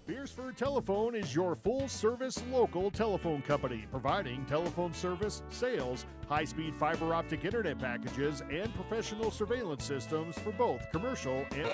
Beresford Telephone is your full-service local telephone company, providing telephone service, sales, high-speed fiber optic internet packages, and professional surveillance systems for both commercial and...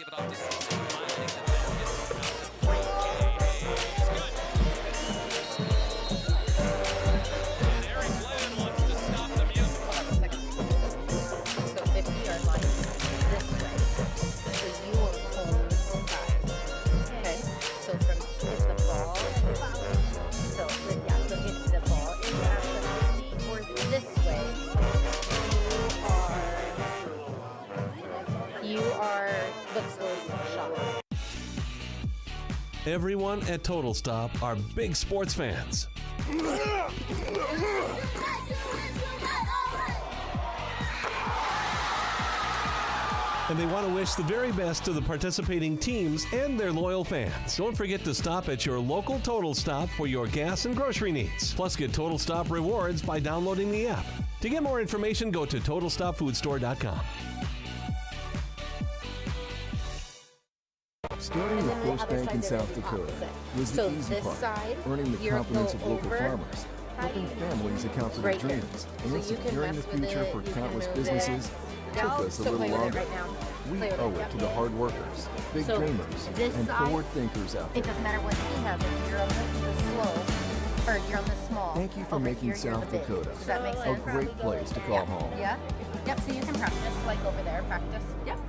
Everyone at Total Stop are big sports fans. And they want to wish the very best to the participating teams and their loyal fans. Don't forget to stop at your local Total Stop for your gas and grocery needs. Plus, get Total Stop rewards by downloading the app. To get more information, go to TotalStopFoodStore.com. Starting the First Bank in South Dakota was the easy part, earning the confidence of local farmers, helping families account for their dreams, and securing the future for countless businesses took us a little longer. We owe it to the hard workers, big dreamers, and forward thinkers out there. It doesn't matter what he has, if you're on the slow, or you're on the small. Thank you for making South Dakota a great place to call home. Yeah? Yep, so you can practice, like over there, practice. Yep.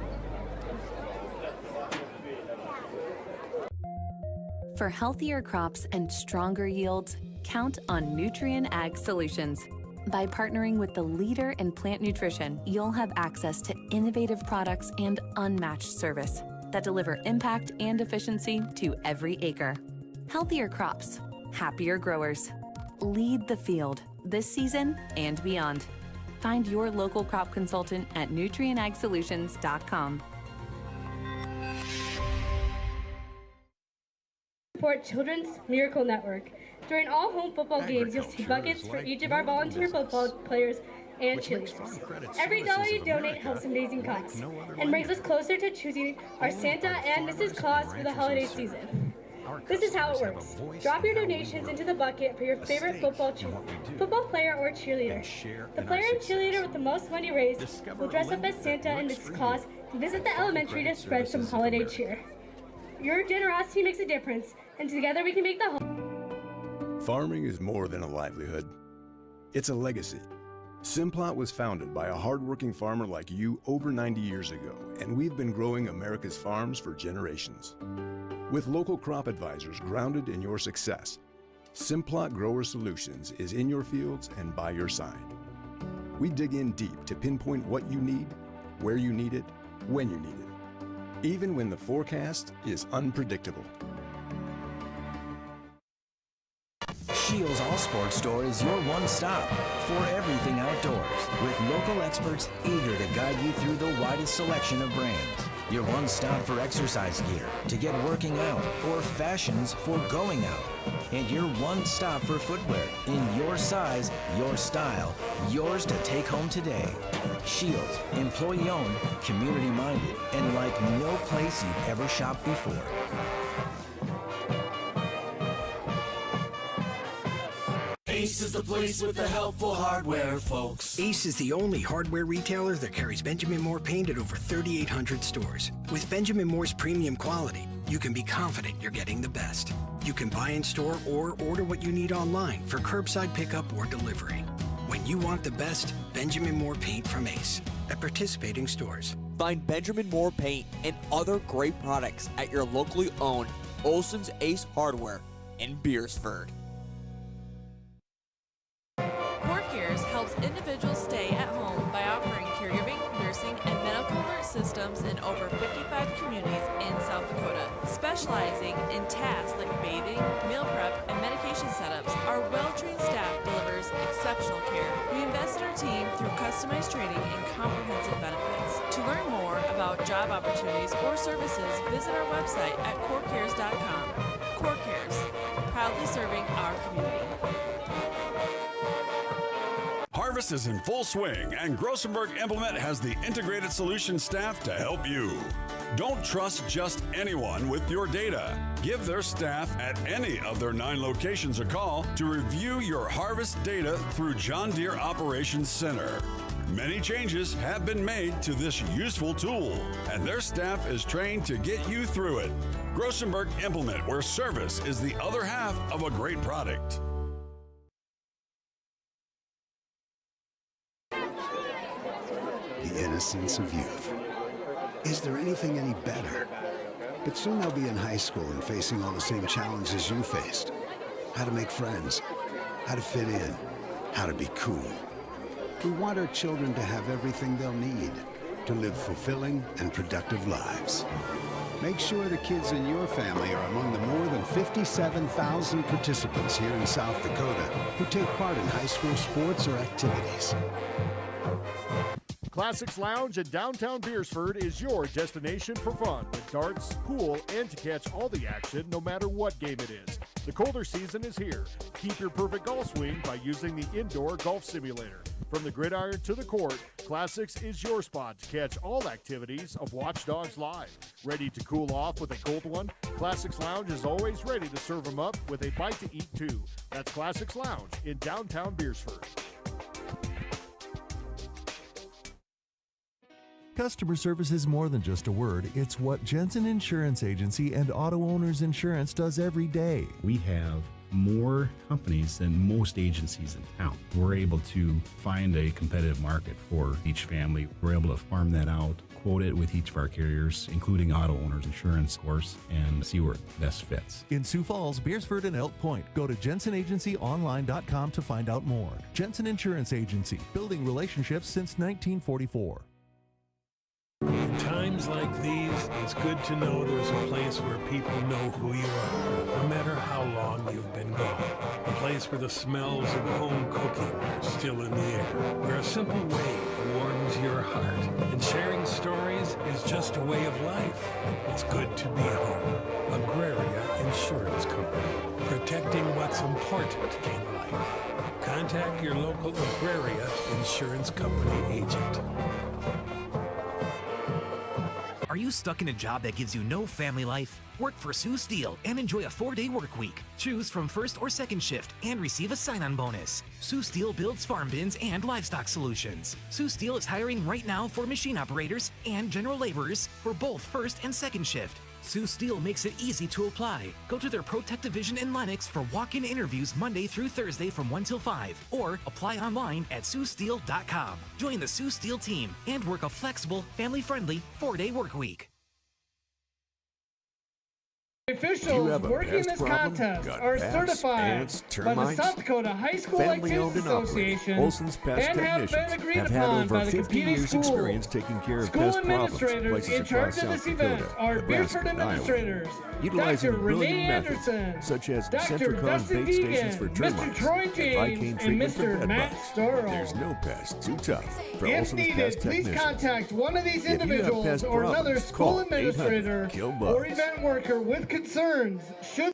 For healthier crops and stronger yields, count on Nutrien Ag Solutions. By partnering with the leader in plant nutrition, you'll have access to innovative products and unmatched service that deliver impact and efficiency to every acre. Healthier crops, happier growers. Lead the field this season and beyond. Find your local crop consultant at nutrienagsolutions.com. Support Children's Miracle Network. During all home football games, you'll see buckets for each of our volunteer football players and cheerleaders. Every dollar you donate helps amazing cause and brings us closer to choosing our Santa and Mrs. Claus for the holiday season. This is how it works. Drop your donations into the bucket for your favorite football player or cheerleader. The player and cheerleader with the most money raised will dress up as Santa and Mrs. Claus and visit the elementary to spread some holiday cheer. Your generosity makes a difference, and together we can make the home. Farming is more than a livelihood. It's a legacy. Simplot was founded by a hardworking farmer like you over 90 years ago, and we've been growing America's farms for generations. With local crop advisors grounded in your success, Simplot Grower Solutions is in your fields and by your side. We dig in deep to pinpoint what you need, where you need it, when you need it, even when the forecast is unpredictable. Shields All Sports Store is your one-stop for everything outdoors, with local experts eager to guide you through the widest selection of brands. Your one-stop for exercise gear to get working out or fashions for going out. And your one-stop for footwear in your size, your style, yours to take home today. Shields, employee-owned, community-minded, and like no place you've ever shopped before. Ace is the place with the helpful hardware, folks. Ace is the only hardware retailer that carries Benjamin Moore paint at over 3,800 stores. With Benjamin Moore's premium quality, you can be confident you're getting the best. You can buy in store or order what you need online for curbside pickup or delivery. When you want the best, Benjamin Moore paint from Ace at participating stores. Find Benjamin Moore paint and other great products at your locally owned Olson's Ace Hardware in Beresford. CoreCares helps individuals stay at home by offering caregiving, nursing, and medical alert systems in over 55 communities in South Dakota. Specializing in tasks like bathing, meal prep, and medication setups, our well-trained staff delivers exceptional care. We invest in our team through customized training and comprehensive benefits. To learn more about job opportunities or services, visit our website at corecares.com. CoreCares, proudly serving our community. harvest is in full swing, and Grossenberg Implement has the integrated solution staff to help you. Don't trust just anyone with your data. Give their staff at any of their 9 locations a call to review your harvest data through John Deere Operations Center. Many changes have been made to this useful tool, and their staff is trained to get you through it. Grossenberg Implement, where service is the other half of a great product. The innocence of youth. Is there anything any better? But soon they'll be in high school and facing all the same challenges you faced. How to make friends, how to fit in, how to be cool. We want our children to have everything they'll need to live fulfilling and productive lives. Make sure the kids in your family are among the more than 57,000 participants here in South Dakota who take part in high school sports or activities. Classics Lounge in downtown Beresford is your destination for fun with darts, pool, and to catch all the action no matter what game it is. The colder season is here. Keep your perfect golf swing by using the indoor golf simulator. From the gridiron to the court, Classics is your spot to catch all activities of Watchdogs Live. Ready to cool off with a cold one? Classics Lounge is always ready to serve them up with a bite to eat too. That's Classics Lounge in downtown Beresford. Customer service is more than just a word. It's what Jensen Insurance Agency and Auto Owners Insurance does every day. We have more companies than most agencies in town. We're able to find a competitive market for each family. We're able to farm that out, quote it with each of our carriers, including Auto Owners Insurance, of course, and see where it best fits. In Sioux Falls, Beresford, and Elk Point, go to jensenagencyonline.com to find out more. Jensen Insurance Agency, building relationships since 1944. In times like these, it's good to know there's a place where people know who you are, no matter how long you've been gone. A place where the smells of home cooking are still in the air, where a simple wave warms your heart, and sharing stories is just a way of life. It's good to be home. Agraria Insurance Company, protecting what's important in life. Contact your local Agraria Insurance Company agent. Are you stuck in a job that gives you no family life? Work for Sioux Steel and enjoy a 4-day work week. Choose from first or second shift and receive a sign-on bonus. Sioux Steel builds farm bins and livestock solutions. Sioux Steel is hiring right now for machine operators and general laborers for both first and second shift. Sioux Steel makes it easy to apply. Go to their ProTech division in Lennox for walk-in interviews Monday through Thursday from 1 till 5, or apply online at SiouxSteel.com. Join the Sioux Steel team and work a flexible, family-friendly 4-day work week. Officials working this contest are certified by the South Dakota High School Activities Association and have been agreed upon by the competing schools. School administrators in charge of this event are Beresford administrators Dr. Renee Anderson, such as Dr. Dustin Deegan, Mr. Troy James, and Mr. Matt Storrow. There's no pest too tough for If Olson's needed, Pest please Technician. contact one of these If you have individuals pest or another problems, school call administrator 800-KILL-BUGS. or event worker with concerns. Should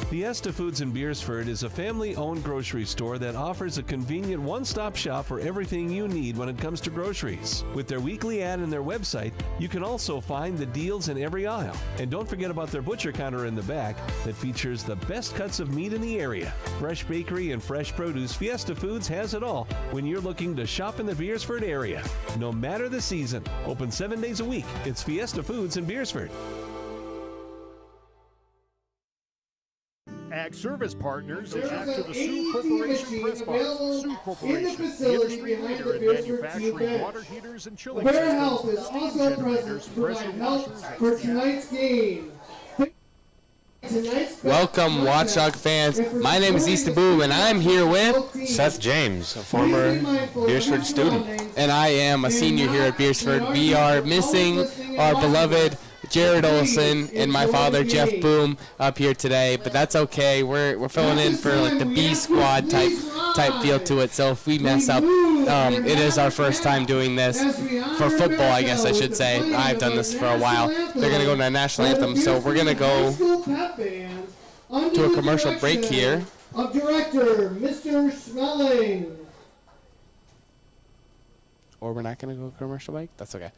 Fiesta Foods in Beresford is a family-owned grocery store that offers a convenient one-stop shop for everything you need when it comes to groceries. With their weekly ad and their website, you can also find the deals in every aisle. And don't forget about their butcher counter in the back that features the best cuts of meat in the area. Fresh bakery and fresh produce, Fiesta Foods has it all when you're looking to shop in the Beresford area. No matter the season, open 7 days a week, it's Fiesta Foods in Beresford. Ag Service Partners is back to the Sioux Corporation Press Box. Sioux Corporation, the industry leader in manufacturing water heaters and chilling systems, steam generators, pressure washers, for tonight's game. Welcome, Watchdog fans. My name is Easton Boom, and I'm here with Seth James, a former Beresford student. And I am a senior here at Beresford. We are missing our beloved Jared Olson and my father Jeff Boom up here today, but that's okay. We're filling in for like the B squad type feel to it. So if we mess up, it is our first time doing this for football, I guess I should say. I've done this for a while. They're gonna go to the national anthem, so we're gonna go to a commercial break here. Of director Mr. Smelling. Or we're not going to go commercial break? That's okay.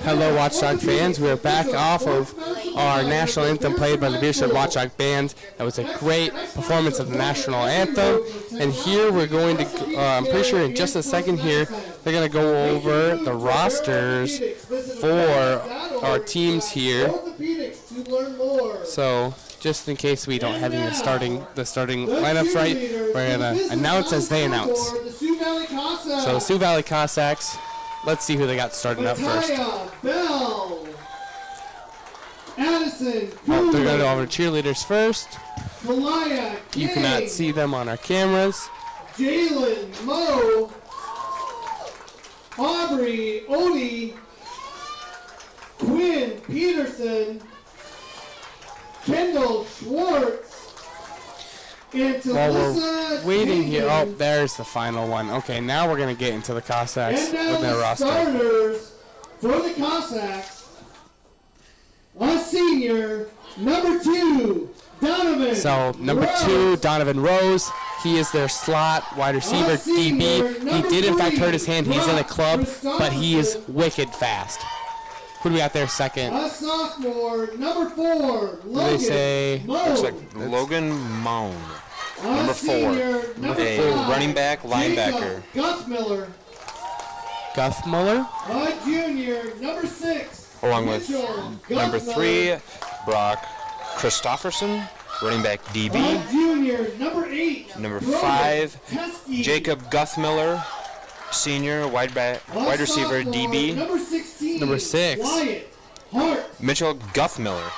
Hello, Watchdog fans. We are back off of our national anthem played by the Beresford Watchdog Band. That was a great performance of the national anthem. And here we're going to, I'm pretty sure in just a second here, they're going to go over the rosters for our teams here. So just in case we don't have the starting lineups right, we're going to announce as they announce. So Sioux Valley Cossacks. Let's see who they got starting up first. Bell, Addison, they're going to go over cheerleaders first. Malaya, you cannot see them on our cameras. Jalen, Moe, Aubrey, Odie, Quinn, Peterson, Kendall, Schwartz, and while we're waiting here, oh, there's the final one. Okay, now we're going to get into the Cossacks with their roster. Starters for the Cossacks, a senior, number 2, Donovan. So, number 2, Donovan Rose. He is their slot wide receiver, DB. He did, in fact, hurt his hand. He's in a club, but he is wicked fast. Who do we got there second? A sophomore, number 4, Logan. They say looks like Logan Mound. Number 4. A running back, linebacker. Guthmiller. Guthmiller. A junior, number 6. Along with number 3, Brock Christofferson, running back DB. A junior, number 8. Number 5, Jacob Guthmiller, senior, wide receiver, DB. Number 16. Number 6. Wyatt Hart. Mitchell Guthmiller,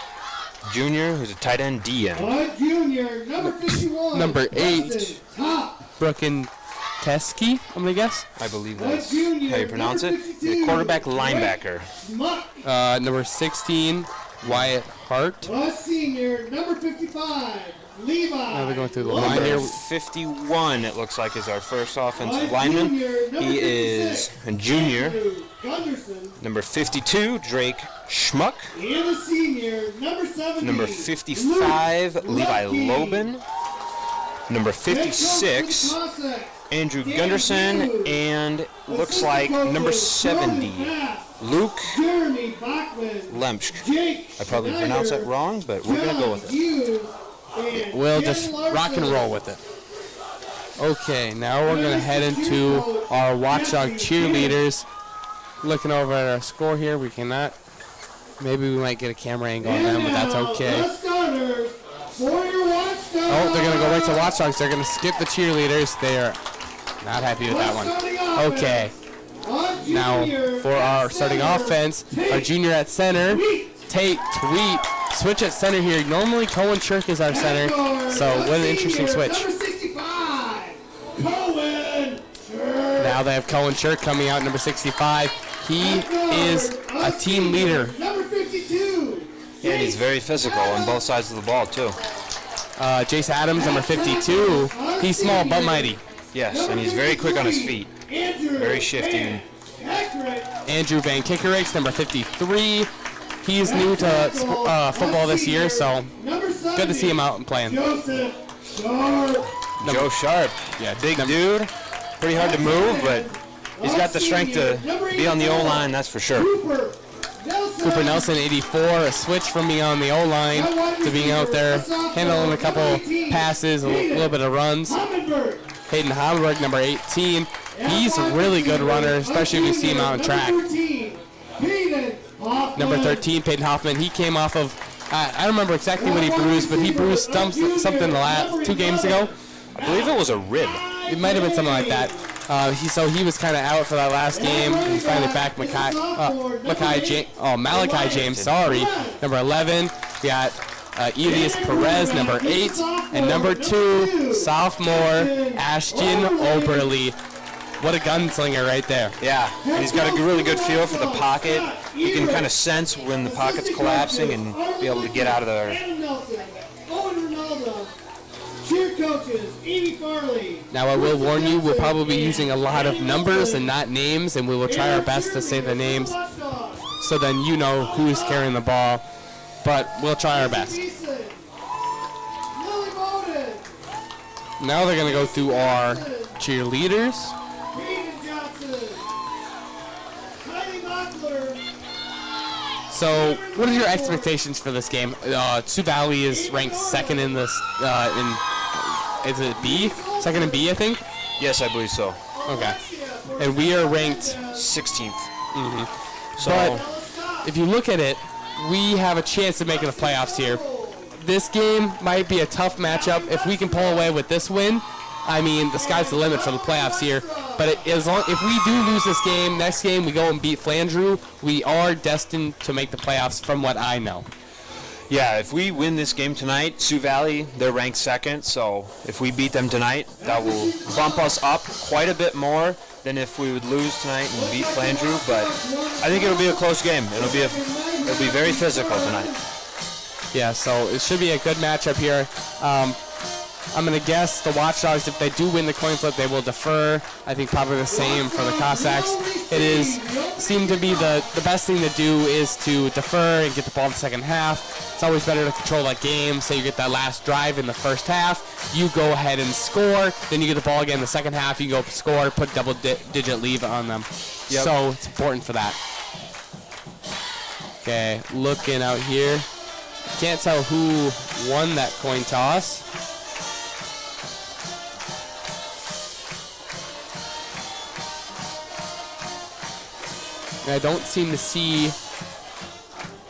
junior, who's a tight end, DN. A junior, number 51. Number 8. Brooken Teske, I'm going to guess. I believe that's how you pronounce it. The quarterback, linebacker. Number 16, Wyatt Hart. A senior, number 55. Levi. Now they're going through the line here. 51, it looks like, is our first offensive lineman. He is a junior. Number 52, Drake Schmuck. And a senior, number 70. Number 55, Levi Lobin. Number 56, Andrew Gunderson. And looks like number 70, Luke Lemsch. I probably pronounced that wrong, but we're going to go with it. We'll just rock and roll with it. Okay, now we're going to head into our Watchdog cheerleaders. Looking over at our score here, we cannot. Maybe we might get a camera angle on them, but that's okay. Oh, they're going to go right to Watchdogs. They're going to skip the cheerleaders. They are not happy with that one. Okay. Now for our starting offense, our junior at center, Tate Tweet. Switch at center here. Normally Cohen Shirk is our center, so what an interesting switch. Now they have Cohen Shirk coming out, number 65. He is a team leader. Yeah, and he's very physical on both sides of the ball, too. Jace Adams, number 52. He's small but mighty. Yes, and he's very quick on his feet. Very shifty. Andrew Van Kickerix, number 53. He's new to football this year, so good to see him out and playing. Joe Sharp. Yeah, big dude. Pretty hard to move, but He's got the strength to be on the O-line, that's for sure. Cooper Nelson, 84, a switch from being on the O-line to being out there, handling a couple passes, a little bit of runs. Hayden Hamburg, number 18. He's a really good runner, especially when you see him out on track. Number 13, Peyton Hoffman. He came off of, I don't remember exactly what he bruised, but he bruised something the last 2 games ago. I believe it was a rib. It might have been something like that. So he was kind of out for that last game. He's finally back. Malachi James, sorry, number 11. We got Elias Perez, number 8, and number 2, sophomore Ashton Oberle. What a gunslinger right there. Yeah, and he's got a really good feel for the pocket. You can kind of sense when the pocket's collapsing and be able to get out of there. Now I will warn you, we'll probably be using a lot of numbers and not names, and we will try our best to say the names so then you know who's carrying the ball, but we'll try our best. Now they're going to go through our cheerleaders. So, what are your expectations for this game? Sioux Valley is ranked second in this, is it B? Second in B, I think? Yes, I believe so. Okay. And we are ranked 16th. Mm-hmm. So, but if you look at it, we have a chance of making the playoffs here. This game might be a tough matchup. If we can pull away with this win, I mean, the sky's the limit for the playoffs here. But if we do lose this game, next game we go and beat Flandreau, we are destined to make the playoffs from what I know. Yeah, if we win this game tonight, Sioux Valley, they're ranked second, so if we beat them tonight, that will bump us up quite a bit more than if we would lose tonight and beat Flandreau, but I think it'll be a close game. It'll be very physical tonight. Yeah, so it should be a good matchup here. I'm going to guess the Watchdogs, if they do win the coin flip, they will defer. I think probably the same for the Cossacks. It seemed to be the best thing to do is to defer and get the ball in the second half. It's always better to control that game. Say you get that last drive in the first half, you go ahead and score, then you get the ball again in the second half, you go score, put double-digit lead on them. Yep. So it's important for that. Okay, looking out here. Can't tell who won that coin toss. I don't seem to see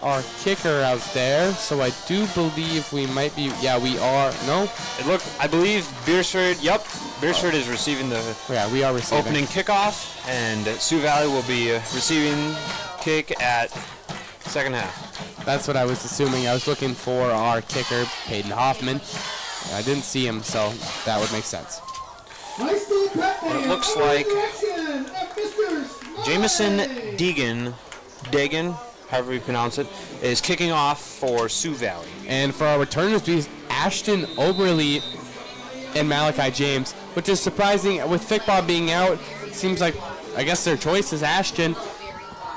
our kicker out there, so I do believe we might be. Yeah, we are. No, I believe Beresford. Yep, Beresford is receiving the. Yeah, we are receiving opening kickoff, and Sioux Valley will be receiving kick at second half. That's what I was assuming. I was looking for our kicker, Peyton Hoffman. I didn't see him, so that would make sense. It looks like Jameson Dagan, however you pronounce it, is kicking off for Sioux Valley. And for our returners, we have Ashton Oberle and Malachi James, which is surprising. With Fickbob being out, seems like, I guess their choice is Ashton.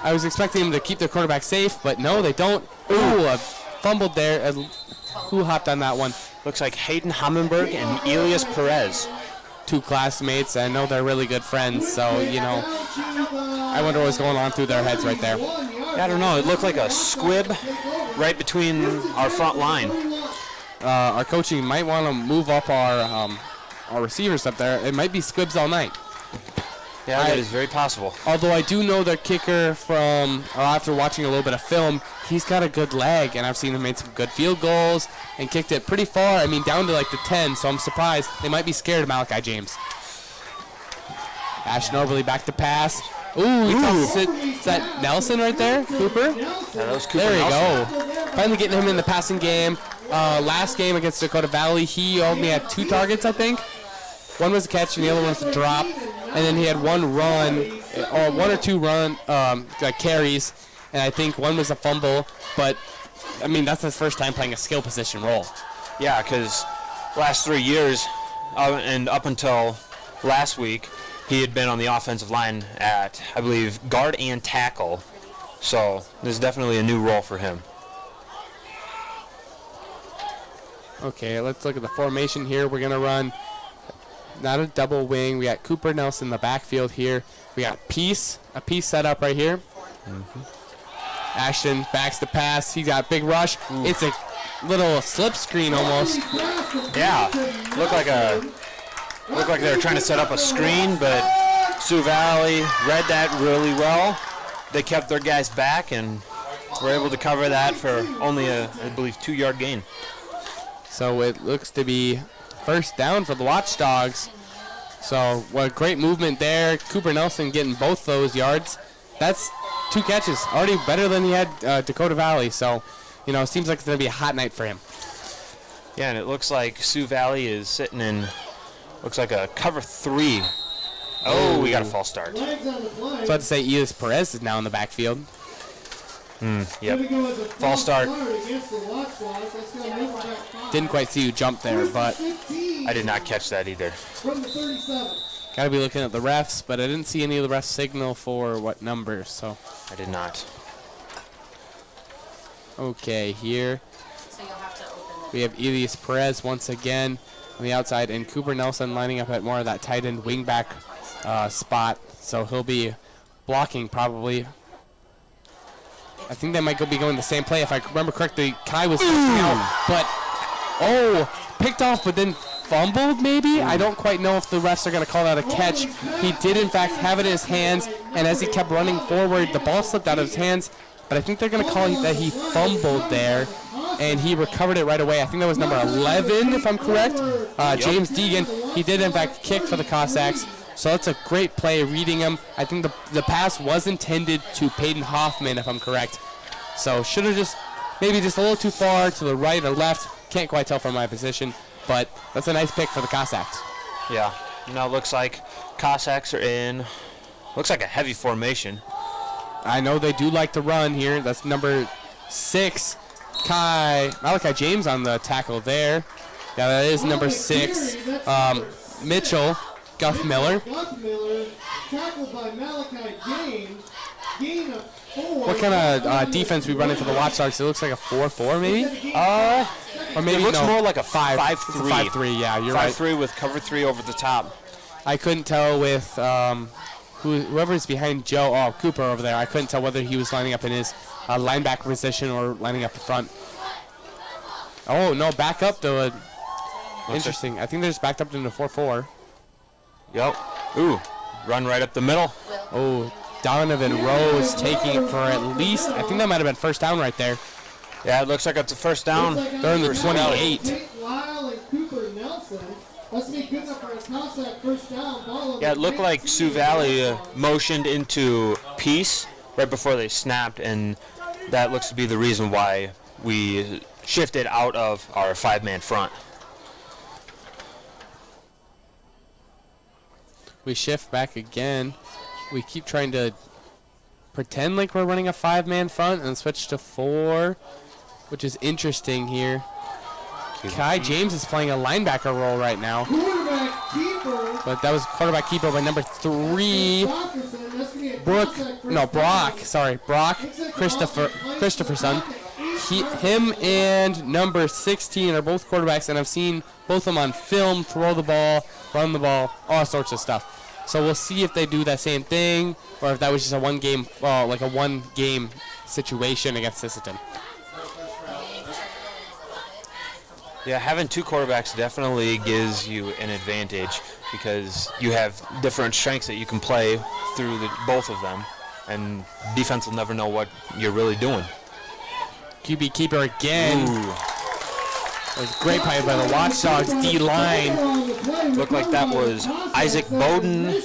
I was expecting them to keep their quarterback safe, but no, they don't. Ooh, fumbled there. Who hopped on that one? Looks like Hayden Hammenberg and Elias Perez. 2 classmates. I know they're really good friends, so, you know, I wonder what's going on through their heads right there. I don't know. It looked like a squib right between our front line. Our coaching might want to move up our receivers up there. It might be squibs all night. Yeah, that is very possible. Although I do know their kicker after watching a little bit of film, he's got a good leg, and I've seen him make some good field goals and kicked it pretty far. I mean, down to like the 10, so I'm surprised. They might be scared of Malachi James. Ashton Oberle back to pass. Is that Nelson right there? Cooper? Yeah, that was Cooper. There you Nelson. go. Finally getting him in the passing game. Last game against Dakota Valley, he only had 2 targets, I think. One was a catch and the other one was a drop. And then he had 1 run, or 1 or 2 run carries, and I think 1 was a fumble. But, I mean, that's his first time playing a skill position role. Yeah, because last 3 years, and up until last week, he had been on the offensive line at, I believe, guard and tackle. So this is definitely a new role for him. Okay, let's look at the formation here. We're going to run not a double wing. We got Cooper Nelson in the backfield here. We got a piece set up right here. Ashton backs the pass. He got big rush. It's a little slip screen almost. Yeah, looked like they were trying to set up a screen, but Sioux Valley read that really well. They kept their guys back and were able to cover that for only a, I believe, 2-yard gain. So it looks to be first down for the Watchdogs. So what great movement there. Cooper Nelson getting both those yards. That's 2 catches, already better than he had Dakota Valley. So, you know, it seems like it's going to be a hot night for him. Yeah, and it looks like Sioux Valley is sitting in, looks like a cover 3. Oh, we got a false start. So I have to say Elias Perez is now in the backfield. Yep. False start. Didn't quite see who jumped there, but I did not catch that either. Got to be looking at the refs, but I didn't see any of the refs signal for what number, so. I did not. Okay, here we have Elias Perez once again on the outside, and Cooper Nelson lining up at more of that tight end wingback spot, so he'll be blocking probably. I think they might be going the same play. If I remember correctly, Kai was out, but picked off, but then fumbled maybe? I don't quite know if the refs are going to call that a catch. He did, in fact, have it in his hands, and as he kept running forward, the ball slipped out of his hands, but I think they're going to call that he fumbled there, and he recovered it right away. I think that was number 11, if I'm correct. James Deegan, he did, in fact, kick for the Cossacks. So that's a great play, reading him. I think the pass was intended to Peyton Hoffman, if I'm correct. So should have maybe just a little too far to the right or left. Can't quite tell from my position, but that's a nice pick for the Cossacks. Yeah, now it looks like Cossacks are in, looks like a heavy formation. I know they do like to run here. That's number 6, Malachi James on the tackle there. Yeah, that is number 6. Mitchell Guthmiller. Tackled by Malachi James. Gain of 4. What kind of defense we running for the Watchdogs? It looks like a 4-4 maybe? Or maybe it looks more like a 5-3. 5-3, yeah, you're right. 5-3 with cover 3 over the top. I couldn't tell with whoever's behind Joe, Cooper over there. I couldn't tell whether he was lining up in his linebacker position or lining up in front. Oh, no, back up to interesting. I think they're just backed up into 4-4. Yep. Ooh, run right up the middle. Oh, Donovan Rose taking it for at least, I think that might have been first down right there. Yeah, it looks like it's a first down. They're in the 28. Yeah, it looked like Sioux Valley motioned into peace right before they snapped, and that looks to be the reason why we shifted out of our 5-man front. We shift back again. We keep trying to pretend like we're running a 5-man front and switch to 4, which is interesting here. Kai James is playing a linebacker role right now. But that was quarterback keeper by number 3, Brock Christopherson. Him and number 16 are both quarterbacks, and I've seen both of them on film, throw the ball, run the ball, all sorts of stuff. So we'll see if they do that same thing, or if that was just a one-game situation against Sisseton. Yeah, having 2 quarterbacks definitely gives you an advantage because you have different strengths that you can play through both of them, and defense will never know what you're really doing. QB keeper again. Ooh. That was a great play by the Watchdogs D-line. Looked like that was Isaac Bowden. And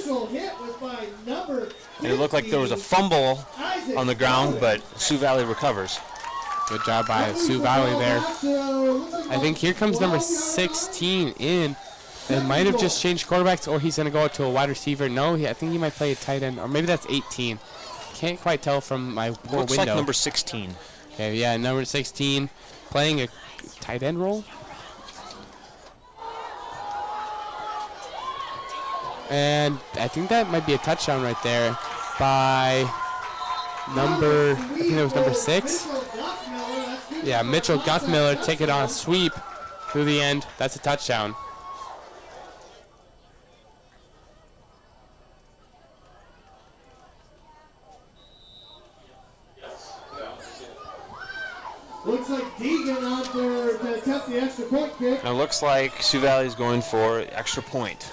it looked like there was a fumble on the ground, but Sioux Valley recovers. Good job by Sioux Valley there. I think here comes number 16 in. They might have just changed quarterbacks, or he's going to go to a wide receiver. No, I think he might play a tight end, or maybe that's 18. Can't quite tell from my poor Looks window. like number 16. Okay, yeah, number 16 playing a tight end role. And I think that might be a touchdown right there by I think that was number 6. Yeah, Mitchell Guthmiller take it on a sweep through the end. That's a touchdown. the extra point kick. And it looks like Sioux Valley is going for extra point.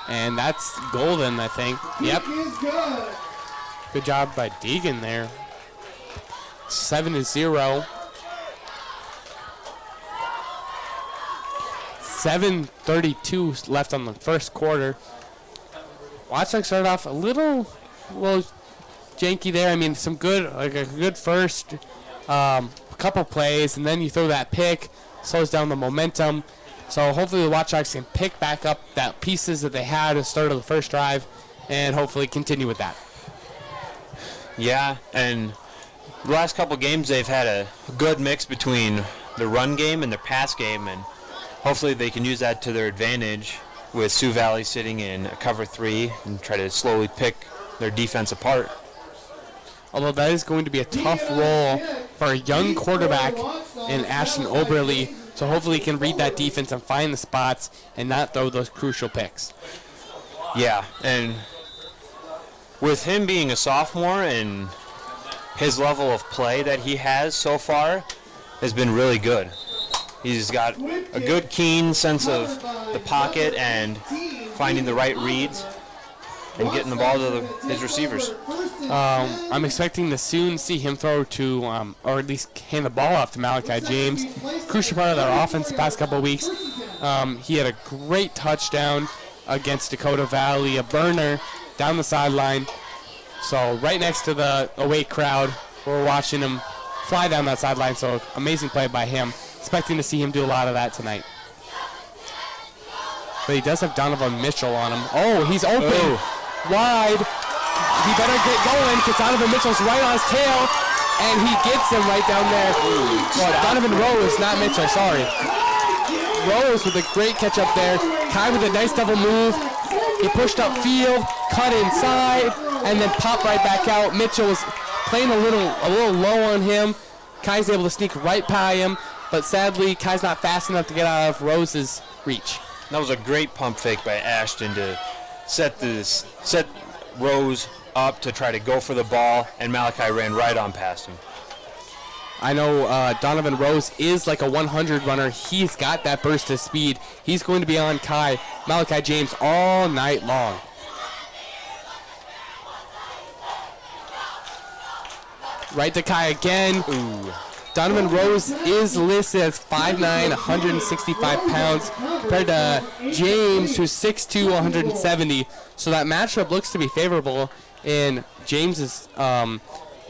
And that's golden, I think. Yep. Good job by Deegan there. 7-0. 7:32 left on the first quarter. Watchdogs started off a little janky there. I mean, some good, like a good first couple plays, and then you throw that pick, slows down the momentum. So hopefully the Watchdogs can pick back up that pieces that they had at the start of the first drive and hopefully continue with that. Yeah, and the last couple games they've had a good mix between the run game and the pass game, and hopefully they can use that to their advantage with Sioux Valley sitting in a cover 3 and try to slowly pick their defense apart. Although that is going to be a tough role for a young quarterback in Ashton Oberle, so hopefully he can read that defense and find the spots and not throw those crucial picks. Yeah, and with him being a sophomore and his level of play that he has so far has been really good. He's got a good, keen sense of the pocket and finding the right reads and getting the ball to his receivers. I'm expecting to soon see him throw to, or at least hand the ball off to Malachi James. Crucial part of their offense the past couple of weeks. He had a great touchdown against Dakota Valley, a burner down the sideline. So right next to the away crowd, we're watching him fly down that sideline. So amazing play by him. Expecting to see him do a lot of that tonight. But he does have Donovan Mitchell on him. Oh, he's open. Wide. He better get going because Donovan Mitchell's right on his tail, and he gets him right down there. Well, Donovan Rose, not Mitchell, sorry. Rose with a great catch up there. Kai with a nice double move. He pushed up field, cut inside, and then popped right back out. Mitchell was playing a little low on him. Kai's able to sneak right by him, but sadly, Kai's not fast enough to get out of Rose's reach. That was a great pump fake by Ashton to set Rose up to try to go for the ball, and Malachi ran right on past him. I know Donovan Rose is like a 100 runner. He's got that burst of speed. He's going to be on Malachi James all night long. Right to Kai again. Ooh. Donovan Rose is listed as 5'9", 165 pounds, compared to James, who's 6'2", 170. So that matchup looks to be favorable in James's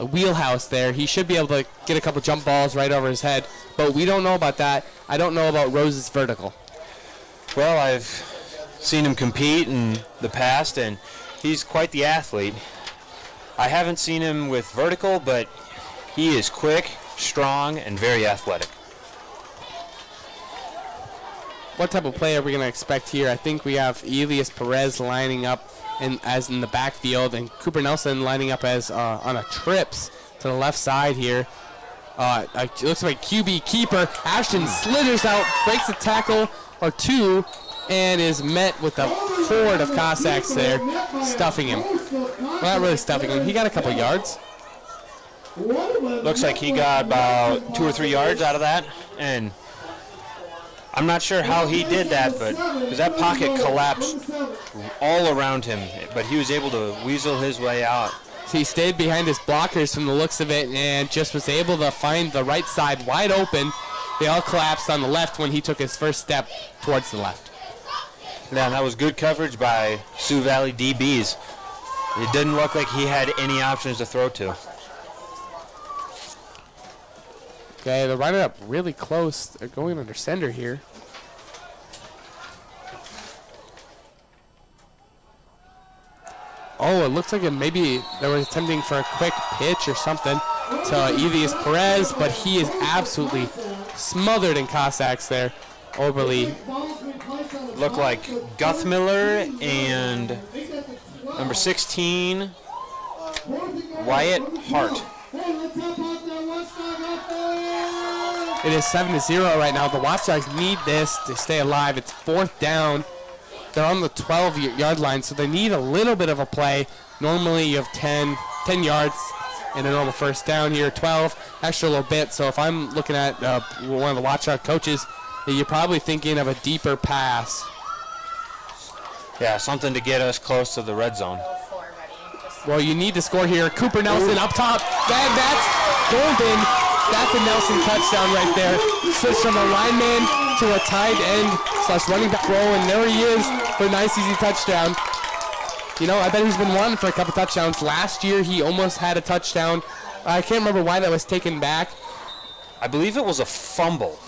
wheelhouse there. He should be able to get a couple jump balls right over his head, but we don't know about that. I don't know about Rose's vertical. Well, I've seen him compete in the past, and he's quite the athlete. I haven't seen him with vertical, but he is quick, strong, and very athletic. What type of play are we going to expect here? I think we have Elias Perez lining up as in the backfield, and Cooper Nelson lining up as on a trips to the left side here. It looks like QB keeper. Ashton slithers out, breaks a tackle or two, and is met with a horde of Cossacks there, stuffing him. Well, not really stuffing him. He got a couple yards. Looks like he got about 2 or 3 yards out of that, and I'm not sure how he did that, but because that pocket collapsed all around him, but he was able to weasel his way out. He stayed behind his blockers from the looks of it and just was able to find the right side wide open. They all collapsed on the left when he took his first step towards the left. Yeah, that was good coverage by Sioux Valley DBs. It didn't look like he had any options to throw to. Okay, they're running up really close. They're going under center here. Oh, it looks like maybe they were attempting for a quick pitch or something to Elias Perez, but he is absolutely smothered in Cossacks there. Oberle. Looked like Guthmiller and number 16, Wyatt Hart. It is 7-0 right now. The Watchdogs need this to stay alive. It's 4th down. They're on the 12-yard line, so they need a little bit of a play. Normally you have 10 yards and a normal first down here, 12, extra little bit. So if I'm looking at one of the Watchdog coaches, you're probably thinking of a deeper pass. Yeah, something to get us close to the red zone. Well, you need to score here. Cooper Nelson up top. That's golden. That's a Nelson touchdown right there. Switch from a lineman to a tight end / running back roll, and there he is for a nice, easy touchdown. You know, I bet he's been wanting for a couple touchdowns. Last year, he almost had a touchdown. I can't remember why that was taken back. I believe it was a fumble.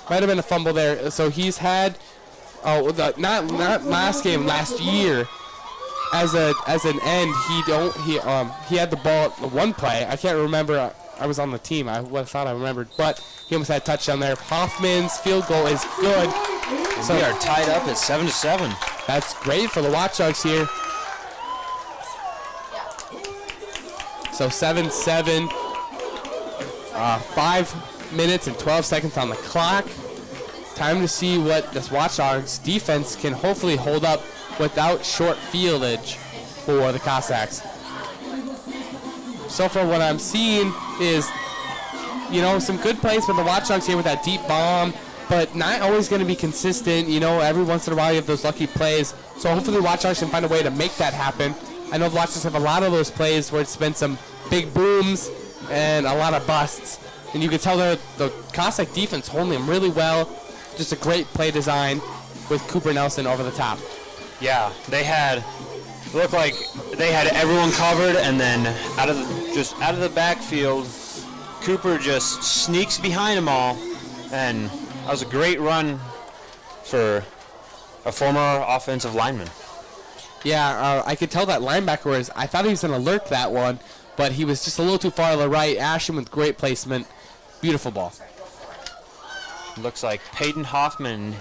Might have been a fumble there. So he's had, not last game, last year. As an end, he had the ball one play. I can't remember. I was on the team. I thought I remembered, but he almost had a touchdown there. Hoffman's field goal is good. So we are tied up at 7-7. That's great for the Watchdogs here. So 7-7. 5 minutes and 12 seconds on the clock. Time to see what this Watchdogs defense can hopefully hold up without short fieldage for the Cossacks. So far what I'm seeing is, you know, some good plays for the Watchdogs here with that deep bomb, but not always going to be consistent. You know, every once in a while you have those lucky plays. So hopefully the Watchdogs can find a way to make that happen. I know the Watchdogs have a lot of those plays where it's been some big booms and a lot of busts. And you can tell the Cossack defense holding them really well. Just a great play design with Cooper Nelson over the top. Yeah, looked like they had everyone covered, and then out of the backfield, Cooper just sneaks behind them all, and that was a great run for a former offensive lineman. Yeah, I could tell that linebacker I thought he was going to lurk that one, but he was just a little too far to the right. Ashton with great placement. Beautiful ball. Looks like Peyton Hoffman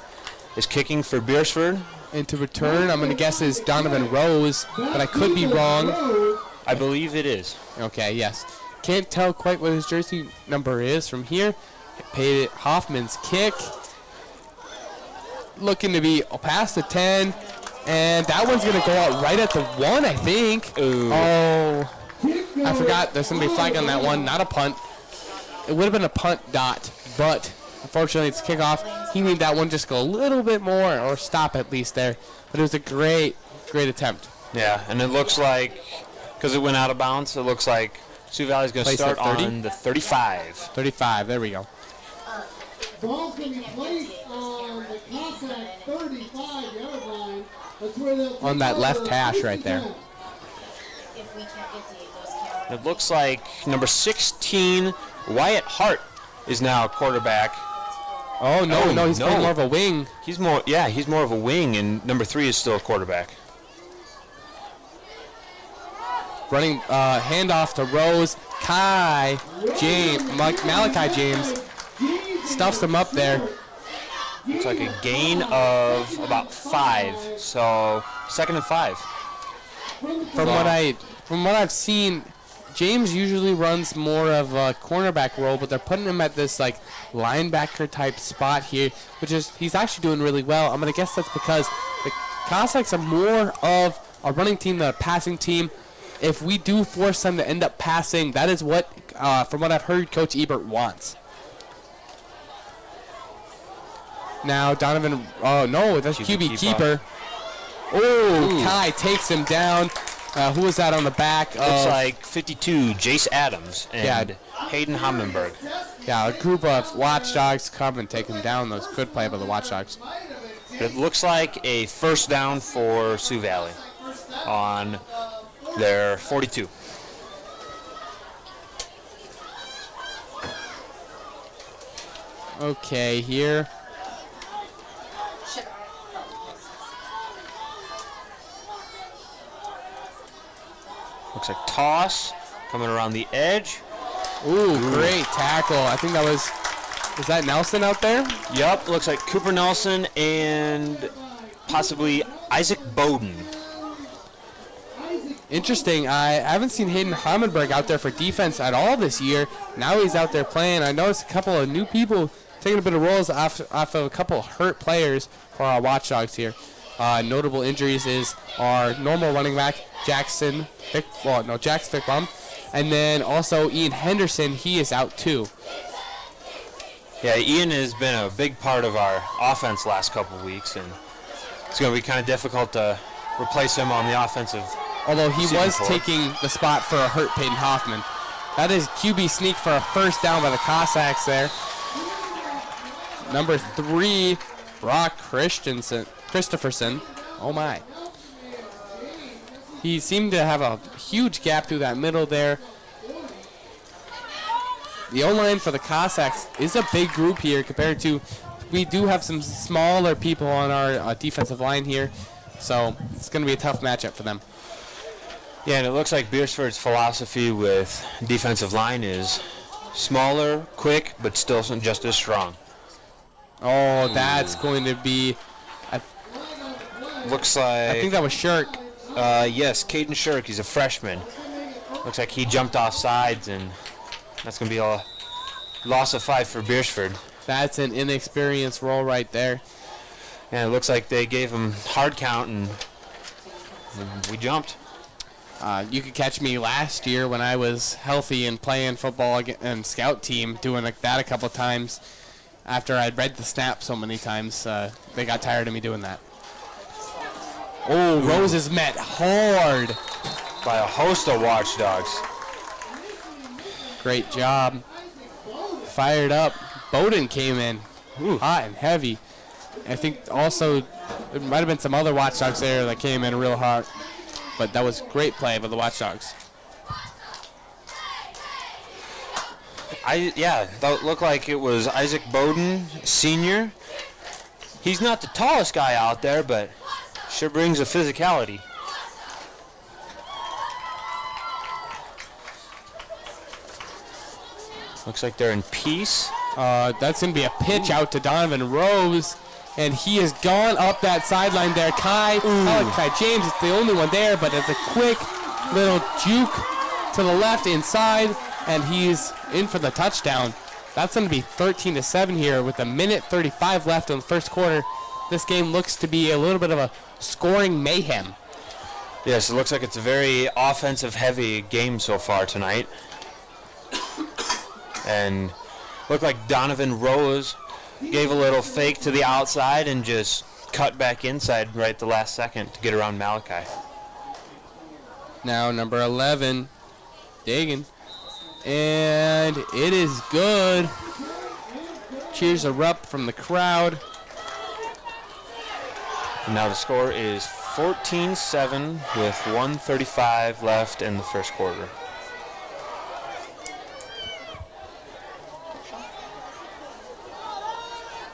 is kicking for Beresford. And to return, I'm going to guess is Donovan Rose, but I could be wrong. I believe it is. Okay, yes. Can't tell quite what his jersey number is from here. Peyton Hoffman's kick. Looking to be past the 10. And that one's going to go out right at the 1, I think. Ooh. Oh, I forgot. There's somebody flag on that one. Not a punt. It would have been a punt dot, but unfortunately it's kickoff. He needed that one just go a little bit more, or stop at least there. But it was a great attempt. Yeah, and it looks like, because it went out of bounds, it looks like Sioux Valley's going to start on the 35. 35, there we go. Ball's going to be placed on the Cossack 35-yard line. That's where they'll on that left hash right there. It looks like number 16, Wyatt Hart, is now quarterback. Oh, no, he's playing more of a wing. He's more of a wing, and number 3 is still a quarterback. Running handoff to Rose. Malachi James stuffs him up there. Looks like a gain of about 5, so 2nd and 5. From what I've seen, James usually runs more of a cornerback role, but they're putting him at this like linebacker type spot here, which is he's actually doing really well. I'm gonna guess that's because the Cossacks are more of a running team than a passing team. If we do force them to end up passing, that is what, from what I've heard, Coach Ebert wants. Now Donovan, oh no, that's QB keeper. Oh, Kai takes him down. Who was that on the back? Looks like 52, Jace Adams and Hayden Hammenberg. Yeah, a group of Watchdogs come and take him down. Those good play by the Watchdogs. It looks like a first down for Sioux Valley on their 42. Okay, here. Looks like toss coming around the edge. Ooh, great tackle. I think that was that Nelson out there? Yup, looks like Cooper Nelson and possibly Isaac Bowden. Interesting. I haven't seen Hayden Hammenberg out there for defense at all this year. Now he's out there playing. I noticed a couple of new people taking a bit of roles off of a couple hurt players for our Watchdogs here. Notable injuries is our normal running back, Jackson Fickbaum, And then also Ian Henderson, he is out too. Yeah, Ian has been a big part of our offense last couple of weeks, and it's going to be kind of difficult to replace him on the offensive. Although he was taking the spot for a hurt Peyton Hoffman. That is QB sneak for a first down by the Cossacks there. Number 3, Brock Christopherson. Oh my. He seemed to have a huge gap through that middle there. The O-line for the Cossacks is a big group here compared to, we do have some smaller people on our defensive line here, so it's going to be a tough matchup for them. Yeah, and it looks like Beresford's philosophy with defensive line is smaller, quick, but still just as strong. Oh, that's going to be... Looks like... I think that was Shirk. Yes, Caden Shirk. He's a freshman. Looks like he jumped off sides, and that's going to be a loss of 5 for Beresford. That's an inexperienced roll right there. And it looks like they gave him hard count, and we jumped. You could catch me last year when I was healthy and playing football and scout team, doing like that a couple times. After I'd read the snap so many times, they got tired of me doing that. Oh, Rose is met hard by a host of Watchdogs. Great job. Fired up. Bowden came in hot and heavy. I think also there might have been some other Watchdogs there that came in real hard. But that was great play by the Watchdogs. That looked like it was Isaac Bowden, senior. He's not the tallest guy out there, but sure brings a physicality. Looks like they're in peace. That's going to be a pitch out to Donovan Rose, and he has gone up that sideline there. Kai James is the only one there, but it's a quick little juke to the left inside, and he's in for the touchdown. That's going to be 13-7 here with 1:35 left in the first quarter. This game looks to be a little bit of a scoring mayhem. Yes, it looks like it's a very offensive-heavy game so far tonight. And looked like Donovan Rose gave a little fake to the outside and just cut back inside right at the last second to get around Malachi. Now number 11, Dagan. And it is good. Cheers erupt from the crowd. And now the score is 14-7 with 1:35 left in the first quarter.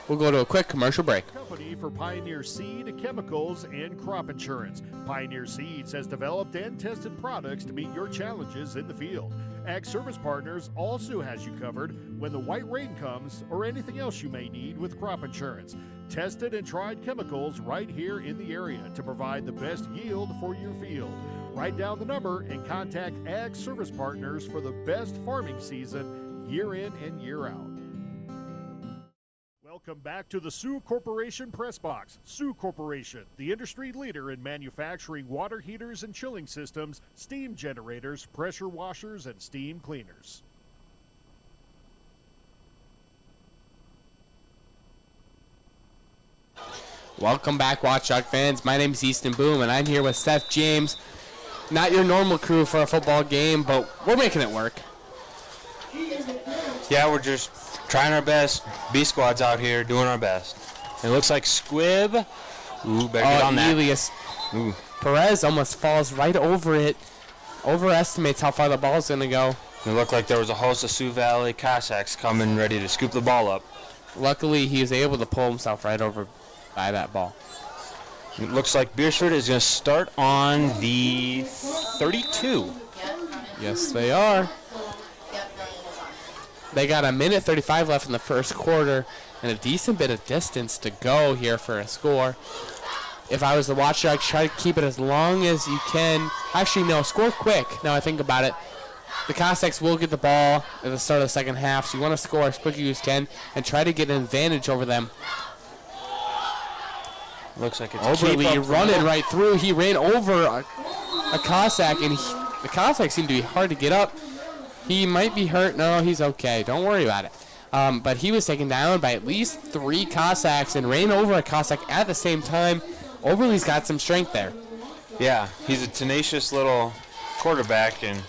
We'll go to a quick commercial break. Company for Pioneer Seed, Chemicals, and Crop Insurance. Pioneer Seeds has developed and tested products to meet your challenges in the field. Ag Service Partners also has you covered when the white rain comes or anything else you may need with crop insurance. Tested and tried chemicals right here in the area to provide the best yield for your field. Write down the number and contact Ag Service Partners for the best farming season year in and year out. Welcome back to the Sioux Corporation Press Box. Sioux Corporation, the industry leader in manufacturing water heaters and chilling systems, steam generators, pressure washers, and steam cleaners. Welcome back, Watchdog fans. My name is Easton Boom, and I'm here with Seth James. Not your normal crew for a football game, but we're making it work. Yeah, we're just trying our best. B squad's out here doing our best. It looks like Squibb. Ooh, better get on that. Elias Perez almost falls right over it. Overestimates how far the ball's going to go. It looked like there was a host of Sioux Valley Cossacks coming ready to scoop the ball up. Luckily, he was able to pull himself right over by that ball. It looks like Beresford is going to start on the 32. Yes, they are. They got 1:35 left in the first quarter and a decent bit of distance to go here for a score. If I was the Watchdogs, try to keep it as long as you can. Actually, no, score quick. Now I think about it. The Cossacks will get the ball at the start of the second half, so you want to score as quick as you can and try to get an advantage over them. Looks like it's Oberly running right through. He ran over a Cossack, and the Cossacks seem to be hard to get up. He might be hurt. No, he's okay. Don't worry about it. But he was taken down by at least 3 Cossacks and ran over a Cossack at the same time. Oberle's got some strength there. Yeah, he's a tenacious little quarterback, and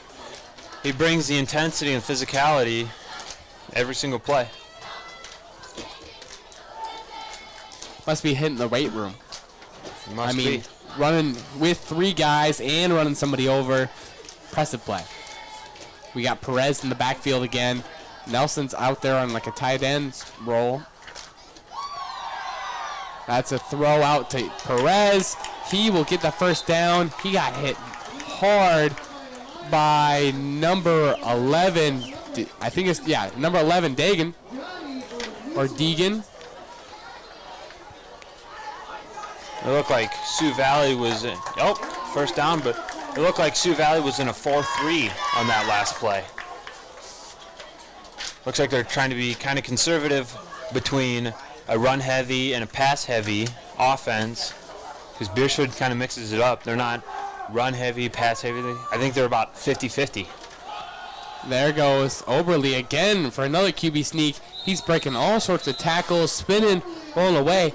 he brings the intensity and physicality every single play. Must be hitting the weight room. Must be. Running with 3 guys and running somebody over. Impressive play. We got Perez in the backfield again. Nelson's out there on like a tight end role. That's a throw out to Perez. He will get the first down. He got hit hard by number 11. I think it's, number 11, Deegan. Or Deegan. It looked like Sioux Valley was in, first down, but it looked like Sioux Valley was in a 4-3 on that last play. Looks like they're trying to be kind of conservative between a run-heavy and a pass-heavy offense, because Beresford kind of mixes it up. They're not run-heavy, pass-heavy. I think they're about 50-50. There goes Oberle again for another QB sneak. He's breaking all sorts of tackles, spinning, rolling away.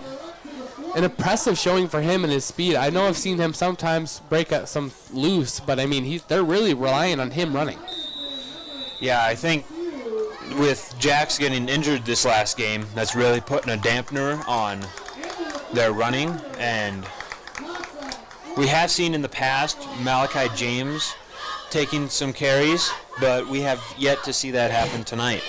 An impressive showing for him and his speed. I know I've seen him sometimes break some loose, but I mean, they're really relying on him running. Yeah, I think with Jax getting injured this last game, that's really putting a dampener on their running. And we have seen in the past Malachi James taking some carries, but we have yet to see that happen tonight.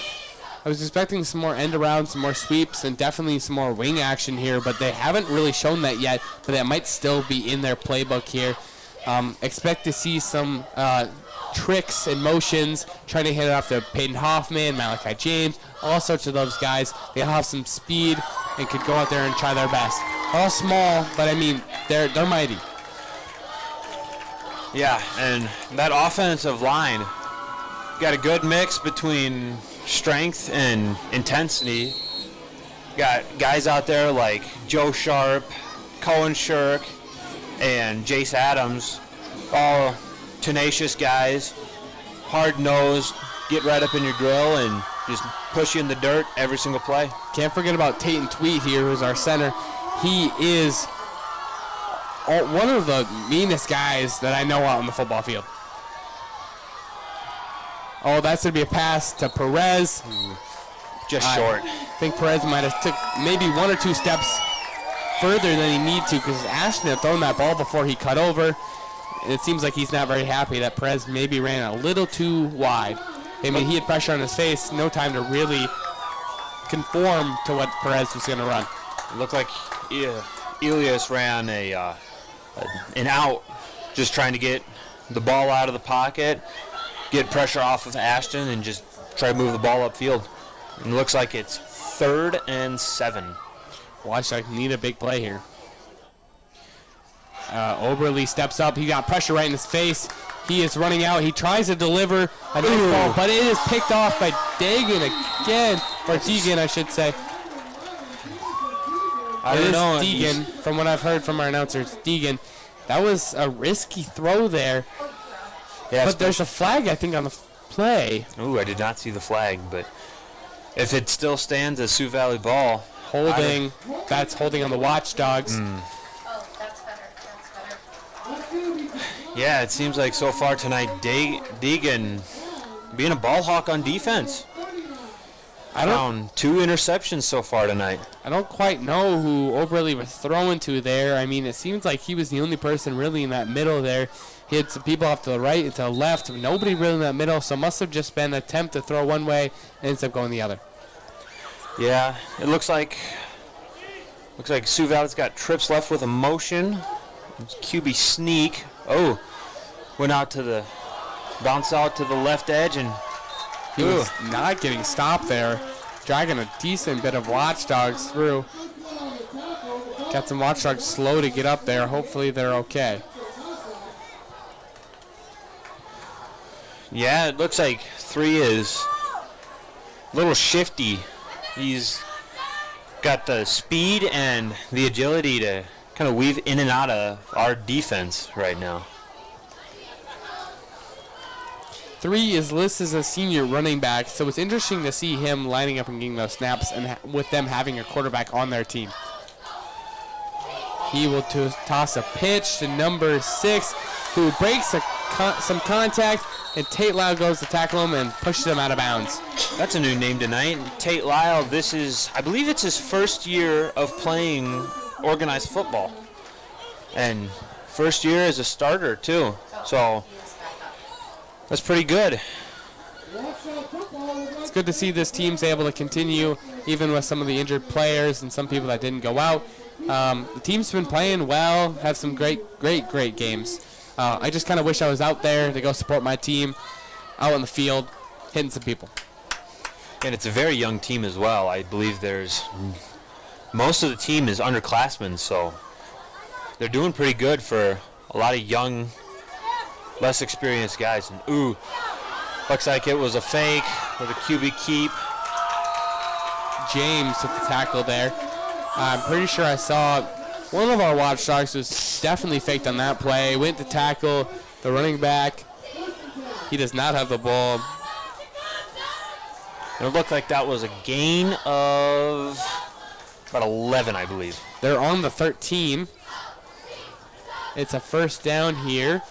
I was expecting some more end around, some more sweeps, and definitely some more wing action here, but they haven't really shown that yet, but that might still be in their playbook here. Expect to see some tricks and motions, trying to hit it off to Peyton Hoffman, Malachi James, all sorts of those guys. They all have some speed and could go out there and try their best. All small, but I mean, they're mighty. Yeah, and that offensive line got a good mix between strength and intensity. Got guys out there like Joe Sharp, Cohen Shirk, and Jace Adams, all tenacious guys, hard-nosed, get right up in your grill and just push you in the dirt every single play. Can't forget about Tate and Tweet here, who's our center. He is one of the meanest guys that I know out on the football field. Oh, that's going to be a pass to Perez. Just short. I think Perez might have took maybe 1 or 2 steps further than he need to, because Ashton had thrown that ball before he cut over. And it seems like he's not very happy that Perez maybe ran a little too wide. I mean, he had pressure on his face, no time to really conform to what Perez was going to run. It looked like Elias ran an out, just trying to get the ball out of the pocket, get pressure off of Ashton, and just try to move the ball upfield. And it looks like it's 3rd and 7. Watchdogs need a big play here. Oberle steps up. He got pressure right in his face. He is running out. He tries to deliver a nice ball, but it is picked off by Deegan again, or Deegan, I should say. I don't know. Deegan, from what I've heard from our announcers. Deegan. That was a risky throw there. Yeah, but there's a flag, I think, on the play. Ooh, I did not see the flag, but if it still stands as Sioux Valley ball. Holding. That's holding on the Watchdogs. Oh, that's better. Yeah, it seems like so far tonight, Deegan being a ball hawk on defense. I found 2 interceptions so far tonight. I don't quite know who Oberle was throwing to there. I mean, it seems like he was the only person really in that middle there. He had some people off to the right and to the left. Nobody really in that middle, so must have just been an attempt to throw one way and ends up going the other. Yeah, it looks like Sioux Valley's got trips left with a motion. It's QB sneak. Oh, went out to the bounce out to the left edge, and he was not getting stopped there. Dragging a decent bit of Watchdogs through. Got some Watchdogs slow to get up there. Hopefully they're okay. Yeah, it looks like 3 is a little shifty. He's got the speed and the agility to kind of weave in and out of our defense right now. 3 is listed as a senior running back, so it's interesting to see him lining up and getting those snaps and with them having a quarterback on their team. He will toss a pitch to number 6, who breaks some contact, and Tate Lyle goes to tackle him and pushes him out of bounds. That's a new name tonight. Tate Lyle, I believe it's his first year of playing organized football. And first year as a starter, too. So that's pretty good. It's good to see this team's able to continue, even with some of the injured players and some people that didn't go out. The team's been playing well, had some great games. I just kind of wish I was out there to go support my team, out on the field, hitting some people. And it's a very young team as well. I believe most of the team is underclassmen, so they're doing pretty good for a lot of young, less experienced guys. And ooh, looks like it was a fake with a QB keep. James took the tackle there. I'm pretty sure I saw one of our Watchdogs was definitely faked on that play. Went to tackle the running back. He does not have the ball. It looked like that was a gain of about 11, I believe. They're on the 13. It's a first down here.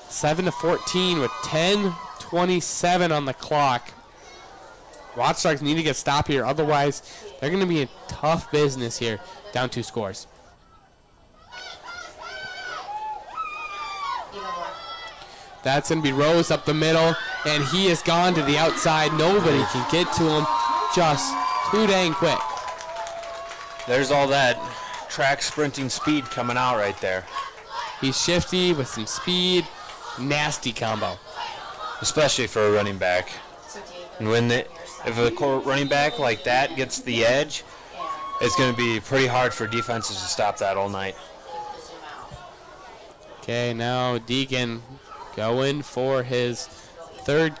7-14 with 10:27 on the clock. Watchdogs need to get stopped here. Otherwise, they're going to be in tough business here. Down 2 scores. That's going to be Rose up the middle, and he is gone to the outside. Nobody can get to him. Just too dang quick. There's all that track sprinting speed coming out right there. He's shifty with some speed. Nasty combo. Especially for a running back. And if a running back like that gets the edge, it's going to be pretty hard for defenses to stop that all night. Okay, now Deacon going for his third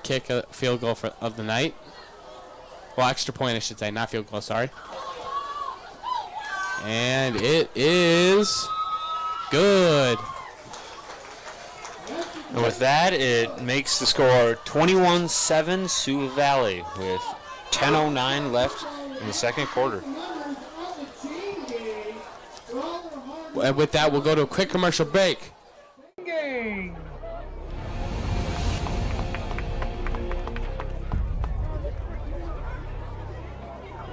field goal of the night. Well, extra point, I should say, not field goal, sorry. And it is good. And with that, it makes the score 21-7 Sioux Valley with 10:09 left in the second quarter. And with that, we'll go to a quick commercial break.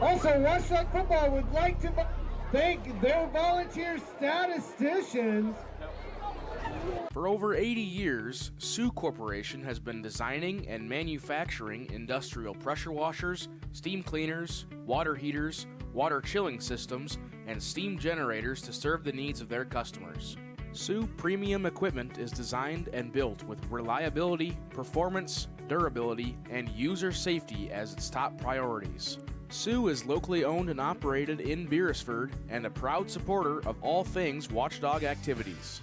Also, Watchdog Football would like to thank their volunteer statisticians. For over 80 years, Sioux Corporation has been designing and manufacturing industrial pressure washers, steam cleaners, water heaters, water chilling systems, and steam generators to serve the needs of their customers. Sioux Premium Equipment is designed and built with reliability, performance, durability, and user safety as its top priorities. Sioux is locally owned and operated in Beresford and a proud supporter of all things Watchdog activities.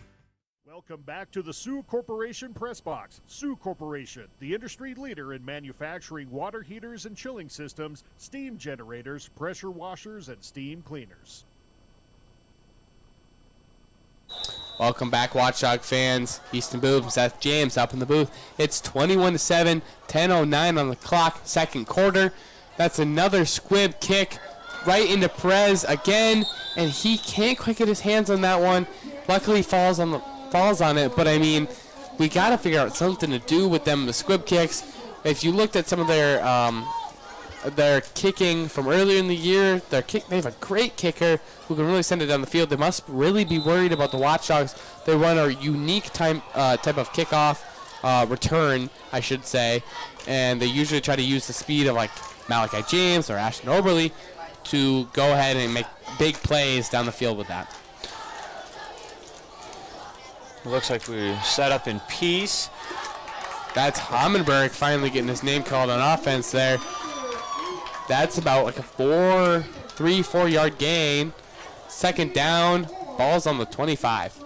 Welcome back to the Sioux Corporation Press Box. Sioux Corporation, the industry leader in manufacturing water heaters and chilling systems, steam generators, pressure washers, and steam cleaners. Welcome back, Watchdog fans. Easton Booth and Seth James up in the booth. It's 21-7, 10:09 on the clock, second quarter. That's another squib kick right into Perez again, and he can't quite get his hands on that one. Luckily, falls on it, but I mean, we got to figure out something to do with them, the squib kicks. If you looked at some of their kicking from earlier in the year, they have a great kicker who can really send it down the field. They must really be worried about the Watchdogs. They run a unique type of kickoff return, I should say, and they usually try to use the speed of like Malachi James or Ashton Oberle to go ahead and make big plays down the field with that. It looks like we're set up in peace. That's Hammenberg finally getting his name called on offense there. That's about like a 4 yard gain. Second down, ball's on the 25.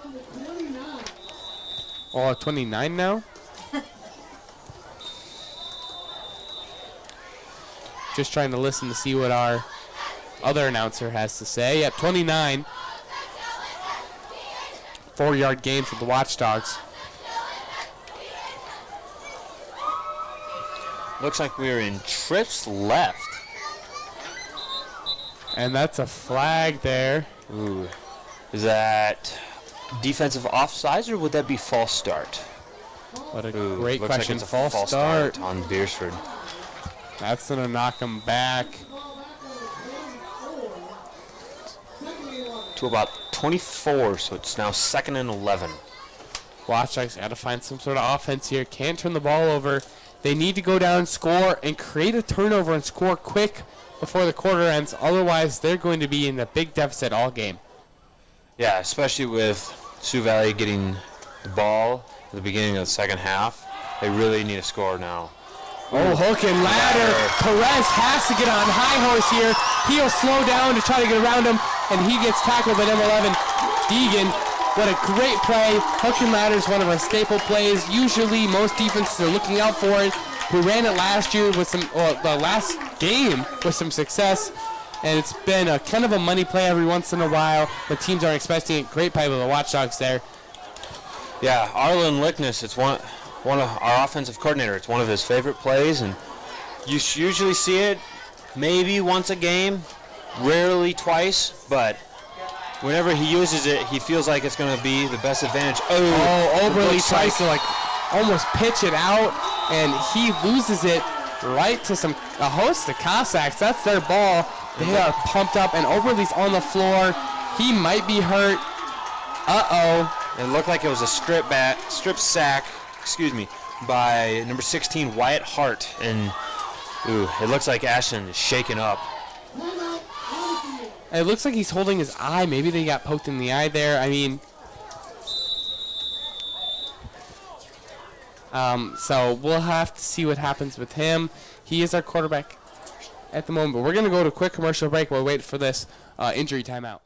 Or 29 now. Just trying to listen to see what our other announcer has to say. Yep, 29. 4 yard gain for the Watchdogs. Looks like we're in trips left. And that's a flag there. Ooh. Is that defensive offsides or would that be false start? What a great looks question. Like it's a false start on Beresford. That's going to knock him back to about 24, so it's now 2nd and 11. Watchdogs got to find some sort of offense here. Can't turn the ball over. They need to go down, score, and create a turnover and score quick before the quarter ends. Otherwise, they're going to be in a big deficit all game. Yeah, especially with Sioux Valley getting the ball at the beginning of the second half. They really need a score now. Oh, hook and ladder. Perez has to get on high horse here. He'll slow down to try to get around him, and he gets tackled by number 11, Deegan. What a great play. Hook and ladder is one of our staple plays. Usually, most defenses are looking out for it. We ran it last year with the last game with some success, and it's been a kind of a money play every once in a while, but teams aren't expecting it. Great play with the Watchdogs there. Yeah, Arlen Lickness, it's one of our offensive coordinator. It's one of his favorite plays, and you usually see it maybe once a game, rarely twice, but whenever he uses it, he feels like it's going to be the best advantage. Oberly tries to almost pitch it out, and he loses it right to a host of Cossacks. That's their ball. They are pumped up, and Oberly's on the floor. He might be hurt. It looked like it was a strip sack, by number 16, Wyatt Hart, and it looks like Ashton is shaken up. It looks like he's holding his eye. Maybe they got poked in the eye there. I mean, so we'll have to see what happens with him. He is our quarterback at the moment, but we're going to go to a quick commercial break while we wait for this injury timeout.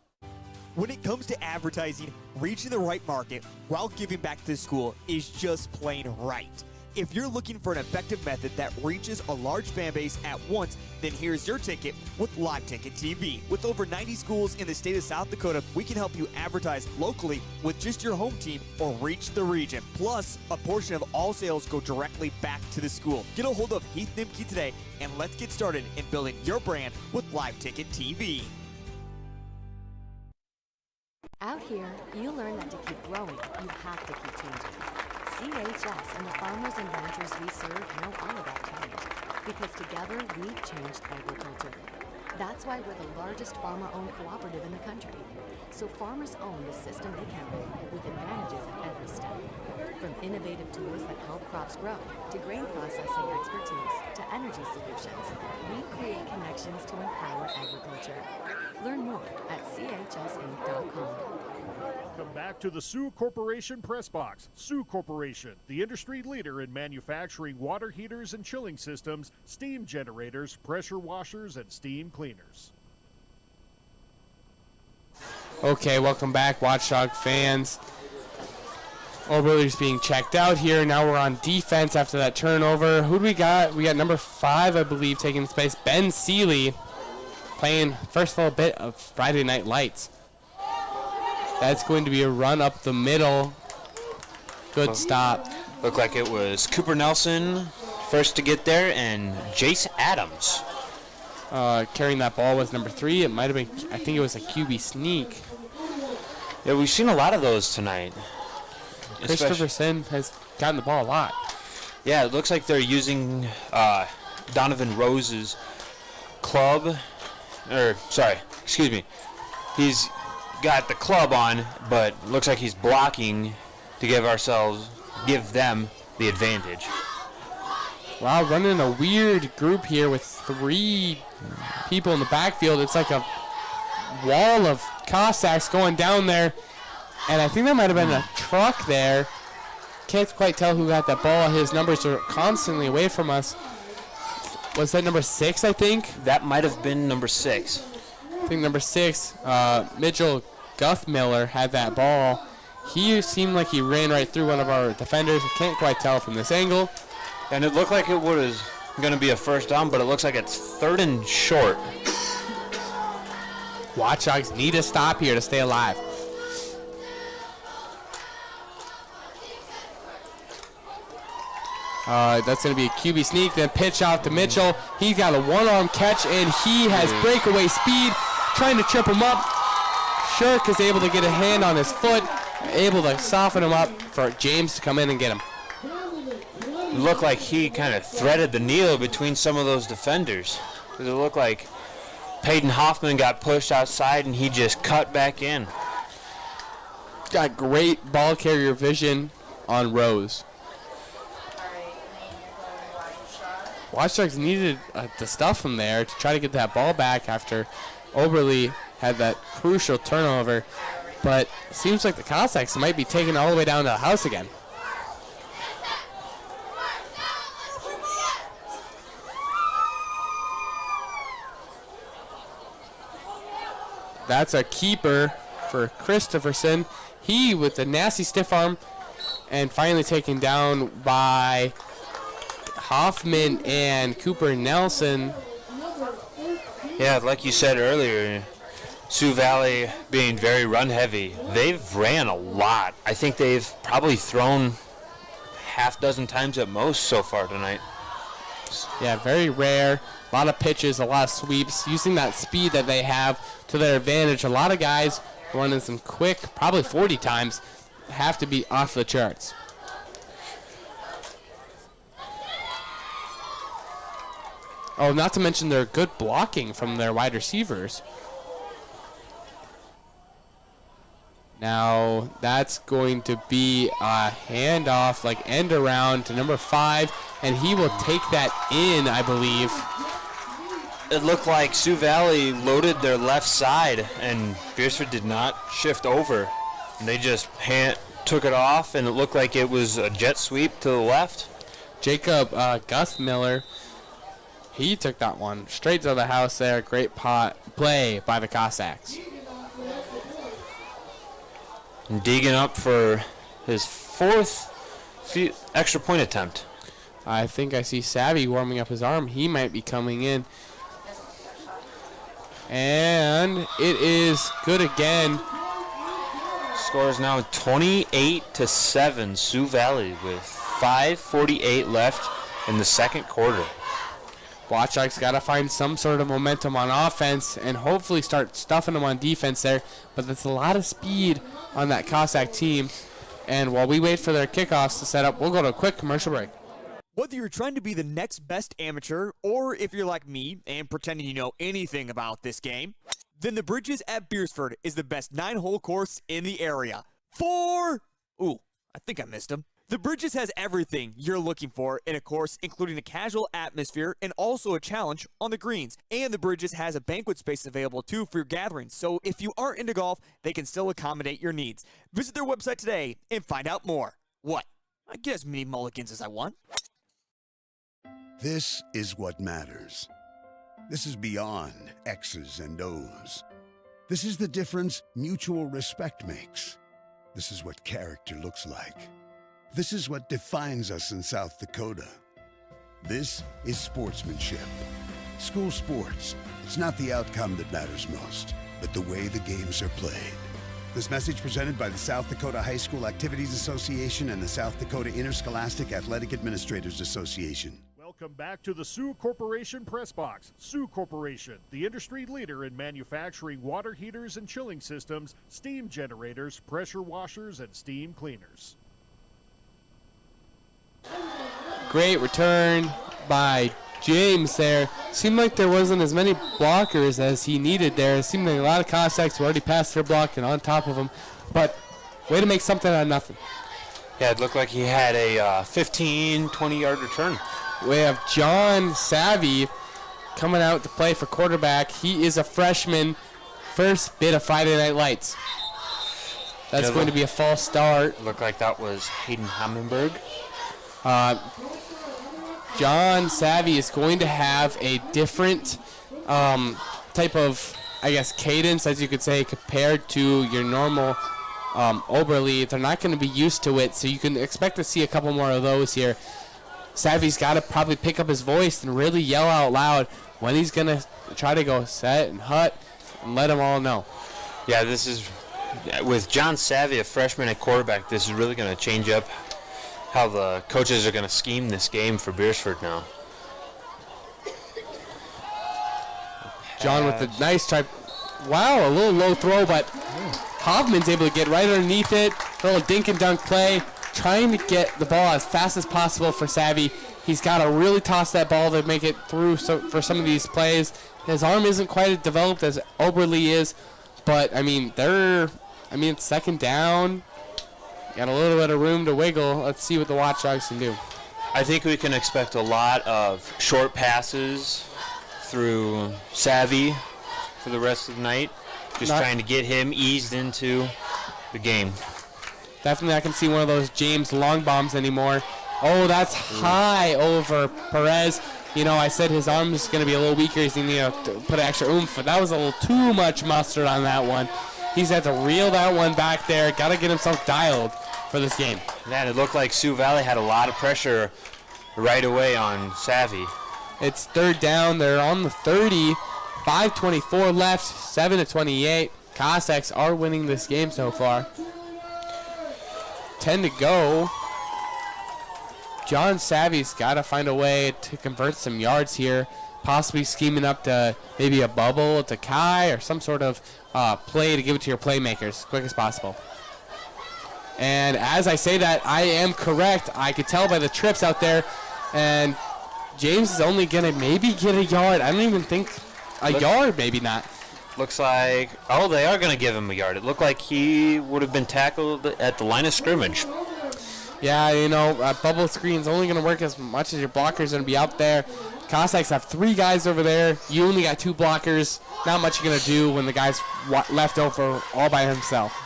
When it comes to advertising, reaching the right market while giving back to the school is just plain right. If you're looking for an effective method that reaches a large fan base at once, then here's your ticket with Live Ticket TV. With over 90 schools in the state of South Dakota, we can help you advertise locally with just your home team or reach the region. Plus, a portion of all sales go directly back to the school. Get a hold of Heath Nimke today, and let's get started in building your brand with Live Ticket TV. Out here, you learn that to keep growing, you have to keep changing. CHS and the farmers and ranchers we serve know all about change, because together we've changed agriculture. That's why we're the largest farmer-owned cooperative in the country. So farmers own the system they count on, with advantages at every step. From innovative tools that help crops grow, to grain processing expertise, to energy solutions, we create connections to empower agriculture. Learn more at chsinc.com. Welcome back to the Sioux Corporation Press Box. Sioux Corporation, the industry leader in manufacturing water heaters and chilling systems, steam generators, pressure washers, and steam cleaners. Okay, welcome back, Watchdog fans. Oberly's being checked out here. Now we're on defense after that turnover. Who do we got? We got number 5, I believe, taking space. Ben Seeley playing first little bit of Friday Night Lights. That's going to be a run up the middle. Good stop. Looked like it was Cooper Nelson first to get there, and Jace Adams. Carrying that ball was number 3. It might have been, I think it was a QB sneak. Yeah, we've seen a lot of those tonight. Christopherson has gotten the ball a lot. Yeah, it looks like they're using Donovan Rose's club. He's got the club on, but looks like he's blocking to give them the advantage. Wow, running a weird group here with 3 people in the backfield. It's like a wall of Cossacks going down there. And I think that might have been a truck there. Can't quite tell who got that ball. His numbers are constantly away from us. Was that number 6, I think? That might have been number 6. I think number 6, Mitchell Guthmiller had that ball. He seemed like he ran right through one of our defenders. I can't quite tell from this angle. And it looked like it was going to be a first down, but it looks like it's 3rd and short. Watchdogs need to stop here to stay alive. That's going to be a QB sneak, then pitch off to Mitchell. He's got a one-arm catch, and he has breakaway speed, trying to trip him up. Shirk is able to get a hand on his foot, able to soften him up for James to come in and get him. It looked like he kind of threaded the needle between some of those defenders. It looked like Peyton Hoffman got pushed outside, and he just cut back in. Got great ball carrier vision on Rose. Watchdogs needed the stuff from there to try to get that ball back after Oberle had that crucial turnover. But it seems like the Cossacks might be taking it all the way down to the house again. That's a keeper for Christopherson. He with a nasty stiff arm and finally taken down by Hoffman and Cooper Nelson. Yeah, like you said earlier, Sioux Valley being very run heavy, they've ran a lot. I think they've probably thrown half dozen times at most so far tonight. Yeah, very rare. A lot of pitches, a lot of sweeps, using that speed that they have to their advantage. A lot of guys running some quick, probably 40 times, have to be off the charts. Oh, not to mention their good blocking from their wide receivers. Now, that's going to be a handoff, like end around to number 5, and he will take that in, I believe. It looked like Sioux Valley loaded their left side, and Beresford did not shift over. And they just took it off, and it looked like it was a jet sweep to the left. Jacob Gus Miller, he took that one straight to the house there. Great play by the Cossacks. And Deegan up for his 4th extra point attempt. I think I see Savvy warming up his arm. He might be coming in. And it is good again. Score is now 28-7, Sioux Valley, with 5:48 left in the second quarter. Watchdogs got to find some sort of momentum on offense and hopefully start stuffing them on defense there. But that's a lot of speed on that Cossack team. And while we wait for their kickoffs to set up, we'll go to a quick commercial break. Whether you're trying to be the next best amateur, or if you're like me and pretending you know anything about this game, then the Bridges at Beresford is the best 9-hole course in the area. Ooh, I think I missed him. The Bridges has everything you're looking for in a course, including a casual atmosphere and also a challenge on the greens. And the Bridges has a banquet space available too for your gatherings, so if you aren't into golf, they can still accommodate your needs. Visit their website today and find out more. What? I get as many mulligans as I want. This is what matters. This is beyond X's and O's. This is the difference mutual respect makes. This is what character looks like. This is what defines us in South Dakota. This is sportsmanship. School sports, it's not the outcome that matters most, but the way the games are played. This message presented by the South Dakota High School Activities Association and the South Dakota Interscholastic Athletic Administrators Association. Welcome back to the Sioux Corporation Press Box. Sioux Corporation, the industry leader in manufacturing water heaters and chilling systems, steam generators, pressure washers, and steam cleaners. Great return by James there. Seemed like there wasn't as many blockers as he needed there. It seemed like a lot of Cossacks were already past their block and on top of him. But way to make something out of nothing. Yeah, it looked like he had a 15, 20-yard return. We have John Savvy coming out to play for quarterback. He is a freshman. First bit of Friday Night Lights. That's going to be a false start. Looked like that was Hayden Hammenberg. John Savvy is going to have a different type of, I guess, cadence, as you could say, compared to your normal Oberle. They're not going to be used to it, so you can expect to see a couple more of those here. Savvy's got to probably pick up his voice and really yell out loud when he's going to try to go set and hut and let them all know. Yeah, this is, with John Savvy, a freshman at quarterback, this is really going to change up how the coaches are going to scheme this game for Beresford now. John with a nice try. Wow, a little low throw, but Hoffman's able to get right underneath it. A little dink and dunk play, trying to get the ball as fast as possible for Savvy. He's got to really toss that ball to make it through for some of these plays. His arm isn't quite as developed as Oberle is, but, I mean, it's second down. Got a little bit of room to wiggle. Let's see what the Watchdogs can do. I think we can expect a lot of short passes through Savvy for the rest of the night. Just trying to get him eased into the game. Definitely not going to see one of those James long bombs anymore. Oh, that's high over Perez. You know, I said his arm is going to be a little weaker. He's going to put extra oomph, but that was a little too much mustard on that one. He's had to reel that one back there. Got to get himself dialed for this game. Man, it looked like Sioux Valley had a lot of pressure right away on Savvy. It's third down. They're on the 30. 5:24 left. 7-28. Cossacks are winning this game so far. 10 to go. John Savvy's got to find a way to convert some yards here, possibly scheming up to maybe a bubble to Kai or some sort of play to give it to your playmakers as quick as possible. And as I say that, I am correct. I could tell by the trips out there. And James is only going to maybe get a yard. I don't even think a yard, maybe not. Looks like, oh, they are going to give him a yard. It looked like he would have been tackled at the line of scrimmage. Yeah, you know, bubble screen's only going to work as much as your blockers going to be out there. Cossacks have 3 guys over there. You only got 2 blockers. Not much you're going to do when the guy's left over all by himself.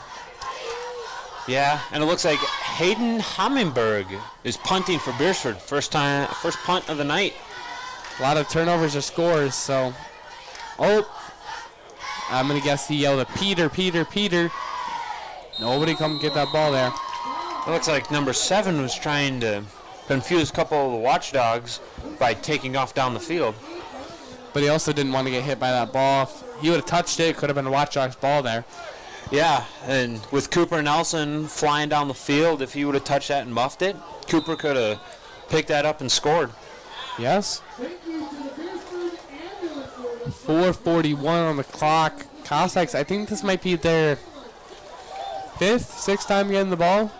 Yeah, and it looks like Hayden Hammenberg is punting for Beresford. First punt of the night. A lot of turnovers or scores, so. Oh, I'm going to guess he yelled at Peter. Nobody come get that ball there. It looks like number 7 was trying to confuse a couple of the Watchdogs by taking off down the field. But he also didn't want to get hit by that ball. If he would have touched it, could have been a Watchdogs ball there. Yeah, and with Cooper Nelson flying down the field, if he would have touched that and muffed it, Cooper could have picked that up and scored. Yes. 4:41 on the clock. Cossacks, I think this might be their 5th, 6th time getting the ball.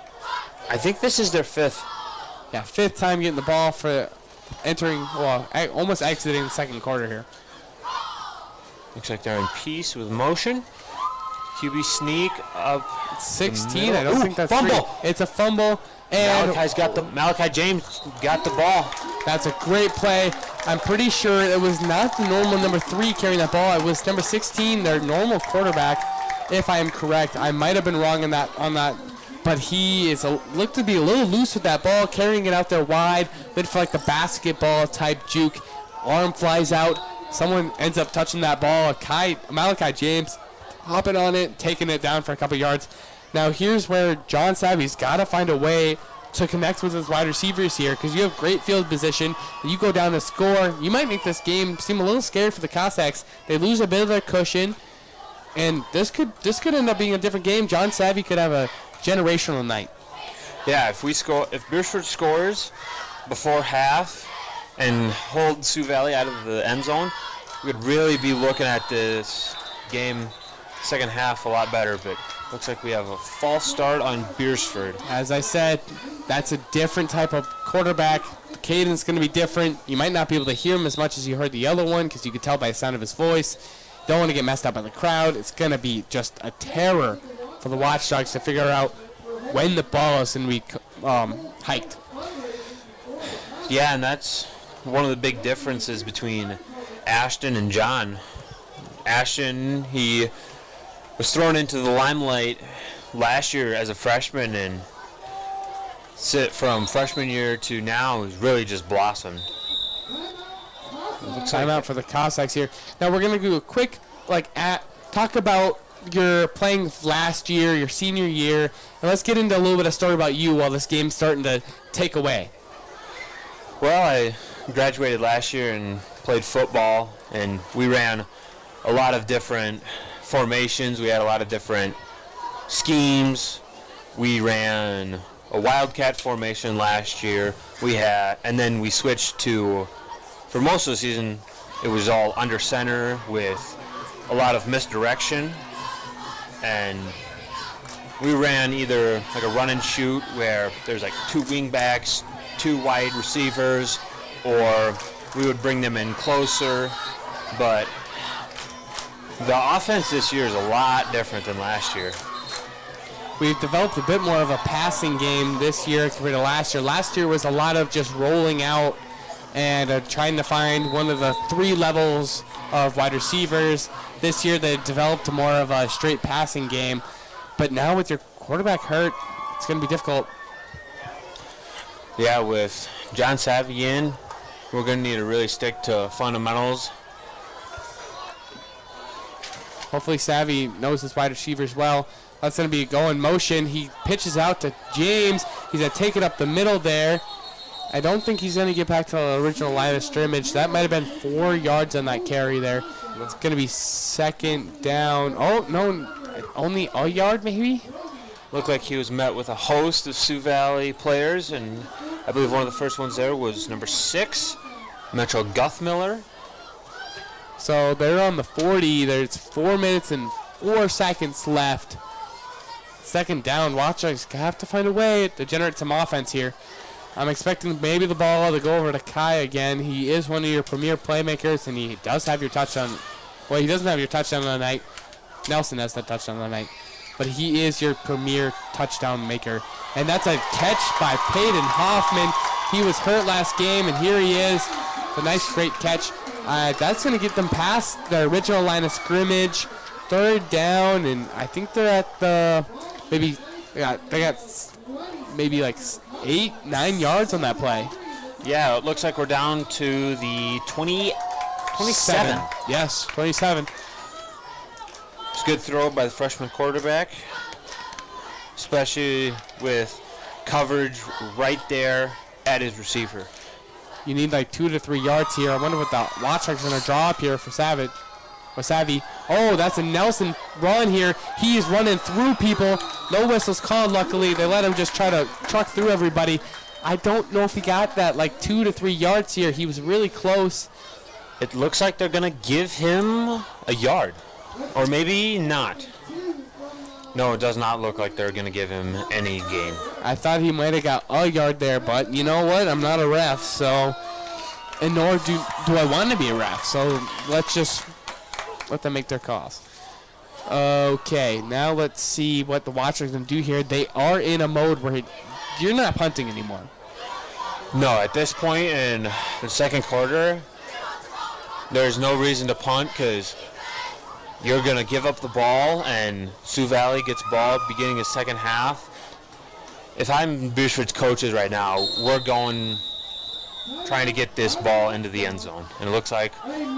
I think this is their 5th. Yeah, 5th time getting the ball for almost exiting the second quarter here. Looks like they're in peace with motion. QB sneak up. 16. I don't think that's fumble. Free. It's a fumble. And Malachi James got the ball. That's a great play. I'm pretty sure it was not the normal number 3 carrying that ball. It was number 16, their normal quarterback, if I am correct. I might have been wrong on that. But he looked to be a little loose with that ball, carrying it out there wide. Bit for like the basketball type juke. Arm flies out. Someone ends up touching that ball. Malachi James hopping on it, taking it down for a couple yards. Now here's where John Savvy's got to find a way to connect with his wide receivers here, because you have great field position. You go down to score. You might make this game seem a little scary for the Cossacks. They lose a bit of their cushion, and this could end up being a different game. John Savvy could have a generational night. Yeah, if Beresford scores before half and hold Sioux Valley out of the end zone, we would really be looking at this game second half a lot better, but looks like we have a false start on Beresford. As I said, that's a different type of quarterback. The cadence is going to be different. You might not be able to hear him as much as you heard the other one, because you could tell by the sound of his voice. Don't want to get messed up by the crowd. It's going to be just a terror for the Watchdogs to figure out when the ball is going to be hiked. Yeah, and that's one of the big differences between Ashton and John. Ashton, he was thrown into the limelight last year as a freshman, and from freshman year to now, he's really just blossomed. Timeout for the Cossacks here. Now we're going to do a quick talk about your playing last year, your senior year, and let's get into a little bit of story about you while this game's starting to take away. Well, I graduated last year and played football, and we ran a lot of different formations. We had a lot of different schemes. We ran a wildcat formation last year. And then we switched to, for most of the season, it was all under center with a lot of misdirection. And we ran either like a run and shoot where there's like 2 wing backs, 2 wide receivers, or we would bring them in closer. But the offense this year is a lot different than last year. We've developed a bit more of a passing game this year compared to last year. Last year was a lot of just rolling out and trying to find one of the 3 levels of wide receivers. This year they developed more of a straight passing game. But now with your quarterback hurt, it's going to be difficult. Yeah, with John Savvy in, we're going to need to really stick to fundamentals. Hopefully Savvy knows his wide receivers well. That's going to be a go in motion. He pitches out to James. He's going to take it up the middle there. I don't think he's going to get back to the original line of scrimmage. That might have been 4 yards on that carry there. It's going to be second down. Oh, no, only a yard maybe? Looked like he was met with a host of Sioux Valley players, and I believe one of the first ones there was number 6, Metro Guthmiller. So they're on the 40. There's 4 minutes and 4 seconds left. Second down. Watchdogs have to find a way to generate some offense here. I'm expecting maybe the ball to go over to Kai again. He is one of your premier playmakers, and he does have your touchdown. Well, he doesn't have your touchdown of the night. Nelson has that touchdown of the night. But he is your premier touchdown maker. And that's a catch by Peyton Hoffman. He was hurt last game, and here he is. It's a nice, great catch. That's going to get them past the original line of scrimmage. Third down, and I think they're at the maybe they got maybe like 8-9 yards on that play. Yeah, it looks like we're down to the 27. Yes, 27. It's a good throw by the freshman quarterback, especially with coverage right there at his receiver. You need like 2 to 3 yards here. I wonder what the Watchdogs are going to draw up here for Savvy. Oh, that's a Nelson run here. He is running through people. No whistles called, luckily. They let him just try to truck through everybody. I don't know if he got that like 2 to 3 yards here. He was really close. It looks like they're going to give him a yard. Or maybe not. No, it does not look like they're going to give him any gain. I thought he might have got a yard there, but you know what? I'm not a ref, so... And nor do I want to be a ref, so let's just let them make their calls. Okay, now let's see what the Watchdogs are going to do here. They are in a mode where you're not punting anymore. No, at this point in the second quarter, there's no reason to punt because you're going to give up the ball and Sioux Valley gets ball beginning of second half. If I'm Beresford's coaches right now, we're trying to get this ball into the end zone. And it looks like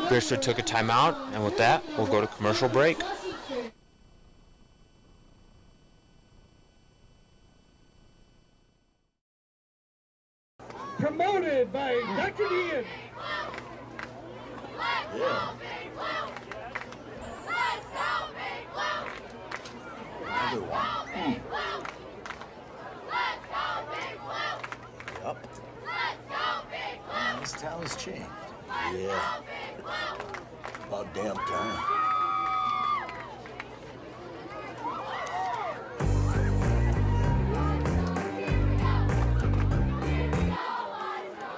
Beresford took a timeout, and with that, we'll go to commercial break. Promoted by Dr. Ian. Yeah. Another one. Yup. This town has changed. Yeah. About damn time.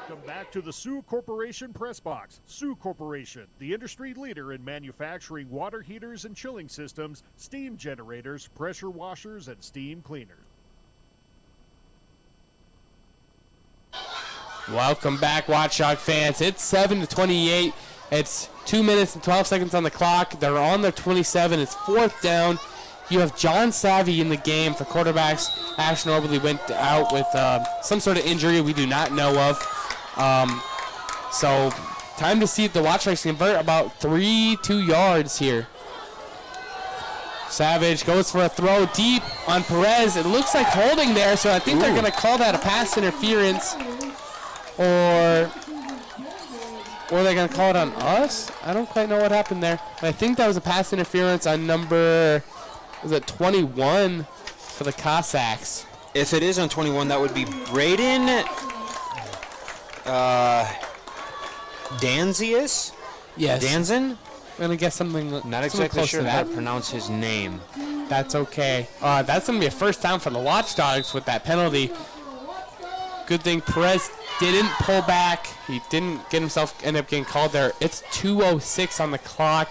Welcome back to the Sioux Corporation Press Box. Sioux Corporation, the industry leader in manufacturing water heaters and chilling systems, steam generators, pressure washers, and steam cleaners. Welcome back, Watchdog fans. It's 7-28. It's 2 minutes and 12 seconds on the clock. They're on their 27. It's fourth down. You have John Savvy in the game for quarterbacks. Ash Norbley went out with some sort of injury we do not know of. So time to see if the Watchdogs convert about 2 yards here. Savage goes for a throw deep on Perez. It looks like holding there, so I think they're going to call that a pass interference. Or they're going to call it on us? I don't quite know what happened there. But I think that was a pass interference on number, was it 21 for the Cossacks? If it is on 21, that would be Braden Danzius? Yes. Danzen? I'm going to guess something. Not exactly sure how to pronounce his name. That's okay. That's going to be a first down for the Watchdogs with that penalty. Good thing Perez didn't pull back. He didn't end up getting called there. It's 2:06 on the clock.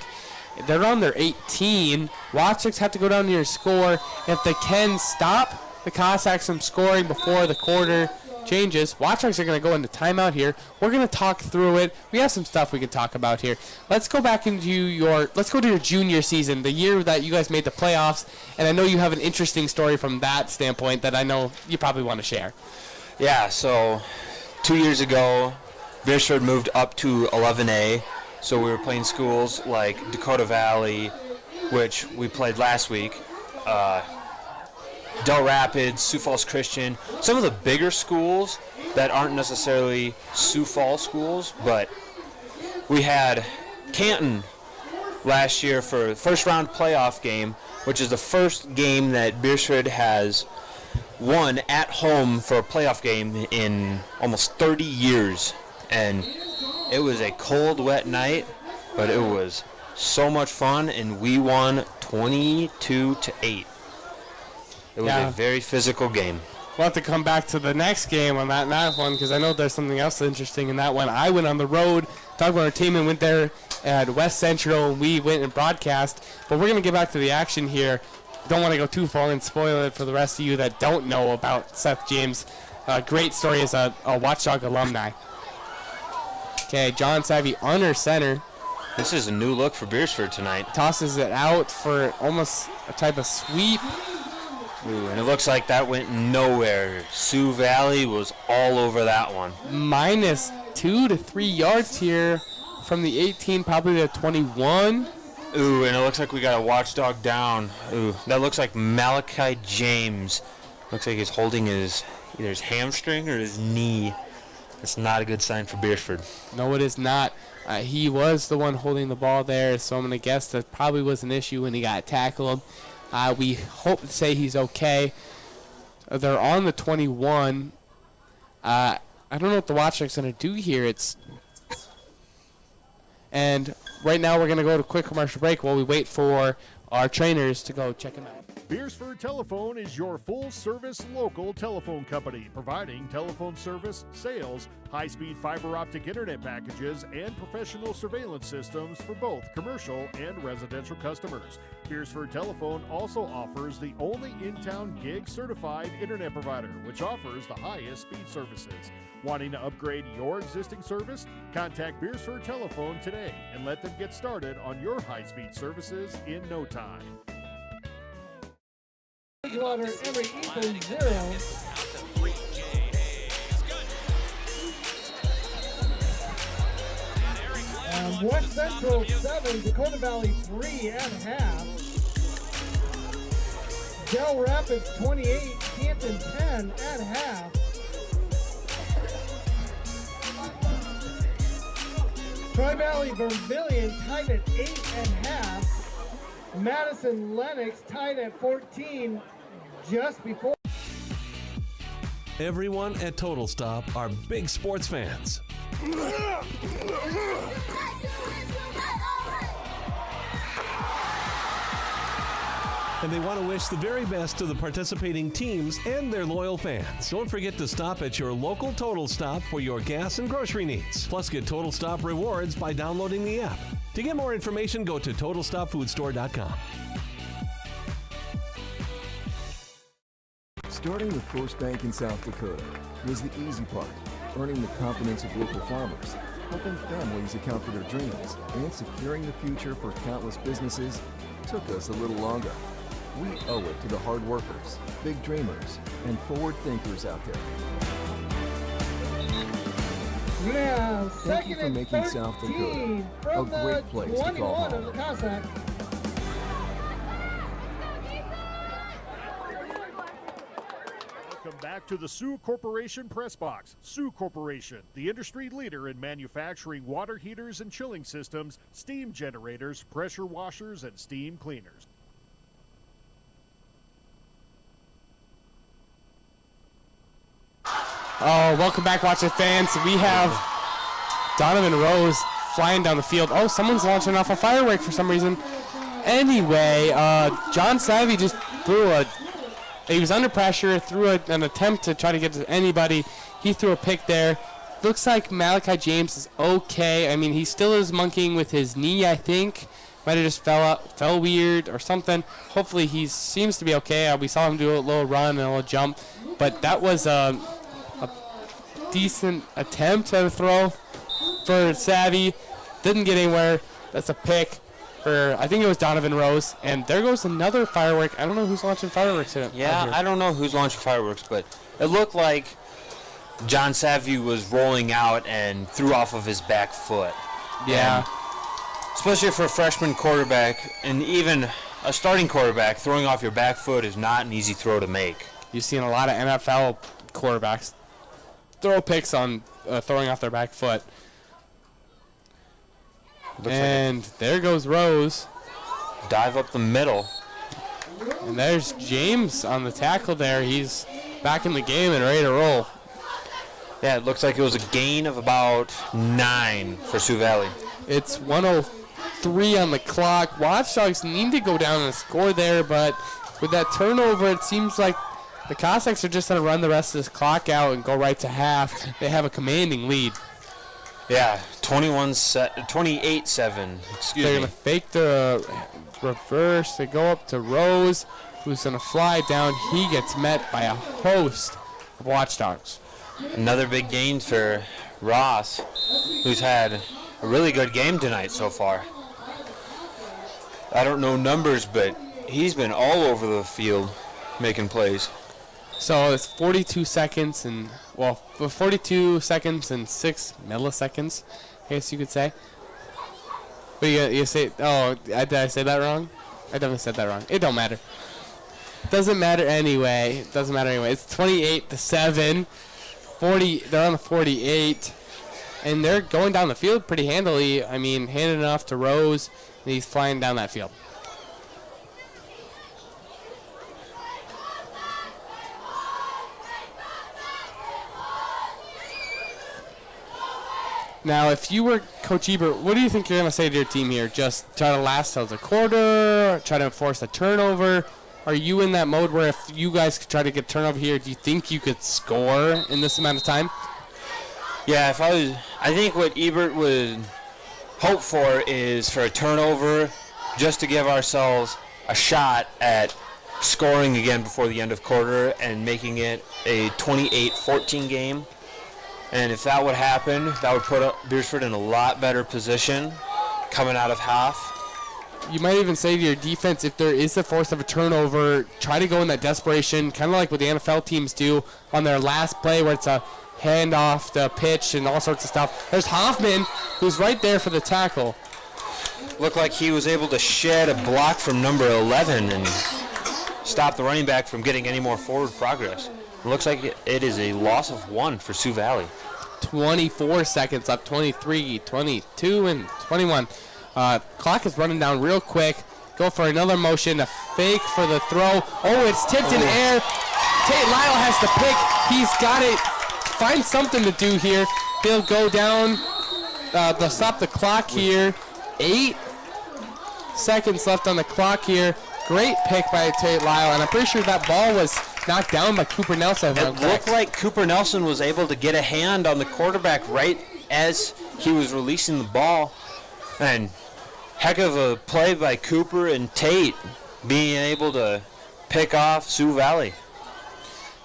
They're on their 18. Watchdogs have to go down to your score. If they can stop the Cossacks from scoring before the quarter changes, Watchdogs are going to go into timeout here. We're going to talk through it. We have some stuff we can talk about here. Let's go back into let's go to your junior season, the year that you guys made the playoffs, and I know you have an interesting story from that standpoint that I know you probably want to share. Yeah, so 2 years ago, Beresford moved up to 11A, so we were playing schools like Dakota Valley, which we played last week, Del Rapids, Sioux Falls Christian, some of the bigger schools that aren't necessarily Sioux Falls schools, but we had Canton last year for the first round playoff game, which is the first game that Beresford has won at home for a playoff game in almost 30 years. And it was a cold, wet night, but it was so much fun, and we won 22-8. It was a very physical game. We'll have to come back to the next game on that one because I know there's something else interesting in that one. I went on the road. Talk about our team and went there at West Central. We went and broadcast. But we're going to get back to the action here. Don't want to go too far and spoil it for the rest of you that don't know about Seth James. Great story as a Watchdog alumni. Okay, John Savvy under center. This is a new look for Beresford tonight. Tosses it out for almost a type of sweep. Ooh, and it looks like that went nowhere. Sioux Valley was all over that one. Minus 2 to 3 yards here from the 18, probably the 21. Ooh, and it looks like we got a Watchdog down. Ooh, that looks like Malachi James. Looks like he's holding either his hamstring or his knee. That's not a good sign for Beresford. No, it is not. He was the one holding the ball there, so I'm going to guess that probably was an issue when he got tackled. We hope to say he's okay. They're on the 21. I don't know what the Watchdogs going to do here. And right now we're going to go to a quick commercial break while we wait for our trainers to go check him out. Beresford Telephone is your full-service local telephone company, providing telephone service, sales, high-speed fiber optic internet packages, and professional surveillance systems for both commercial and residential customers. Beresford Telephone also offers the only in-town gig-certified internet provider, which offers the highest speed services. Wanting to upgrade your existing service? Contact Beresford Telephone today and let them get started on your high-speed services in no time. Water every equals 0. West Central 7, Dakota Valley 3 at half. Del Rapids 28, Canton 10 at half. Tri-Valley Vermilion tied at 8 at half. Madison Lennox tied at 14 just before. Everyone at Total Stop are big sports fans. And they want to wish the very best to the participating teams and their loyal fans. Don't forget to stop at your local Total Stop for your gas and grocery needs. Plus, get Total Stop rewards by downloading the app. To get more information, go to TotalStopFoodStore.com. Starting the first bank in South Dakota was the easy part, earning the confidence of local farmers, helping families account for their dreams, and securing the future for countless businesses took us a little longer. We owe it to the hard workers, big dreamers, and forward thinkers out there. Yeah, Thank you for making South Dakota a great place to call home. Of the Cossacks. Welcome back to the Sioux Corporation Press Box. Sioux Corporation, the industry leader in manufacturing water heaters and chilling systems, steam generators, pressure washers, and steam cleaners. Oh, welcome back, Watcher fans. We have Donovan Rose flying down the field. Oh, someone's launching off a firework for some reason. Anyway, John Savvy just he was under pressure, threw an attempt to try to get to anybody. He threw a pick there. Looks like Malachi James is okay. I mean, he still is monkeying with his knee, I think. Might have just fell weird or something. Hopefully he seems to be okay. We saw him do a little run and a little jump. But that was a decent attempt at a throw for Savvy. Didn't get anywhere. That's a pick for, I think it was Donovan Rose. And there goes another firework. I don't know who's launching fireworks here. Yeah, I don't know who's launching fireworks, but it looked like John Savvy was rolling out and threw off of his back foot. Yeah. And especially for a freshman quarterback and even a starting quarterback, throwing off your back foot is not an easy throw to make. You've seen a lot of NFL quarterbacks throw picks on throwing off their back foot. And there goes Rose. Dive up the middle. And there's James on the tackle there. He's back in the game and ready to roll. Yeah, it looks like it was a gain of about 9 for Sioux Valley. It's 1:03 on the clock. Watchdogs need to go down and score there, but with that turnover, it seems like the Cossacks are just going to run the rest of this clock out and go right to half. They have a commanding lead. Yeah, 28-7. They're going to fake the reverse. They go up to Rose, who's going to fly down. He gets met by a host of Watchdogs. Another big gain for Ross, who's had a really good game tonight so far. I don't know numbers, but he's been all over the field making plays. So it's 42 seconds and 42 seconds and 6 milliseconds, I guess you could say. But you say, did I say that wrong? I definitely said that wrong. It don't matter. Doesn't matter anyway. It's 28-7. 40. They're on the 48, and they're going down the field pretty handily. I mean, handed enough to Rose, and he's flying down that field. Now, if you were Coach Ebert, what do you think you're going to say to your team here? Just try to last till the quarter, try to force a turnover? Are you in that mode where if you guys could try to get a turnover here, do you think you could score in this amount of time? Yeah, I think what Ebert would hope for is for a turnover just to give ourselves a shot at scoring again before the end of quarter and making it a 28-14 game. And if that would happen, that would put Beresford in a lot better position coming out of half. You might even say to your defense, if there is the force of a turnover, try to go in that desperation, kind of like what the NFL teams do on their last play where it's a handoff, the pitch, and all sorts of stuff. There's Hoffman, who's right there for the tackle. Looked like he was able to shed a block from number 11 and stop the running back from getting any more forward progress. It looks like it is a loss of 1 for Sioux Valley. 24 seconds up, 23, 22, and 21. Clock is running down real quick. Go for another motion, a fake for the throw. Oh, it's tipped in air. Tate Lyle has the pick. He's got it. Find something to do here. They'll go down. They'll stop the clock here. 8 seconds left on the clock here. Great pick by Tate Lyle, and I'm pretty sure that ball was knocked down by Cooper Nelson. It looked like Cooper Nelson was able to get a hand on the quarterback right as he was releasing the ball. And heck of a play by Cooper and Tate being able to pick off Sioux Valley.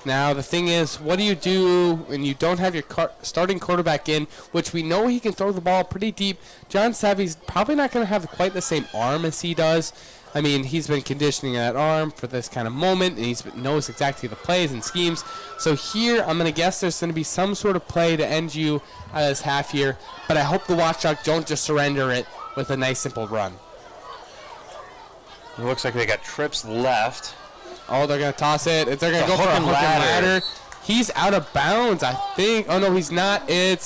Now, the thing is, what do you do when you don't have your starting quarterback in, which we know he can throw the ball pretty deep? John Savvy's probably not going to have quite the same arm as he does. I mean, he's been conditioning that arm for this kind of moment, and he knows exactly the plays and schemes. So here, I'm going to guess there's going to be some sort of play to end you out of this half here, but I hope the Watchdogs don't just surrender it with a nice, simple run. It looks like they got trips left. Oh, they're going to toss it. They're going to go for a hook and ladder. He's out of bounds, I think. Oh, no, he's not. They're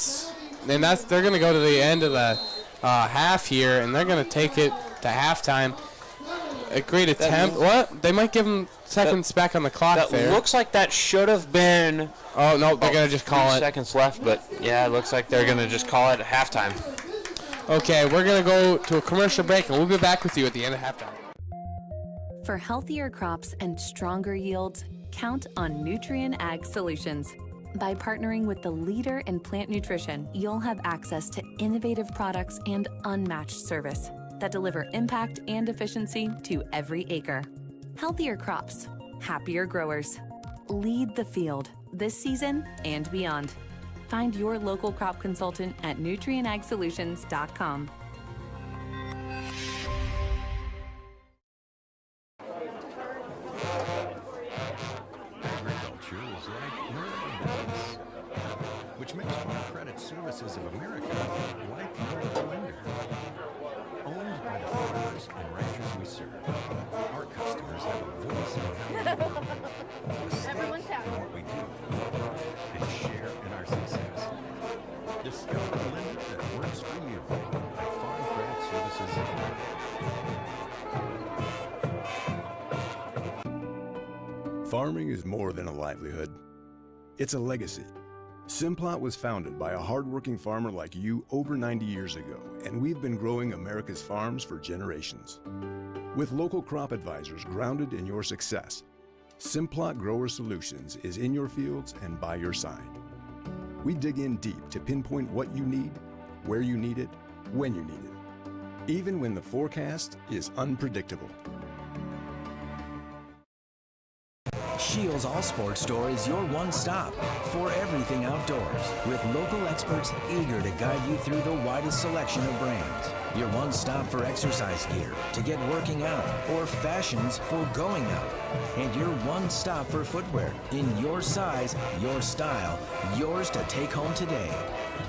going to go to the end of the half here, and they're going to take it to halftime. a great attempt. What? They might give him seconds back on the clock that there. Looks like that should have been... Oh, no, they're going to just call it. 3 seconds left, but yeah, it looks like they're going to just call it at halftime. Okay, we're going to go to a commercial break, and we'll be back with you at the end of halftime. For healthier crops and stronger yields, count on Nutrien Ag Solutions. By partnering with the leader in plant nutrition, you'll have access to innovative products and unmatched service that deliver impact and efficiency to every acre. Healthier crops, happier growers. Lead the field this season and beyond. Find your local crop consultant at nutrienagsolutions.com. Agriculture is like Merrill Banks, which makes Farm Credit Services of America like no lender. Owned by the farmers and ranchers we serve, our customers have a voice in Everyone's happy. what we do and share in our success. Discover a lender that works for you at Farm Credit Services of America. Farming is more than a livelihood. It's a legacy. Simplot was founded by a hardworking farmer like you over 90 years ago, and we've been growing America's farms for generations. With local crop advisors grounded in your success, Simplot Grower Solutions is in your fields and by your side. We dig in deep to pinpoint what you need, where you need it, when you need it, even when the forecast is unpredictable. Shields All Sports Store is your one-stop for everything outdoors, with local experts eager to guide you through the widest selection of brands. Your one-stop for exercise gear to get working out or fashions for going out. And your one-stop for footwear in your size, your style, yours to take home today.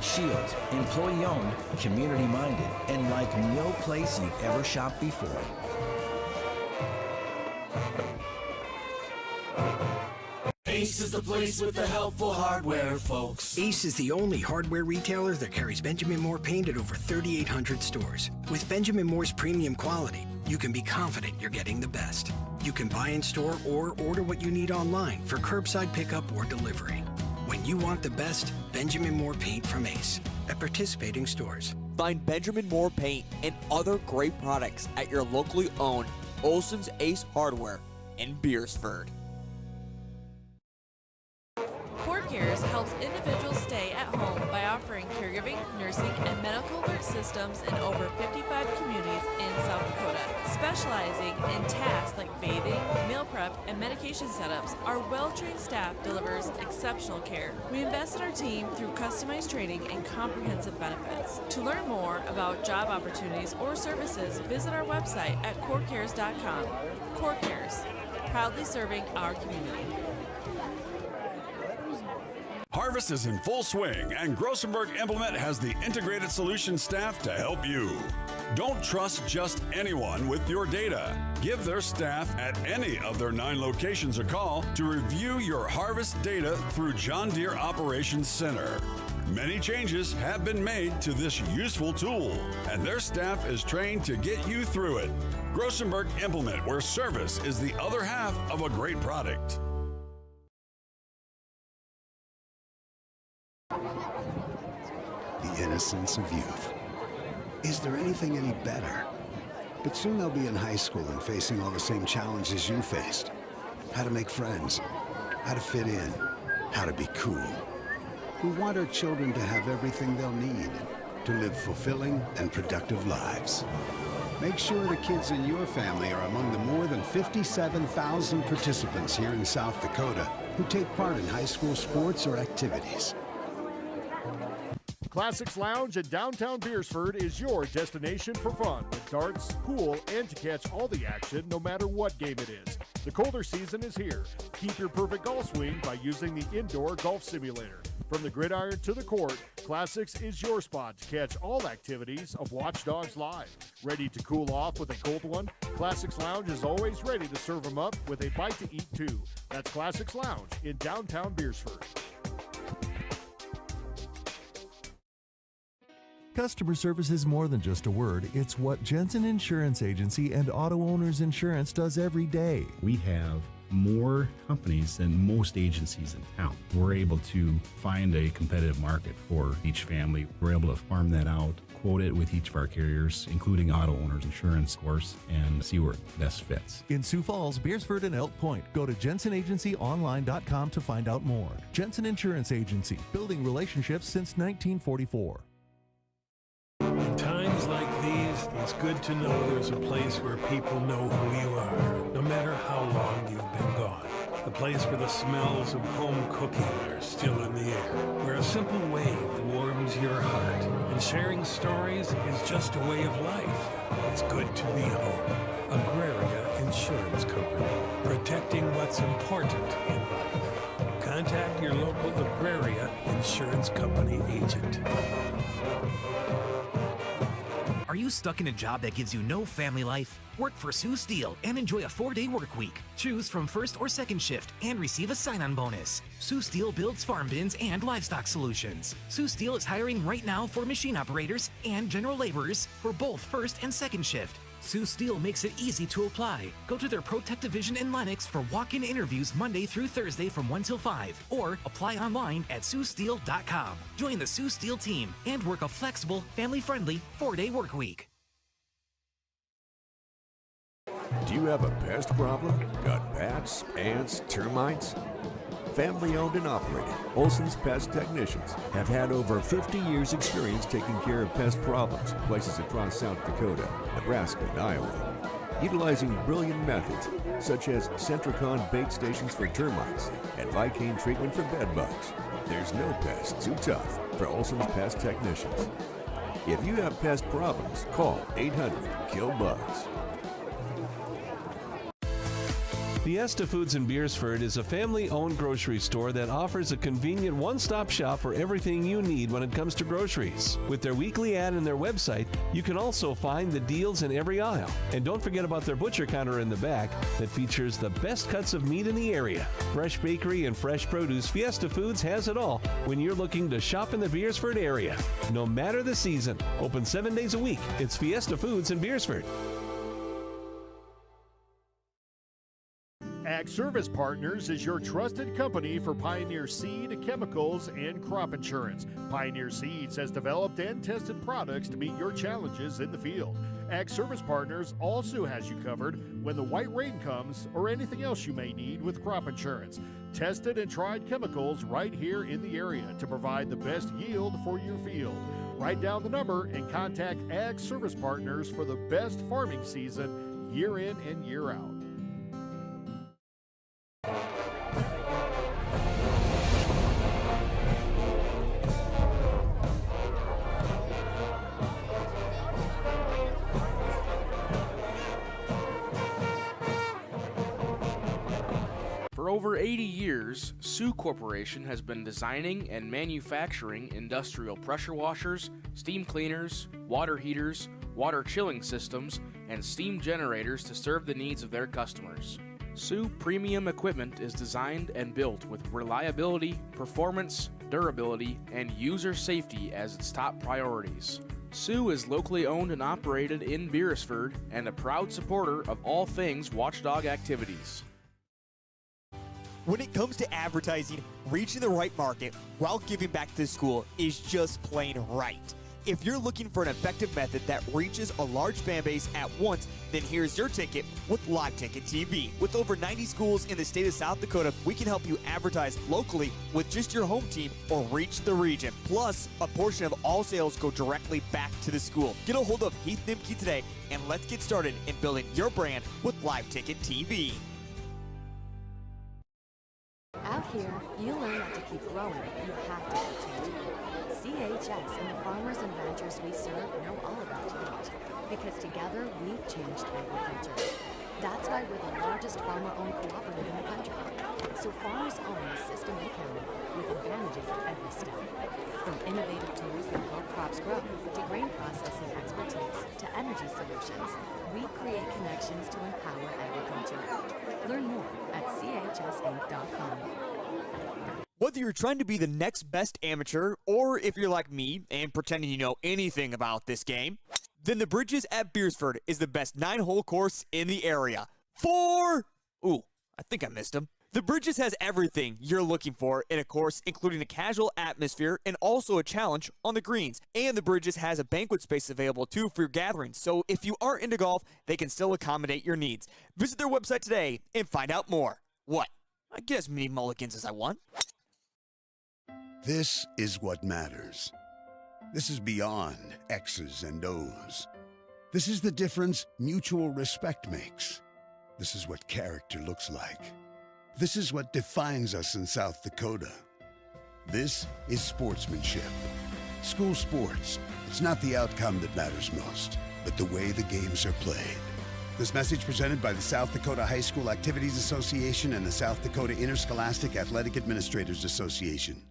Shields, employee-owned, community-minded, and like no place you've ever shopped before. Ace is the place with the helpful hardware, folks. Ace is the only hardware retailer that carries Benjamin Moore paint at over 3,800 stores. With Benjamin Moore's premium quality, you can be confident you're getting the best. You can buy in store or order what you need online for curbside pickup or delivery. When you want the best, Benjamin Moore paint from Ace at participating stores. Find Benjamin Moore paint and other great products at your locally owned Olson's Ace Hardware in Beresford. CoreCares helps individuals stay at home by offering caregiving, nursing, and medical alert systems in over 55 communities in South Dakota. Specializing in tasks like bathing, meal prep, and medication setups, our well-trained staff delivers exceptional care. We invest in our team through customized training and comprehensive benefits. To learn more about job opportunities or services, visit our website at corecares.com. CoreCares, proudly serving our community. Harvest is in full swing, and Grossenberg Implement has the integrated solution staff to help you. Don't trust just anyone with your data. Give their staff at any of their 9 locations a call to review your harvest data through John Deere Operations Center. Many changes have been made to this useful tool, and their staff is trained to get you through it. Grossenberg Implement, where service is the other half of a great product. The innocence of youth. Is there anything any better? But soon they'll be in high school and facing all the same challenges you faced. How to make friends, how to fit in, how to be cool. We want our children to have everything they'll need to live fulfilling and productive lives. Make sure the kids in your family are among the more than 57,000 participants here in South Dakota who take part in high school sports or activities. Classics Lounge in downtown Beresford is your destination for fun with darts, pool, and to catch all the action no matter what game it is. The colder season is here. Keep your perfect golf swing by using the indoor golf simulator. From the gridiron to the court, Classics is your spot to catch all activities of Watchdogs Live. Ready to cool off with a cold one? Classics Lounge is always ready to serve them up with a bite to eat too. That's Classics Lounge in downtown Beresford. Customer service is more than just a word. It's what Jensen Insurance Agency and Auto Owners Insurance does every day. We have more companies than most agencies in town. We're able to find a competitive market for each family. We're able to farm that out, quote it with each of our carriers, including Auto Owners Insurance, of course, and see where it best fits. In Sioux Falls, Beresford, and Elk Point, go to jensenagencyonline.com to find out more. Jensen Insurance Agency, building relationships since 1944. In times like these, it's good to know there's a place where people know who you are, no matter how long you've been gone. A place where the smells of home cooking are still in the air, where a simple wave warms your heart, and sharing stories is just a way of life. It's good to be home. Agraria Insurance Company, protecting what's important in life. Contact your local Agraria Insurance Company agent. Are you stuck in a job that gives you no family life? Work for Sioux Steel and enjoy a 4-day work week. Choose from first or second shift and receive a sign-on bonus. Sioux Steel builds farm bins and livestock solutions. Sioux Steel is hiring right now for machine operators and general laborers for both first and second shift. Sioux Steel makes it easy to apply. Go to their ProTech division in Lenox for walk-in interviews Monday through Thursday from 1 till 5, or apply online at siouxsteel.com. Join the Sioux Steel team and work a flexible, family-friendly 4-day work week. Do you have a pest problem? Got bats, ants, termites? Family owned and operated, Olson's Pest Technicians have had over 50 years experience taking care of pest problems in places across South Dakota, Nebraska, and Iowa. Utilizing brilliant methods such as Centricon bait stations for termites and Vicane treatment for bed bugs. There's no pest too tough for Olson's Pest Technicians. If you have pest problems, call 800-KILL-BUGS. Fiesta Foods in Beresford is a family-owned grocery store that offers a convenient one-stop shop for everything you need when it comes to groceries. With their weekly ad and their website, you can also find the deals in every aisle. And don't forget about their butcher counter in the back that features the best cuts of meat in the area. Fresh bakery and fresh produce, Fiesta Foods has it all when you're looking to shop in the Beresford area. No matter the season, open 7 days a week, it's Fiesta Foods in Beresford. Ag Service Partners is your trusted company for Pioneer seed, chemicals, and crop insurance. Pioneer Seeds has developed and tested products to meet your challenges in the field. Ag Service Partners also has you covered when the white rain comes or anything else you may need with crop insurance. Tested and tried chemicals right here in the area to provide the best yield for your field. Write down the number and contact Ag Service Partners for the best farming season year in and year out. For over 80 years, Sioux Corporation has been designing and manufacturing industrial pressure washers, steam cleaners, water heaters, water chilling systems, and steam generators to serve the needs of their customers. Sioux Premium Equipment is designed and built with reliability, performance, durability, and user safety as its top priorities. Sioux is locally owned and operated in Beresford and a proud supporter of all things Watchdog activities. When it comes to advertising, reaching the right market while giving back to the school is just plain right. If you're looking for an effective method that reaches a large fan base at once, then here's your ticket with Live Ticket TV. With over 90 schools in the state of South Dakota, we can help you advertise locally with just your home team or reach the region. Plus, a portion of all sales go directly back to the school. Get a hold of Heath Nimke today, and let's get started in building your brand with Live Ticket TV. Out here, you learn that to keep growing, you have to keep changing. CHS and the farmers and ranchers we serve know all about change, because together we've changed agriculture. That's why we're the largest farmer-owned cooperative in the country. So farmers own the system they can with advantages at every step. From innovative tools that help crops grow, to grain processing expertise, to energy solutions, we create connections to empower agriculture. Learn more at chsinc.com. Whether you're trying to be the next best amateur, or if you're like me and pretending you know anything about this game, then the Bridges at Beresford is the best 9-hole course in the area. Ooh, I think I missed him. The Bridges has everything you're looking for in a course, including a casual atmosphere and also a challenge on the greens. And the Bridges has a banquet space available too for your gatherings, so if you aren't into golf, they can still accommodate your needs. Visit their website today and find out more. What? I get as many mulligans as I want. This is what matters. This is beyond X's and O's. This is the difference mutual respect makes. This is what character looks like. This is what defines us in South Dakota. This is sportsmanship. School sports, it's not the outcome that matters most, but the way the games are played. This message presented by the South Dakota High School Activities Association and the South Dakota Interscholastic Athletic Administrators Association.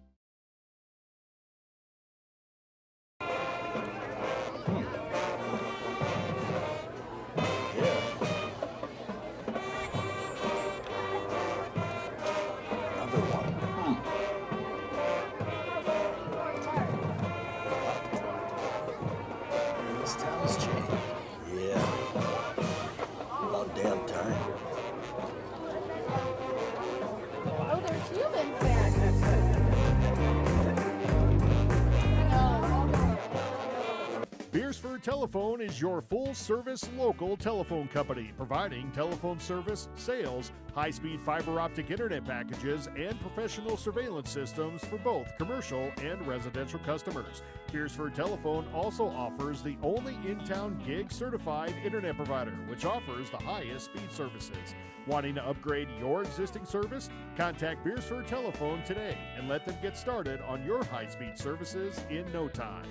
Beresford Telephone is your full-service local telephone company, providing telephone service, sales, high-speed fiber optic internet packages, and professional surveillance systems for both commercial and residential customers. Beresford Telephone also offers the only in-town gig-certified internet provider, which offers the highest speed services. Wanting to upgrade your existing service? Contact Beresford Telephone today and let them get started on your high-speed services in no time.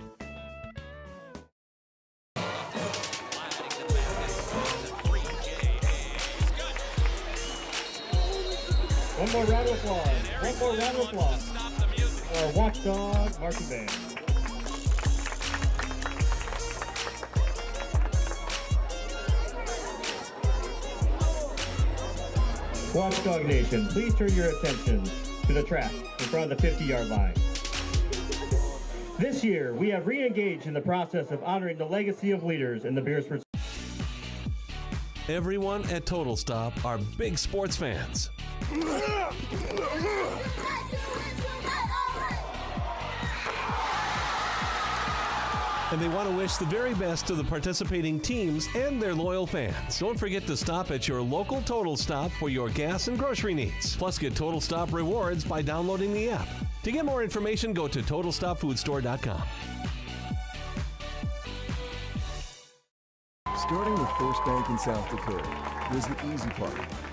One more round of applause. One more round of applause for Watchdog marching band. Watchdog Nation, please turn your attention to the track in front of the 50-yard line. This year, we have re-engaged in the process of honoring the legacy of leaders in the Beresford. Everyone at Total Stop are big sports fans. And they want to wish the very best to the participating teams and their loyal fans. Don't forget to stop at your local Total Stop for your gas and grocery needs. Plus, get Total Stop rewards by downloading the app. To get more information, go to TotalStopFoodStore.com. Starting with First Bank in South Dakota was the easy part.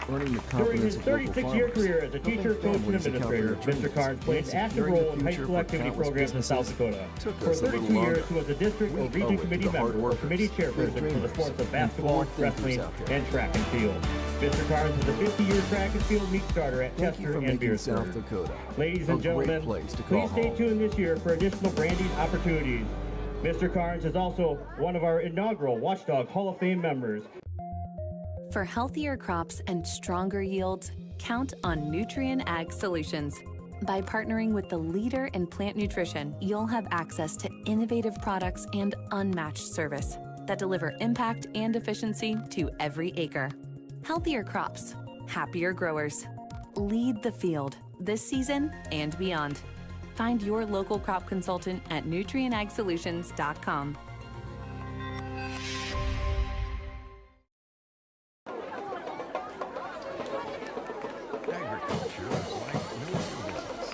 Earning the During his confidence of local 36-year farmers, career as a teacher, coach, and administrator, Mr. Carnes played an active role in high school activity programs in South Dakota. For 32 years, he was a district or region committee member or committee chairperson for the sports of basketball, wrestling, and track and field. Mr. Carnes is a 50-year track and field meet starter at Chester and Beresford. Ladies and gentlemen, please stay tuned this year for additional branding opportunities. Mr. Carnes is also one of our inaugural Watchdog Hall of Fame members. For healthier crops and stronger yields, count on Nutrien Ag Solutions. By partnering with the leader in plant nutrition, you'll have access to innovative products and unmatched service that deliver impact and efficiency to every acre. Healthier crops, happier growers. Lead the field this season and beyond. Find your local crop consultant at nutrienagsolutions.com. Agriculture is like no other business,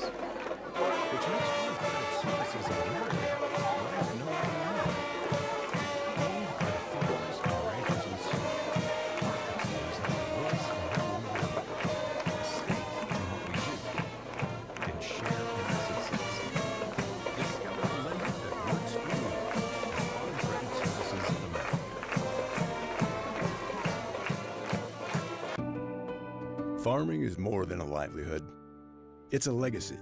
which makes farm credit services in America like no other one. Owned by the farmers and ranchers we serve, our customers have a voice in how we work, a stake in what we do, and share in our success. Discover a lender that works for you at Farm Credit Services in America. Farming is more than a livelihood. It's a legacy.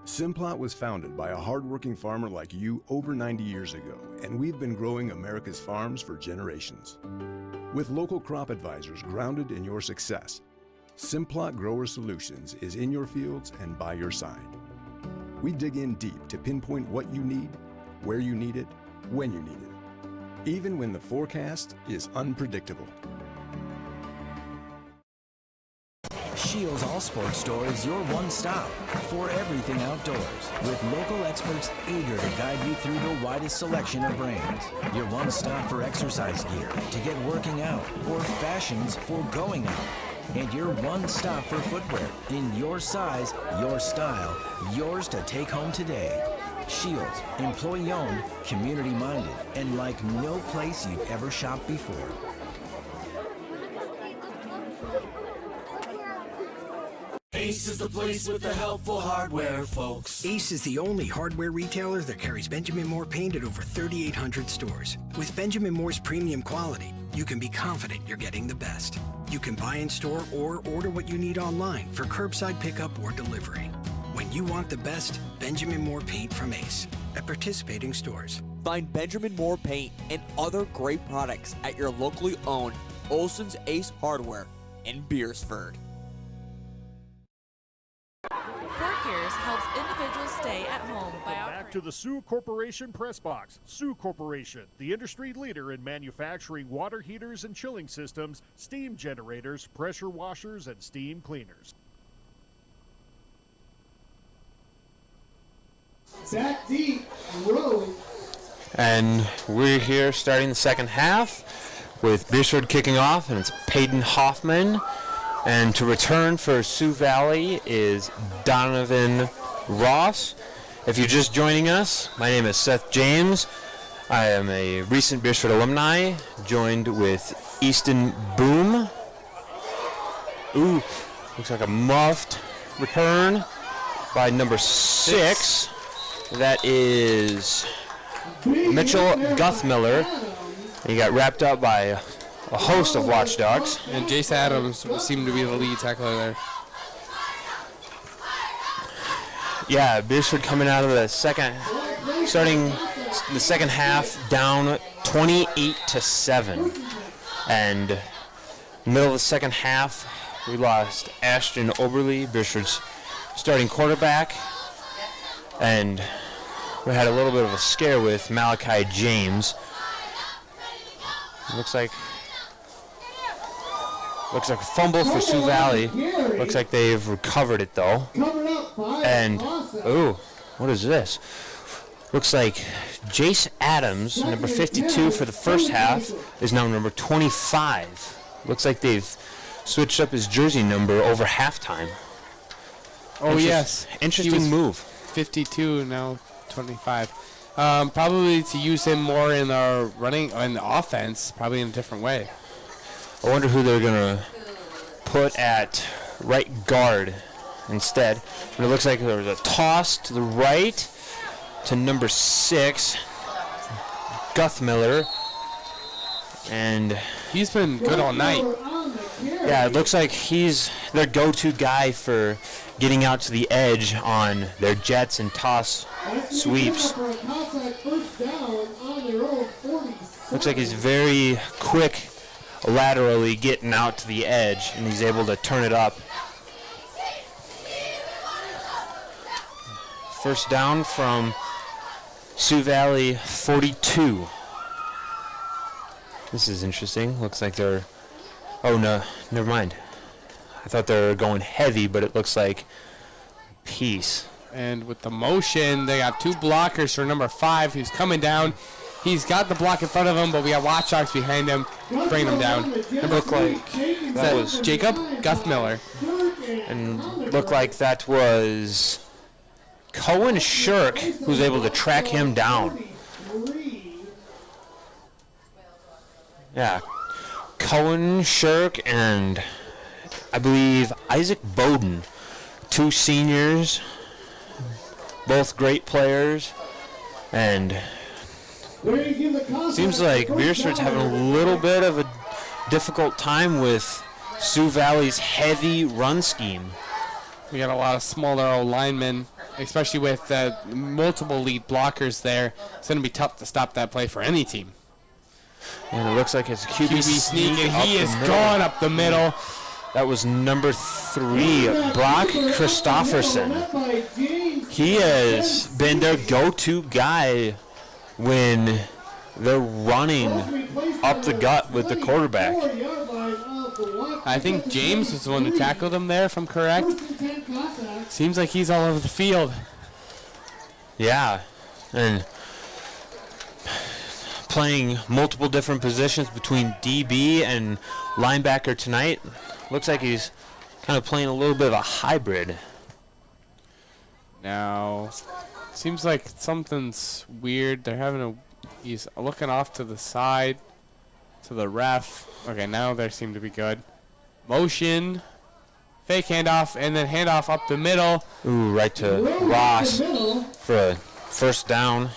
Simplot was founded by a hardworking farmer like you over 90 years ago, and we've been growing America's farms for generations. With local crop advisors grounded in your success, Simplot Grower Solutions is in your fields and by your side. We dig in deep to pinpoint what you need, where you need it, when you need it, even when the forecast is unpredictable. Shields All Sports Store is your one stop for everything outdoors, with local experts eager to guide you through the widest selection of brands. Your one stop for exercise gear to get working out or fashions for going out. And your one stop for footwear in your size, your style, yours to take home today. Shields, employee owned, community minded, and like no place you've ever shopped before. Ace is the place with the helpful hardware, folks. Ace is the only hardware retailer that carries Benjamin Moore paint at over 3,800 stores. With Benjamin Moore's premium quality, you can be confident you're getting the best. You can buy in store or order what you need online for curbside pickup or delivery. When you want the best, Benjamin Moore paint from Ace at participating stores. Find Benjamin Moore paint and other great products at your locally owned Olson's Ace Hardware in Beresford. Fork Ears helps individuals stay at home by Back to the Sioux Corporation Press Box. Sioux Corporation, the industry leader in manufacturing water heaters and chilling systems, steam generators, pressure washers, and steam cleaners. Back deep, rolling. And we're here starting the second half with Beresford kicking off, and it's Peyton Hoffman. And to return for Sioux Valley is Donovan Ross. If you're just joining us, my name is Seth James. I am a recent Beresford alumni, joined with Easton Boom. Ooh, looks like a muffed return by number 6. That is Mitchell Guthmiller. He got wrapped up by a host of Watchdogs. And Jace Adams seemed to be the lead tackler there. Yeah, Beresford coming out of the starting the second half down 28-7. And middle of the second half, we lost Ashton Oberly, Beresford's starting quarterback. And we had a little bit of a scare with Malachi James. Looks like a fumble for Sioux Valley. Looks like they've recovered it though. And ooh, what is this? Looks like Jace Adams, number 52 for the first half, is now number 25. Looks like they've switched up his jersey number over halftime. Oh yes, interesting move. 52 now 25. Probably to use him more in our running in the offense, probably in a different way. I wonder who they're going to put at right guard instead. And it looks like there was a toss to the right to number 6, Guthmiller. And he's been good all night. Yeah, it looks like he's their go-to guy for getting out to the edge on their jets and toss sweeps. Looks like he's very quick laterally getting out to the edge, and he's able to turn it up. First down from Sioux Valley 42. This is interesting. Looks like they're... Oh, no, never mind. I thought they were going heavy, but it looks like peace. And with the motion, they got 2 blockers for number 5 who's coming down. He's got the block in front of him, but we got Watchdogs behind him, bringing him down. It looked like that was Jacob Guthmiller. And looked like that was Cohen Shirk, who's able to track him down. Yeah, Cohen Shirk and I believe Isaac Bowden, 2 seniors, both great players, and seems like Beresford's having a little bit of a difficult time with Sioux Valley's heavy run scheme. We got a lot of smaller linemen, especially with multiple lead blockers there. It's going to be tough to stop that play for any team. And it looks like it's a QB sneak, and he is gone up the middle. That was number 3, Brock Christofferson. He has been their go-to guy when they're running up the gut with the quarterback. I think James was the one who tackled him there, if I'm correct. Seems like he's all over the field. Yeah, and playing multiple different positions between DB and linebacker tonight. Looks like he's kind of playing a little bit of a hybrid. Now, seems like something's weird. They're having he's looking off to the side, to the ref. Okay, now they seem to be good. Motion, fake handoff, and then handoff up the middle. Ooh, right to Ross for a first down.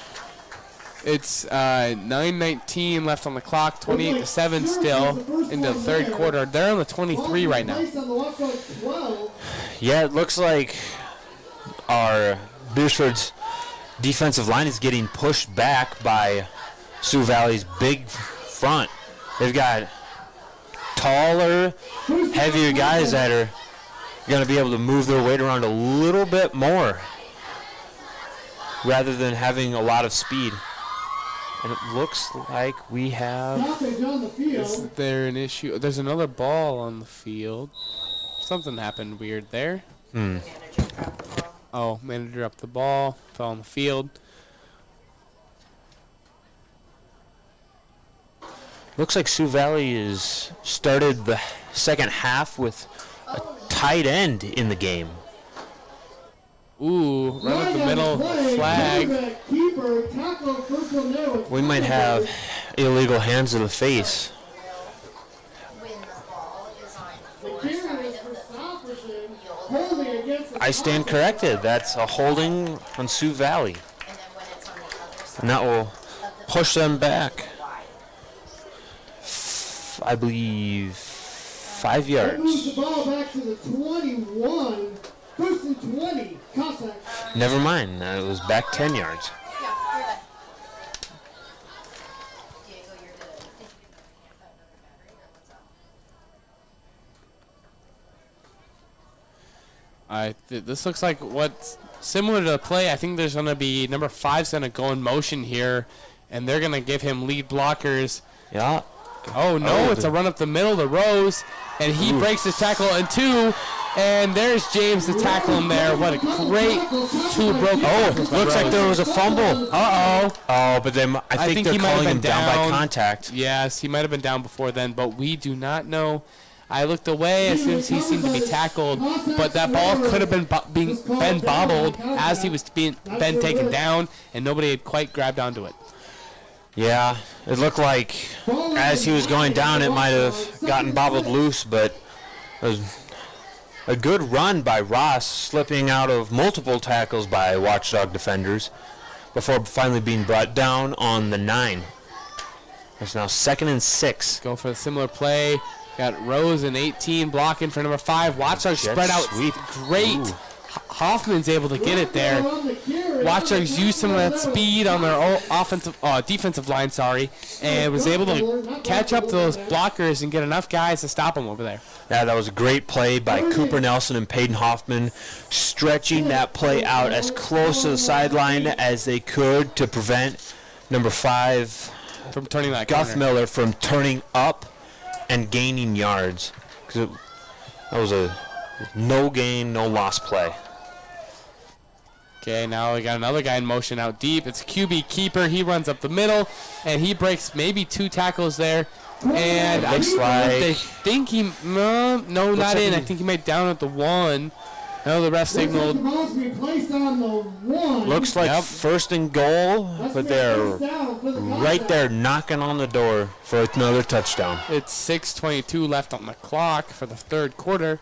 It's 9:19 left on the clock, 28-7 still into the third quarter. They're on the 23 right now. Yeah, it looks like our Beresford's defensive line is getting pushed back by Sioux Valley's big front. They've got taller, heavier guys that are going to be able to move their weight around a little bit more rather than having a lot of speed. And it looks like we have... Is there an issue? There's another ball on the field. Something happened weird there. Oh, manager dropped the ball, fell on the field. Looks like Sioux Valley has started the second half with a tight end in the game. Ooh, run up the middle, flag. We might have illegal hands to the face. I stand corrected. That's a holding on Sioux Valley. And that will push them back, I believe, 5 yards. Moves the ball back to the 21. First and 20, Cossacks. Never mind. It was back 10 yards. This looks like what's similar to the play. I think there's going to be number 5's going to go in motion here, and they're going to give him lead blockers. Yeah. Oh, no, it's a run up the middle to Rose, and he breaks his tackle in 2, and there's James to tackle him there. What a great 2 broken tackles. Looks like there was a fumble. Uh-oh. Oh, but then I think they're he might have calling been him down by contact. Yes, he might have been down before then, but we do not know. I looked away as soon as he seemed to be tackled, but that ball could have been bobbled as he was been taken down, and nobody had quite grabbed onto it. Yeah, it looked like as he was going down, it might have gotten bobbled loose, but it was a good run by Ross, slipping out of multiple tackles by Watchdog defenders before finally being brought down on the 9. It's now 2nd and 6. Go for a similar play. Got Rose and 18 blocking for number 5. Watchdogs spread out sweep. Great. Hoffman's able to get it there. Watchdogs used some of that speed on their defensive line, and was able to catch up to those blockers and get enough guys to stop them over there. Yeah, that was a great play by Cooper Nelson and Peyton Hoffman, stretching that play out as close to the sideline as they could to prevent number 5 from turning that Guth corner. Miller from turning up and gaining yards. Because that was a no gain, no loss play. Okay, now we got another guy in motion out deep. It's QB keeper. He runs up the middle, and he breaks maybe 2 tackles there. And I think he not in. I think he might down at the 1. No, the ref signaled. Looks like 1st and goal, but they're right there knocking on the door for another touchdown. It's 6:22 left on the clock for the third quarter.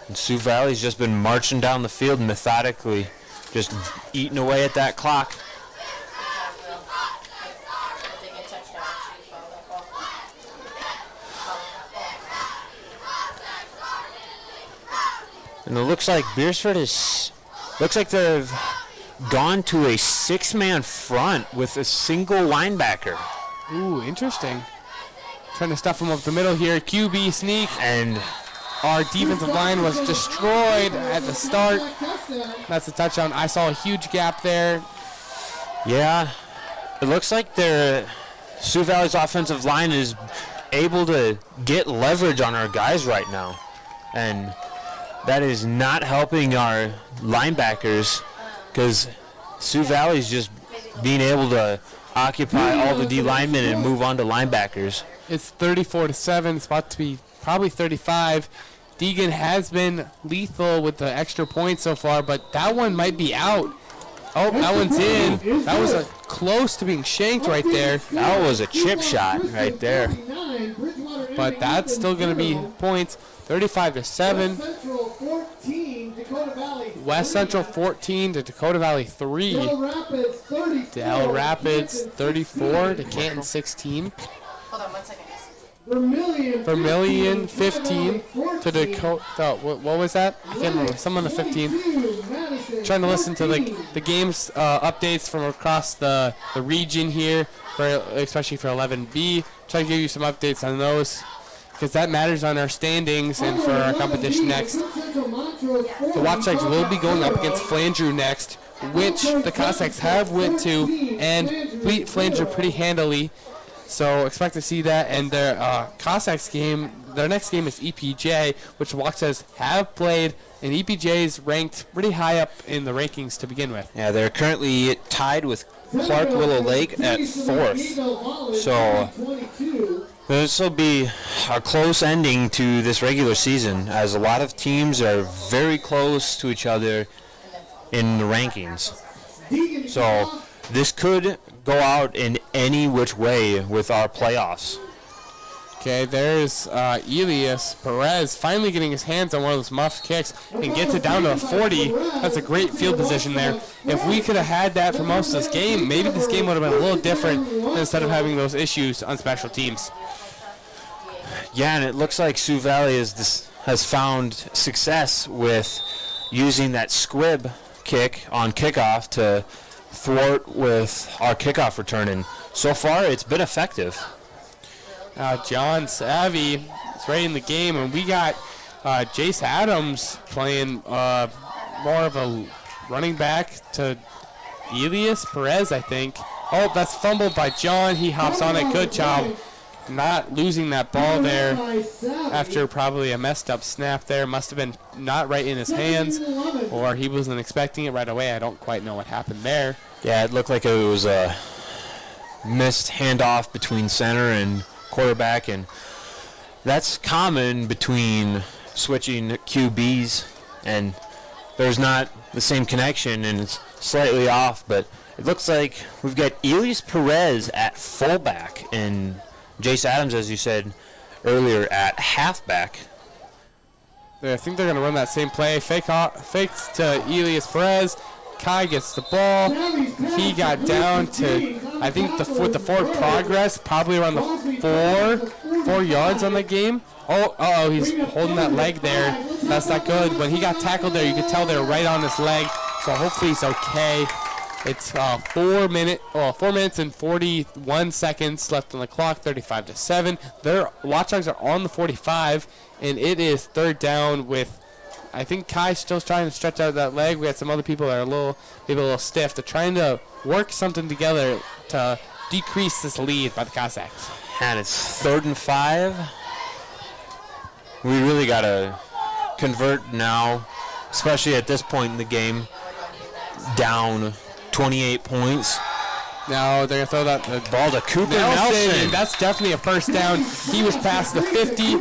And Sioux Valley's just been marching down the field methodically, just eating away at that clock. And it looks like Beresford looks like they've gone to a 6-man front with a single linebacker. Ooh, interesting. Trying to stuff him up the middle here. QB sneak. And Our defensive line was destroyed at the start. That's a touchdown. I saw a huge gap there. Yeah, it looks like Sioux Valley's offensive line is able to get leverage on our guys right now. And that is not helping our linebackers because Sioux Valley's just being able to occupy all the D linemen and move on to linebackers. It's 34-7. It's about to be probably 35. Deegan has been lethal with the extra point so far, but that one might be out. Oh, that one's in. That was close to being shanked right there. That was a chip shot right there. But that's still going to be points. 35-7. West Central 14 to Dakota Valley 3. Del Rapids 34 to Canton 16. Hold on 1 second. Vermilion 15 to Dakota. What was that? I can't remember. Someone to 15. Trying to listen to the game's updates from across the region here, especially for 11B. Trying to give you some updates on those because that matters on our standings and for our competition next. The Watchdogs will be going up against Flandreau next, which the Cossacks have went to and beat Flandreau pretty handily. So expect to see that. And their Cossacks game, their next game is EPJ, which Watchdogs have played, and EPJ is ranked pretty high up in the rankings to begin with. Yeah, they're currently tied with Clark Willow Lake at 4th. So this will be a close ending to this regular season, as a lot of teams are very close to each other in the rankings. So this could go out in any which way with our playoffs. Okay, there's Elias Perez finally getting his hands on one of those muff kicks and gets it down to a 40. That's a great field position there. If we could have had that for most of this game, maybe this game would have been a little different instead of having those issues on special teams. Yeah, and it looks like Sioux Valley has found success with using that squib kick on kickoff to thwart with our kickoff return, and so far it's been effective. John Savvy is right in the game, and we got Jace Adams playing more of a running back to Elias Perez, I think. Oh, that's fumbled by John. He hops on it. Good job not losing that ball there after probably a messed up snap there. Must have been not right in his hands, or he wasn't expecting it right away. I don't quite know what happened there. Yeah, it looked like it was a missed handoff between center and quarterback, and that's common between switching QBs, and there's not the same connection, and it's slightly off, but it looks like we've got Elias Perez at fullback and Jace Adams, as you said earlier, at halfback. I think they're going to run that same play. Fakes to Elias Perez. Kai gets the ball. He got down to, I think, with the forward progress, probably around the 4 yards on the game. Oh, he's holding that leg there. That's not good. When he got tackled there, you could tell they were right on his leg. So hopefully he's okay. It's 4 minutes and 41 seconds left on the clock, 35-7. Their Watchdogs are on the 45, and it is 3rd down with, I think Kai's still trying to stretch out that leg. We got some other people that are a little stiff. They're trying to work something together to decrease this lead by the Cossacks. And it's 3rd and 5. We really got to convert now, especially at this point in the game, down 28 points. Now they're going to throw that ball to Cooper Nelson. And that's definitely a first down. He was past the 50.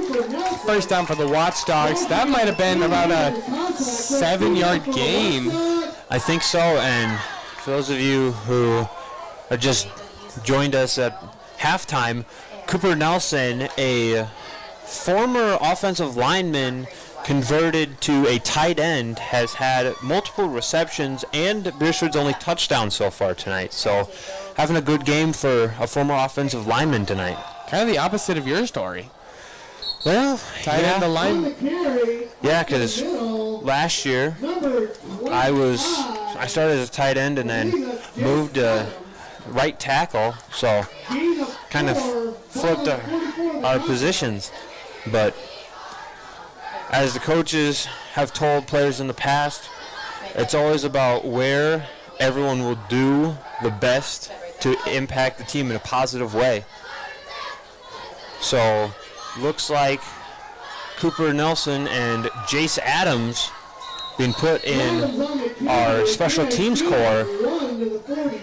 First down for the Watchdogs. That might have been about a 7-yard gain. I think so. And for those of you who are just joined us at halftime, Cooper Nelson, a former offensive lineman converted to a tight end, has had multiple receptions and Beresford's only touchdown so far tonight. So having a good game for a former offensive lineman tonight. Kind of the opposite of your story. Well, tight end the line. Yeah, because last year I started as a tight end and then moved to right tackle, so kind of flipped our positions. But As the coaches have told players in the past, it's always about where everyone will do the best to impact the team in a positive way. So, looks like Cooper Nelson and Jace Adams being put in our special teams corps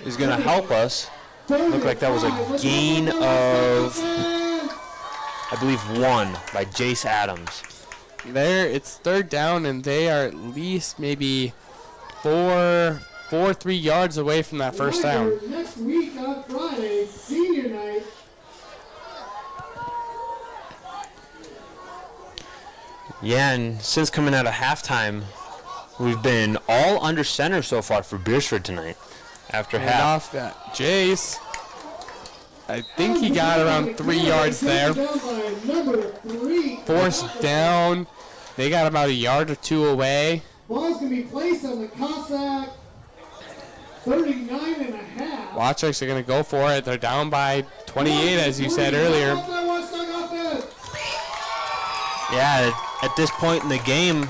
is going to help us. Looked like that was a gain of, I believe, 1 by Jace Adams. There, it's 3rd down, and they are at least maybe 3 yards away from that first down. Next week on Friday, senior night. Yeah, and since coming out of halftime, we've been all under center so far for Beresford tonight. After and half. Off that Jace. I think he got around 3 yards there. 4th down. They got about a yard or 2 away. Ball's going to be placed on the Cossack 39 and a half. Watchdogs are going to go for it. They're down by 28, as you said earlier. Yeah, at this point in the game,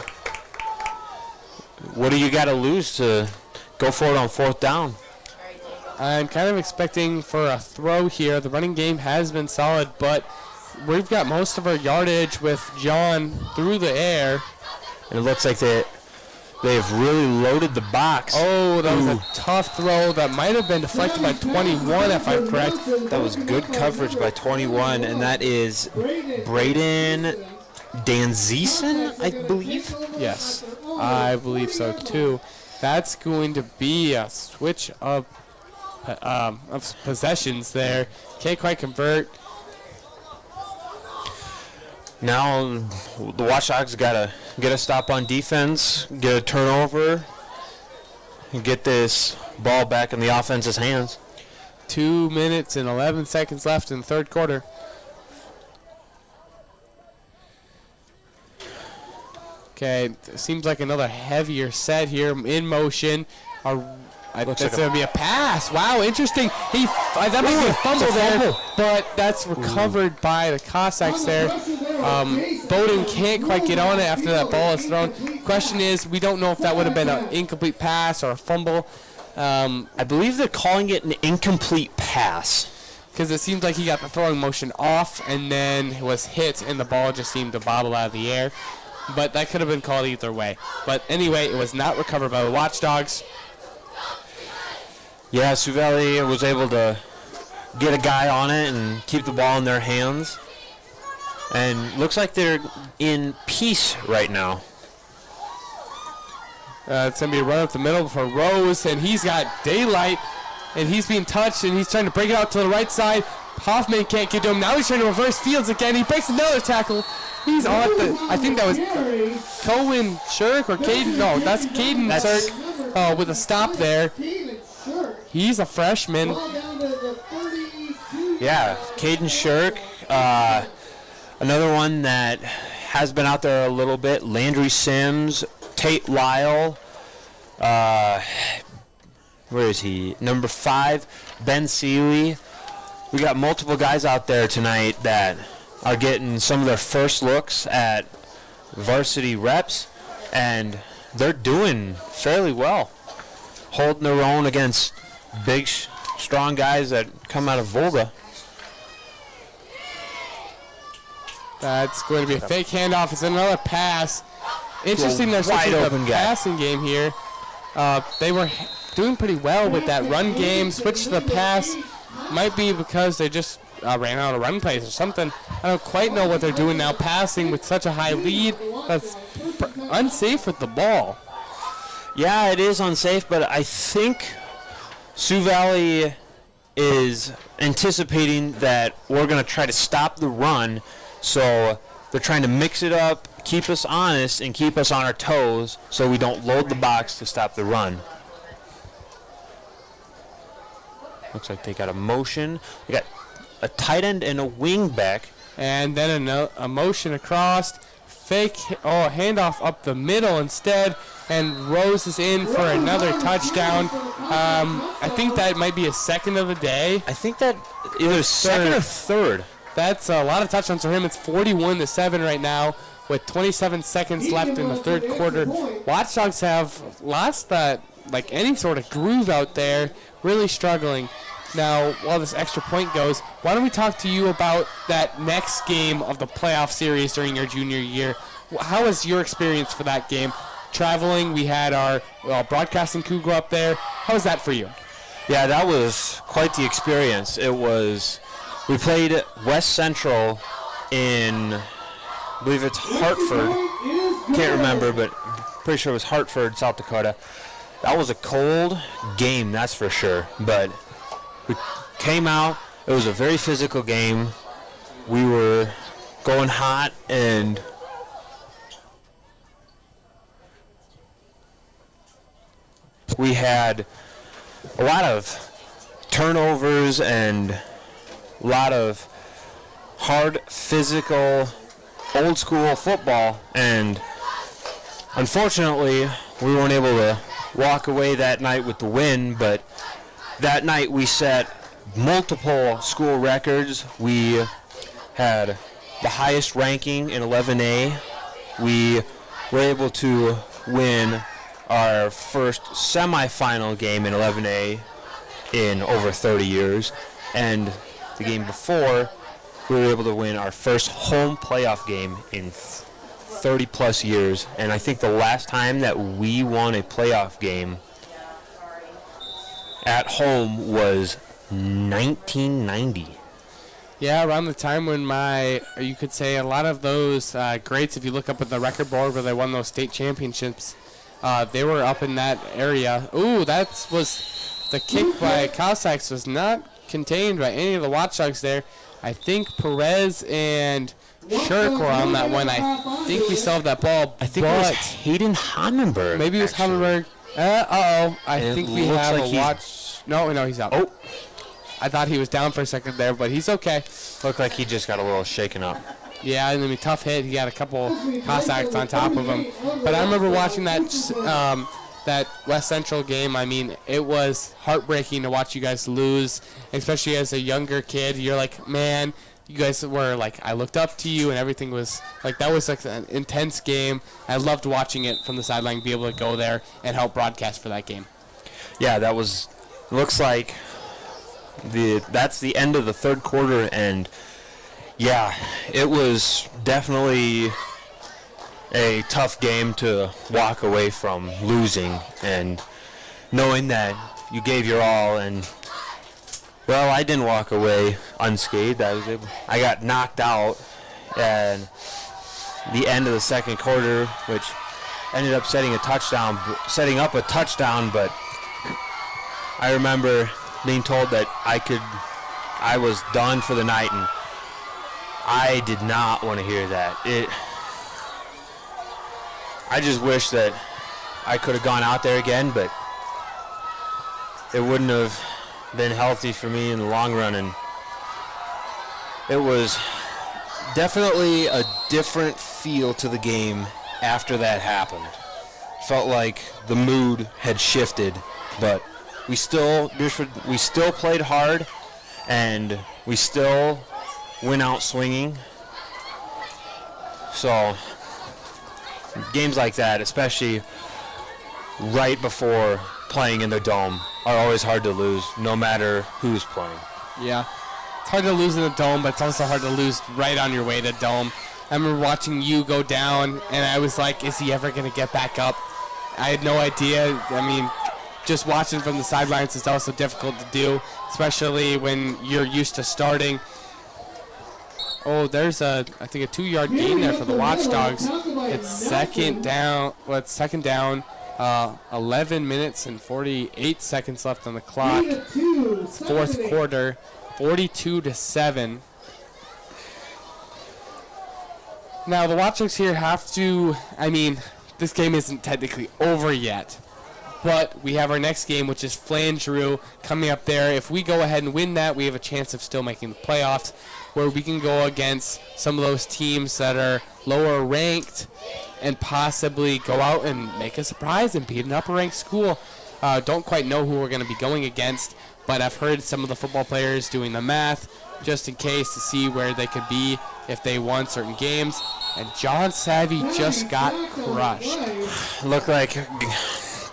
what do you got to lose to go for it on 4th down? I'm kind of expecting for a throw here. The running game has been solid, but we've got most of our yardage with John through the air. And it looks like they've really loaded the box. Oh, that was a tough throw. That might have been deflected by 21, if I'm correct. That was good coverage by 21, and that is Braden Danzeson, I believe? Yes, I believe so, too. That's going to be a switch of possessions there. Can't quite convert. Now the Watchdogs got to get a stop on defense, get a turnover, and get this ball back in the offense's hands. 2 minutes and 11 seconds left in the 3rd quarter. Okay, seems like another heavier set here in motion. That's going to be a pass. Wow, interesting. That might be a fumble there, but that's recovered by the Cossacks there. Bowden can't quite get on it after that ball is thrown. Question is, we don't know if that would have been an incomplete pass or a fumble. I believe they're calling it an incomplete pass. Because it seems like he got the throwing motion off and then was hit, and the ball just seemed to bobble out of the air. But that could have been called either way. But anyway, it was not recovered by the Watchdogs. Yeah, Sioux Valley was able to get a guy on it and keep the ball in their hands. And looks like they're in peace right now. It's going to be a run up the middle for Rose, and he's got daylight, and he's being touched, and he's trying to break it out to the right side. Hoffman can't get to him. Now he's trying to reverse fields again. He breaks another tackle. He's on I think that was Cohen Shirk or Caden. No, that's Caden Shirk with a stop there. He's a freshman. Yeah, Caden Shirk. Another one that has been out there a little bit. Landry Sims, Tate Lyle. Where is he? Number 5, Ben Seeley. We got multiple guys out there tonight that are getting some of their first looks at varsity reps, and they're doing fairly well, holding their own against big, strong guys that come out of Volga. That's going to be a fake handoff. It's another pass. Interesting, they're switching the passing game here. They were doing pretty well with that run game. Switched to the pass. Might be because they just ran out of run plays or something. I don't quite know what they're doing now, passing with such a high lead. That's unsafe with the ball. Yeah, it is unsafe, but I think Sioux Valley is anticipating that we're going to try to stop the run, so they're trying to mix it up, keep us honest, and keep us on our toes so we don't load the box to stop the run. Looks like they got a motion. They got a tight end and a wing back. And then a motion across. Fake, handoff up the middle instead. And Rose is in for another touchdown. I think that might be a second of the day. I think that either second or third. That's a lot of touchdowns for him. It's 41-7 right now. with 27 seconds left in the third quarter. Watchdogs have lost that, like, any sort of groove out there, really struggling. Now, while this extra point goes, why don't we talk to you about that next game of the playoff series during your junior year? How was your experience for that game? Traveling, we had our broadcasting crew go up there. How was that for you? Yeah, that was quite the experience. We played West Central in, I believe it's Hartford. Can't remember, but pretty sure it was Hartford, South Dakota. That was a cold game, that's for sure. But we came out. It was a very physical game. We were going hot, and we had a lot of turnovers and a lot of hard, physical, old-school football. And unfortunately, we weren't able to walk away that night with the win, but that night we set multiple school records. We had the highest ranking in 11A. We were able to win our first semifinal game in 11A in over 30 years. And the game before, we were able to win our first home playoff game in 30 plus years. And I think the last time that we won a playoff game at home was 1990. Yeah, around the time when you could say a lot of those greats, if you look up at the record board where they won those state championships, they were up in that area. Ooh, that was the kick by Cossacks was not contained by any of the Watchdogs there. I think Perez and Shirk were on that one. I think we still have that ball. I think it was Hayden Honnenberg. Maybe it was Honnenberg. I think we have a watch. No, he's out. Oh. I thought he was down for a second there, but he's okay. Looked like he just got a little shaken up. Yeah, and then a tough hit. He got a couple Cossacks on top of him. But I remember watching that that West Central game. I mean, it was heartbreaking to watch you guys lose, especially as a younger kid. You're like, man, you guys were like, I looked up to you, and everything was like, that was like an intense game. I loved watching it from the sideline, be able to go there and help broadcast for that game. Yeah, that was, looks like that's the end of the third quarter, and yeah, it was definitely a tough game to walk away from losing, and knowing that you gave your all. And well, I didn't walk away unscathed. I got knocked out at the end of the second quarter, which ended up setting up a touchdown. But I remember being told that I was done for the night, and I did not want to hear that. I just wish that I could have gone out there again, but it wouldn't have been healthy for me in the long run. And it was definitely a different feel to the game after that happened. Felt like the mood had shifted, but we still played hard, and we still went out swinging. So games like that, especially right before playing in the dome, are always hard to lose, no matter who's playing. Yeah, it's hard to lose in the dome, but it's also hard to lose right on your way to dome. I remember watching you go down, and I was like, is he ever going to get back up? I had no idea. I mean, just watching from the sidelines is also difficult to do, especially when you're used to starting. Oh, there's I think a 2-yard gain there for the Watchdogs. It's second down. 11 minutes and 48 seconds left on the clock. Fourth quarter, 42-7. Now the Watchdogs here have to. I mean, this game isn't technically over yet, but we have our next game, which is Flandreau coming up there. If we go ahead and win that, we have a chance of still making the playoffs, where we can go against some of those teams that are lower ranked and possibly go out and make a surprise and beat an upper ranked school. Don't quite know who we're going to be going against, but I've heard some of the football players doing the math just in case to see where they could be if they won certain games. and John Savvy just got crushed. Looked like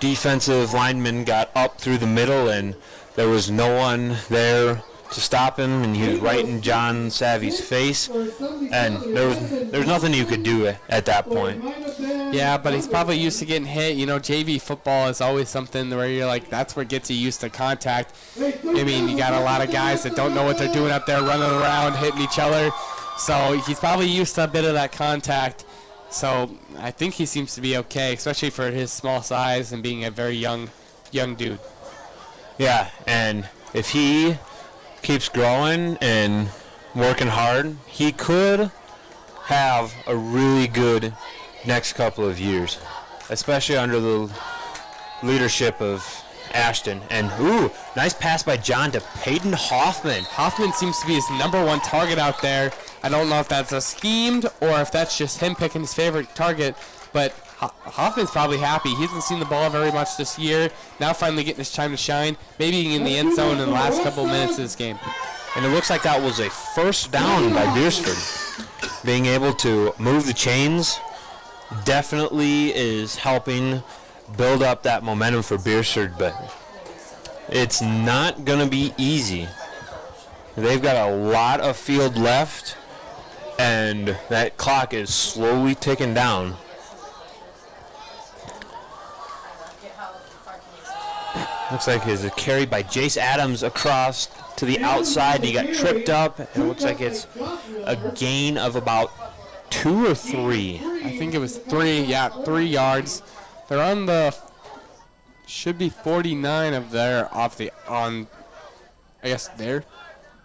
defensive lineman got up through the middle, and there was no one there to stop him, and he was right in John Savvy's face, and there was nothing you could do at that point. Yeah, but he's probably used to getting hit. You know, JV football is always something where you're like, that's what gets you used to contact. I mean, you got a lot of guys that don't know what they're doing up there, running around, hitting each other. So he's probably used to a bit of that contact. So I think he seems to be okay, especially for his small size and being a very young dude. Yeah, and if he keeps growing and working hard, he could have a really good next couple of years, especially under the leadership of Ashton. And ooh, nice pass by John to Peyton Hoffman. Hoffman seems to be his #1 target out there. I don't know if that's a schemed or if that's just him picking his favorite target, but Hoffman's probably happy. He hasn't seen the ball very much this year. Now finally getting his time to shine, maybe in the end zone in the last couple minutes of this game. And it looks like that was a first down by Beresford. Being able to move the chains definitely is helping build up that momentum for Beresford, but it's not going to be easy. They've got a lot of field left, and that clock is slowly ticking down. Looks like it's a carry by Jace Adams across to the outside. He got tripped up, and it looks like it's a gain of about 2 or 3. I think it was 3. Yeah, 3 yards. They're on the should be 49 of their I guess there.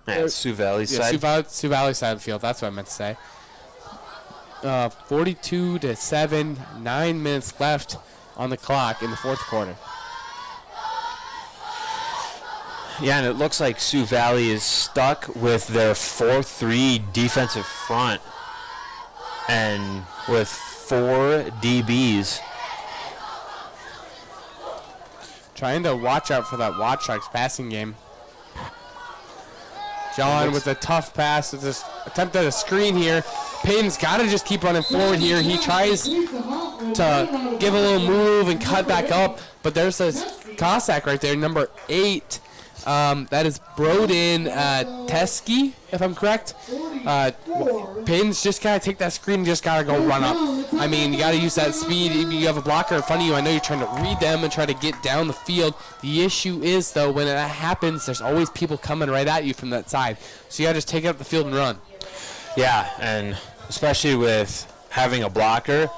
Yeah, Sioux Valley side. Sioux Valley side of the field. That's what I meant to say. 42-7. 9 minutes left on the clock in the fourth quarter. Yeah, and it looks like Sioux Valley is stuck with their 4-3 defensive front and with 4 DBs. Trying to watch out for that Watchdogs passing game. John with a tough pass. Just attempt at a screen here. Payton's got to just keep running forward here. He tries to give a little move and cut back up, but there's a Cossack right there, number 8. That is Broden Teskey, if I'm correct. Payton's just got to take that screen and just got to go run up. I mean, you got to use that speed. If you have a blocker in front of you, I know you're trying to read them and try to get down the field. The issue is, though, when that happens, there's always people coming right at you from that side. So you got to just take it up the field and run. Yeah, and especially with having a blocker,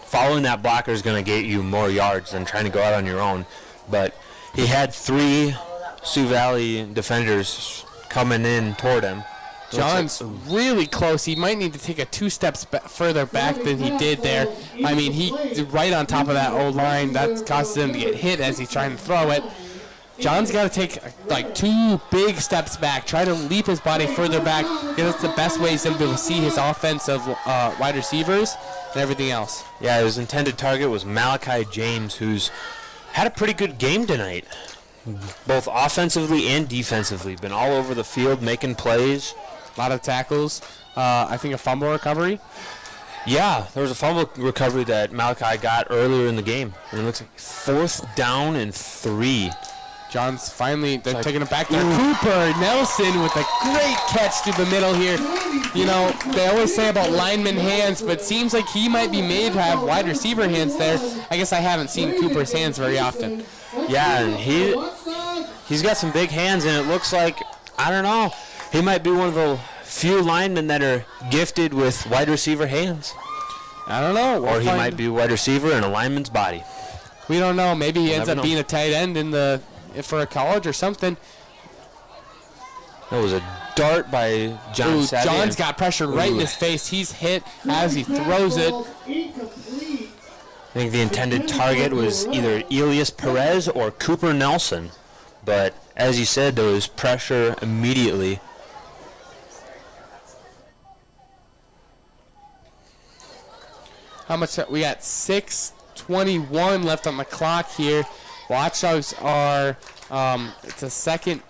following that blocker is going to get you more yards than trying to go out on your own. But he had 3 Sioux Valley defenders coming in toward him. John's really close. He might need to take a 2 steps further back than he did there. I mean, he's right on top of that old line. That causes him to get hit as he's trying to throw it. John's got to take like 2 big steps back, try to leap his body further back, because that's the best way he's going to be able to see his offensive wide receivers and everything else. Yeah, his intended target was Malachi James, who's had a pretty good game tonight, both offensively and defensively. Been all over the field making plays. A lot of tackles. I think a fumble recovery. Yeah, there was a fumble recovery that Malachi got earlier in the game. And it looks like 4th down and 3. John's finally, they're taking it back there. Cooper Nelson with a great catch through the middle here. You know, they always say about lineman hands, but it seems like he might be made to have wide receiver hands there. I guess I haven't seen Cooper's hands very often. Yeah, and he's got some big hands, and it looks like, I don't know, he might be one of the few linemen that are gifted with wide receiver hands. I don't know. Or he might be a wide receiver in a lineman's body. We don't know. Maybe he ends up being a tight end for a college or something. That was a dart by John Savvy. John's got pressure right in his face. He's hit as he throws it. I think the intended target was either Elias Perez or Cooper Nelson. But as you said, there was pressure immediately. How much? We got 6:21 left on the clock here. Watchdogs are it's a second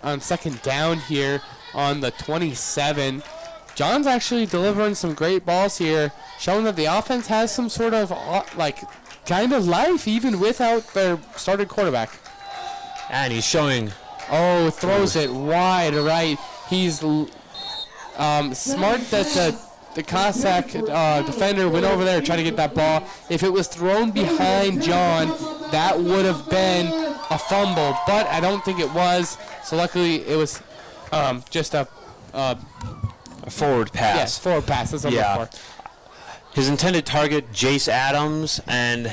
down here on the 27. John's actually delivering some great balls here, showing that the offense has some sort of kind of life even without their starting quarterback. And he's showing. Oh, throws it wide right. He's smart that the Cossack defender went over there and tried to get that ball. If it was thrown behind John, that would have been a fumble, but I don't think it was. So luckily it was just a forward pass. Yes, forward pass. That's what I'm looking for. His intended target, Jace Adams, and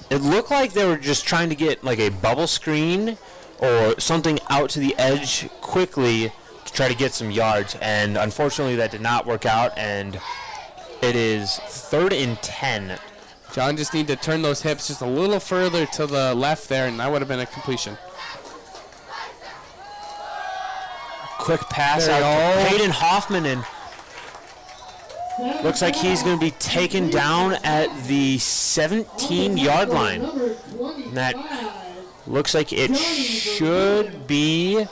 it looked like they were just trying to get like a bubble screen or something out to the edge quickly to try to get some yards, and unfortunately that did not work out, and it is 3rd and 10. John just need to turn those hips just a little further to the left there, and that would have been a completion. Quick pass out to Peyton Hoffman, and looks like he's going to be taken down at the 17-yard line. And that looks like it should be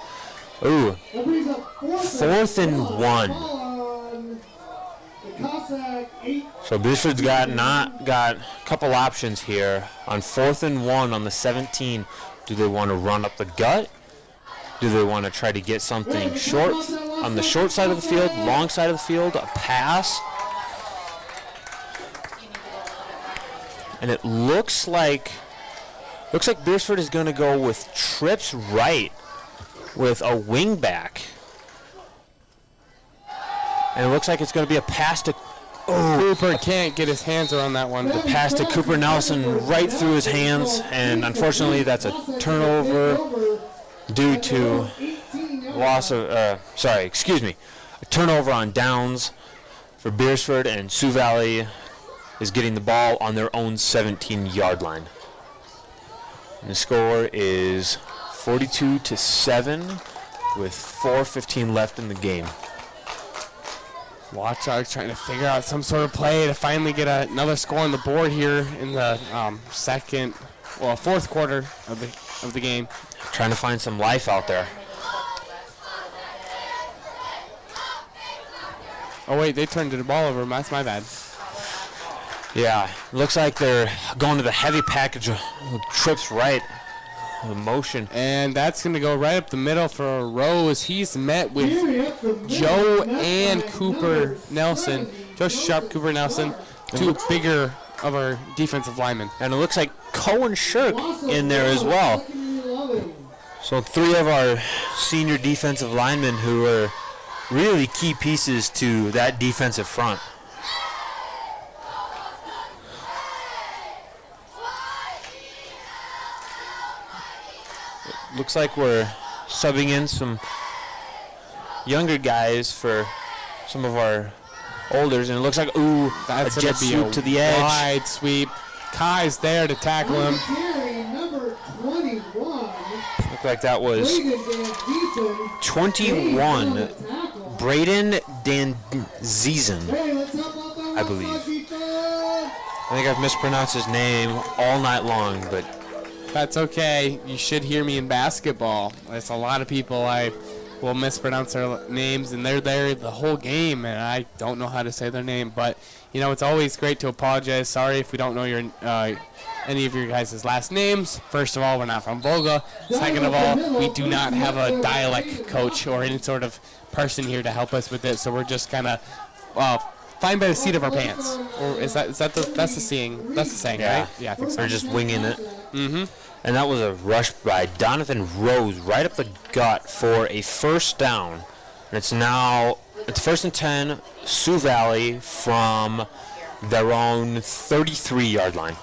4th and 1. So Beresford's got a couple options here on 4th and 1 on the 17. Do they want to run up the gut? Do they want to try to get something short on the short side of the field, long side of the field, a pass? And it looks like Beresford is going to go with trips right with a wing back. And it looks like it's going to be a pass to Cooper can't get his hands around that one. The pass to Cooper Nelson right through his hands, and unfortunately that's a turnover due to a turnover on downs for Beresford, and Sioux Valley is getting the ball on their own 17-yard line. And the score is 42-7 with 4:15 left in the game. Watchdogs trying to figure out some sort of play to finally get another score on the board here in the fourth quarter of the game. Trying to find some life out there. Oh wait, they turned the ball over. That's my bad. Yeah, looks like they're going to the heavy package with trips right. The motion. And that's going to go right up the middle for Rose. He's met with Joe and Cooper Nelson. Joe Sharp, Cooper Nelson, two bigger of our defensive linemen. And it looks like Cohen Shirk in there as well. So 3 of our senior defensive linemen who are really key pieces to that defensive front. Looks like we're subbing in some younger guys for some of our olders, and it looks like that's a jet sweep to the edge. Wide sweep. Kai's there to tackle him. Looked like that was 21. Braden Danzizen, I believe. I think I've mispronounced his name all night long, but that's okay. You should hear me in basketball. There's a lot of people I will mispronounce their names, and they're there the whole game, and I don't know how to say their name. But, it's always great to apologize. Sorry if we don't know your any of your guys' last names. First of all, we're not from Volga. Second of all, we do not have a dialect coach or any sort of person here to help us with it, so we're just kind of flying by the seat of our pants. Or that's the saying? That's the saying, right? Yeah, I think so. We're just winging it. Mm-hmm. And that was a rush by Donovan Rose right up the gut for a first down. And it's 1st and 10, Sioux Valley from their own 33-yard line.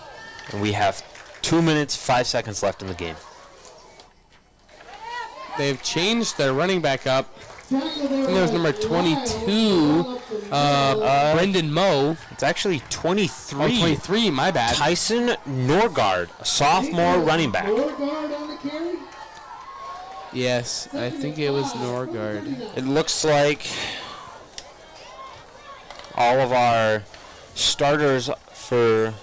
And we have 2 minutes, 5 seconds left in the game. They've changed their running back up. I think that was number 22, Brendan Moe. It's actually 23. Oh, 23, my bad. Tyson Norgard, a sophomore running back. Yes, I think it was Norgard. It looks like all of our starters for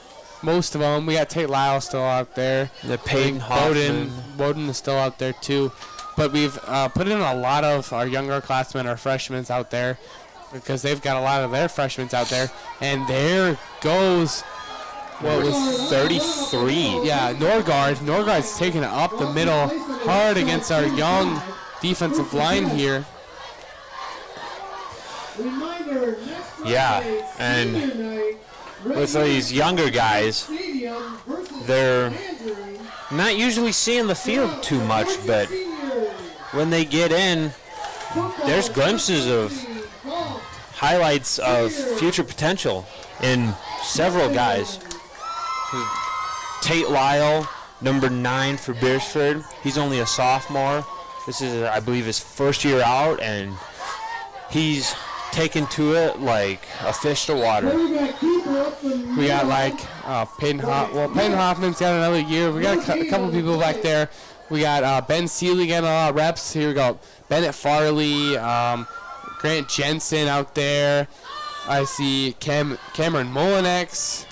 most of them. We got Tate Lyle still out there. The Peyton Hoffman. Bowden is still out there too. But we've put in a lot of our younger classmen, our freshmen out there. because they've got a lot of their freshmen out there. And there goes what was 33. Yeah, Norgard. Norgard's taking it up the middle hard against our young defensive line here. Yeah, and with these younger guys, they're not usually seeing the field too much, but when they get in, there's glimpses of highlights of future potential in several guys. Tate Lyle, number 9 for Beresford. He's only a sophomore. This is, I believe, his first year out, and he's taken to it like a fish to water. We got like Peyton Hoffman's got another year. We got a couple people back there. We got Ben Seeley getting a lot of reps. Here we go. Bennett Farley, Grant Jensen out there. I see Cameron Molinex.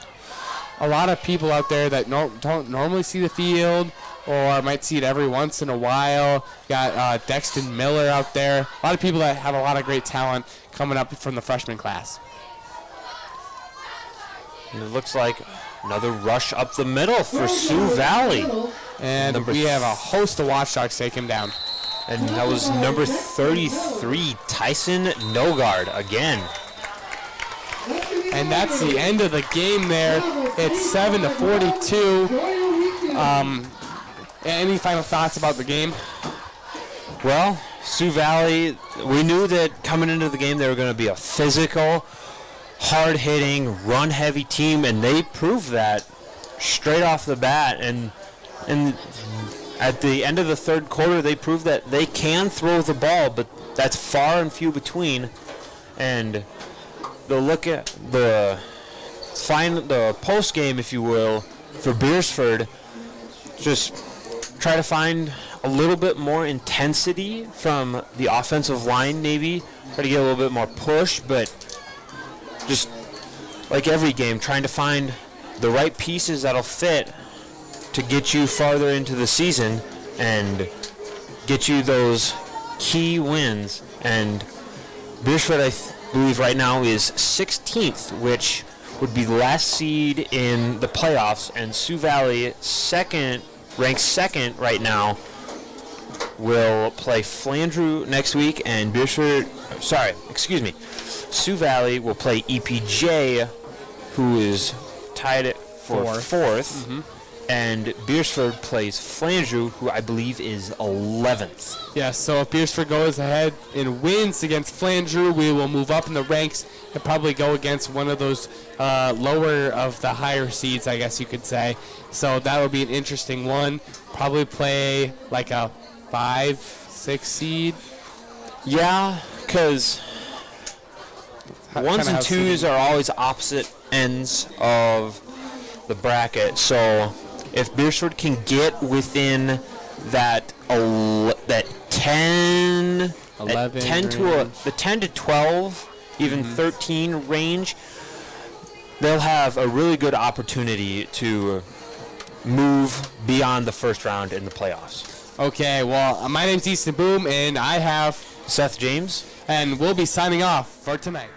A lot of people out there that don't normally see the field or might see it every once in a while. Got Dexton Miller out there. A lot of people that have a lot of great talent coming up from the freshman class. And it looks like another rush up the middle for Sioux Valley. And we have a host of Watchdogs take him down. And that was number 33, Tyson Nogard again. And that's the end of the game there. It's 7-42. Any final thoughts about the game? Well, Sioux Valley, we knew that coming into the game they were going to be a physical, hard-hitting, run-heavy team, and they proved that straight off the bat. And at the end of the third quarter, they proved that they can throw the ball, but that's far and few between. And they'll look at the post game, if you will, for Beresford. Just try to find a little bit more intensity from the offensive line, maybe try to get a little bit more push, but just like every game, trying to find the right pieces that'll fit to get you farther into the season and get you those key wins. And Beresford, I believe right now is 16th, which would be the last seed in the playoffs, and Sioux Valley ranked second right now, will play Flandreau next week, and Sioux Valley will play EPJ, who is tied at fourth. And Beresford plays Flandreau, who I believe is 11th. Yeah, so if Beresford goes ahead and wins against Flandreau, we will move up in the ranks and probably go against one of those lower of the higher seeds, I guess you could say. So that would be an interesting one. Probably play like a 5-6 seed. Yeah, because 1s and 2s are always opposite ends of the bracket. So if Beresford can get within that 10 to 12, even 13 range, they'll have a really good opportunity to move beyond the first round in the playoffs. Okay, well, my name's Easton Boom, and I have Seth James, and we'll be signing off for tonight.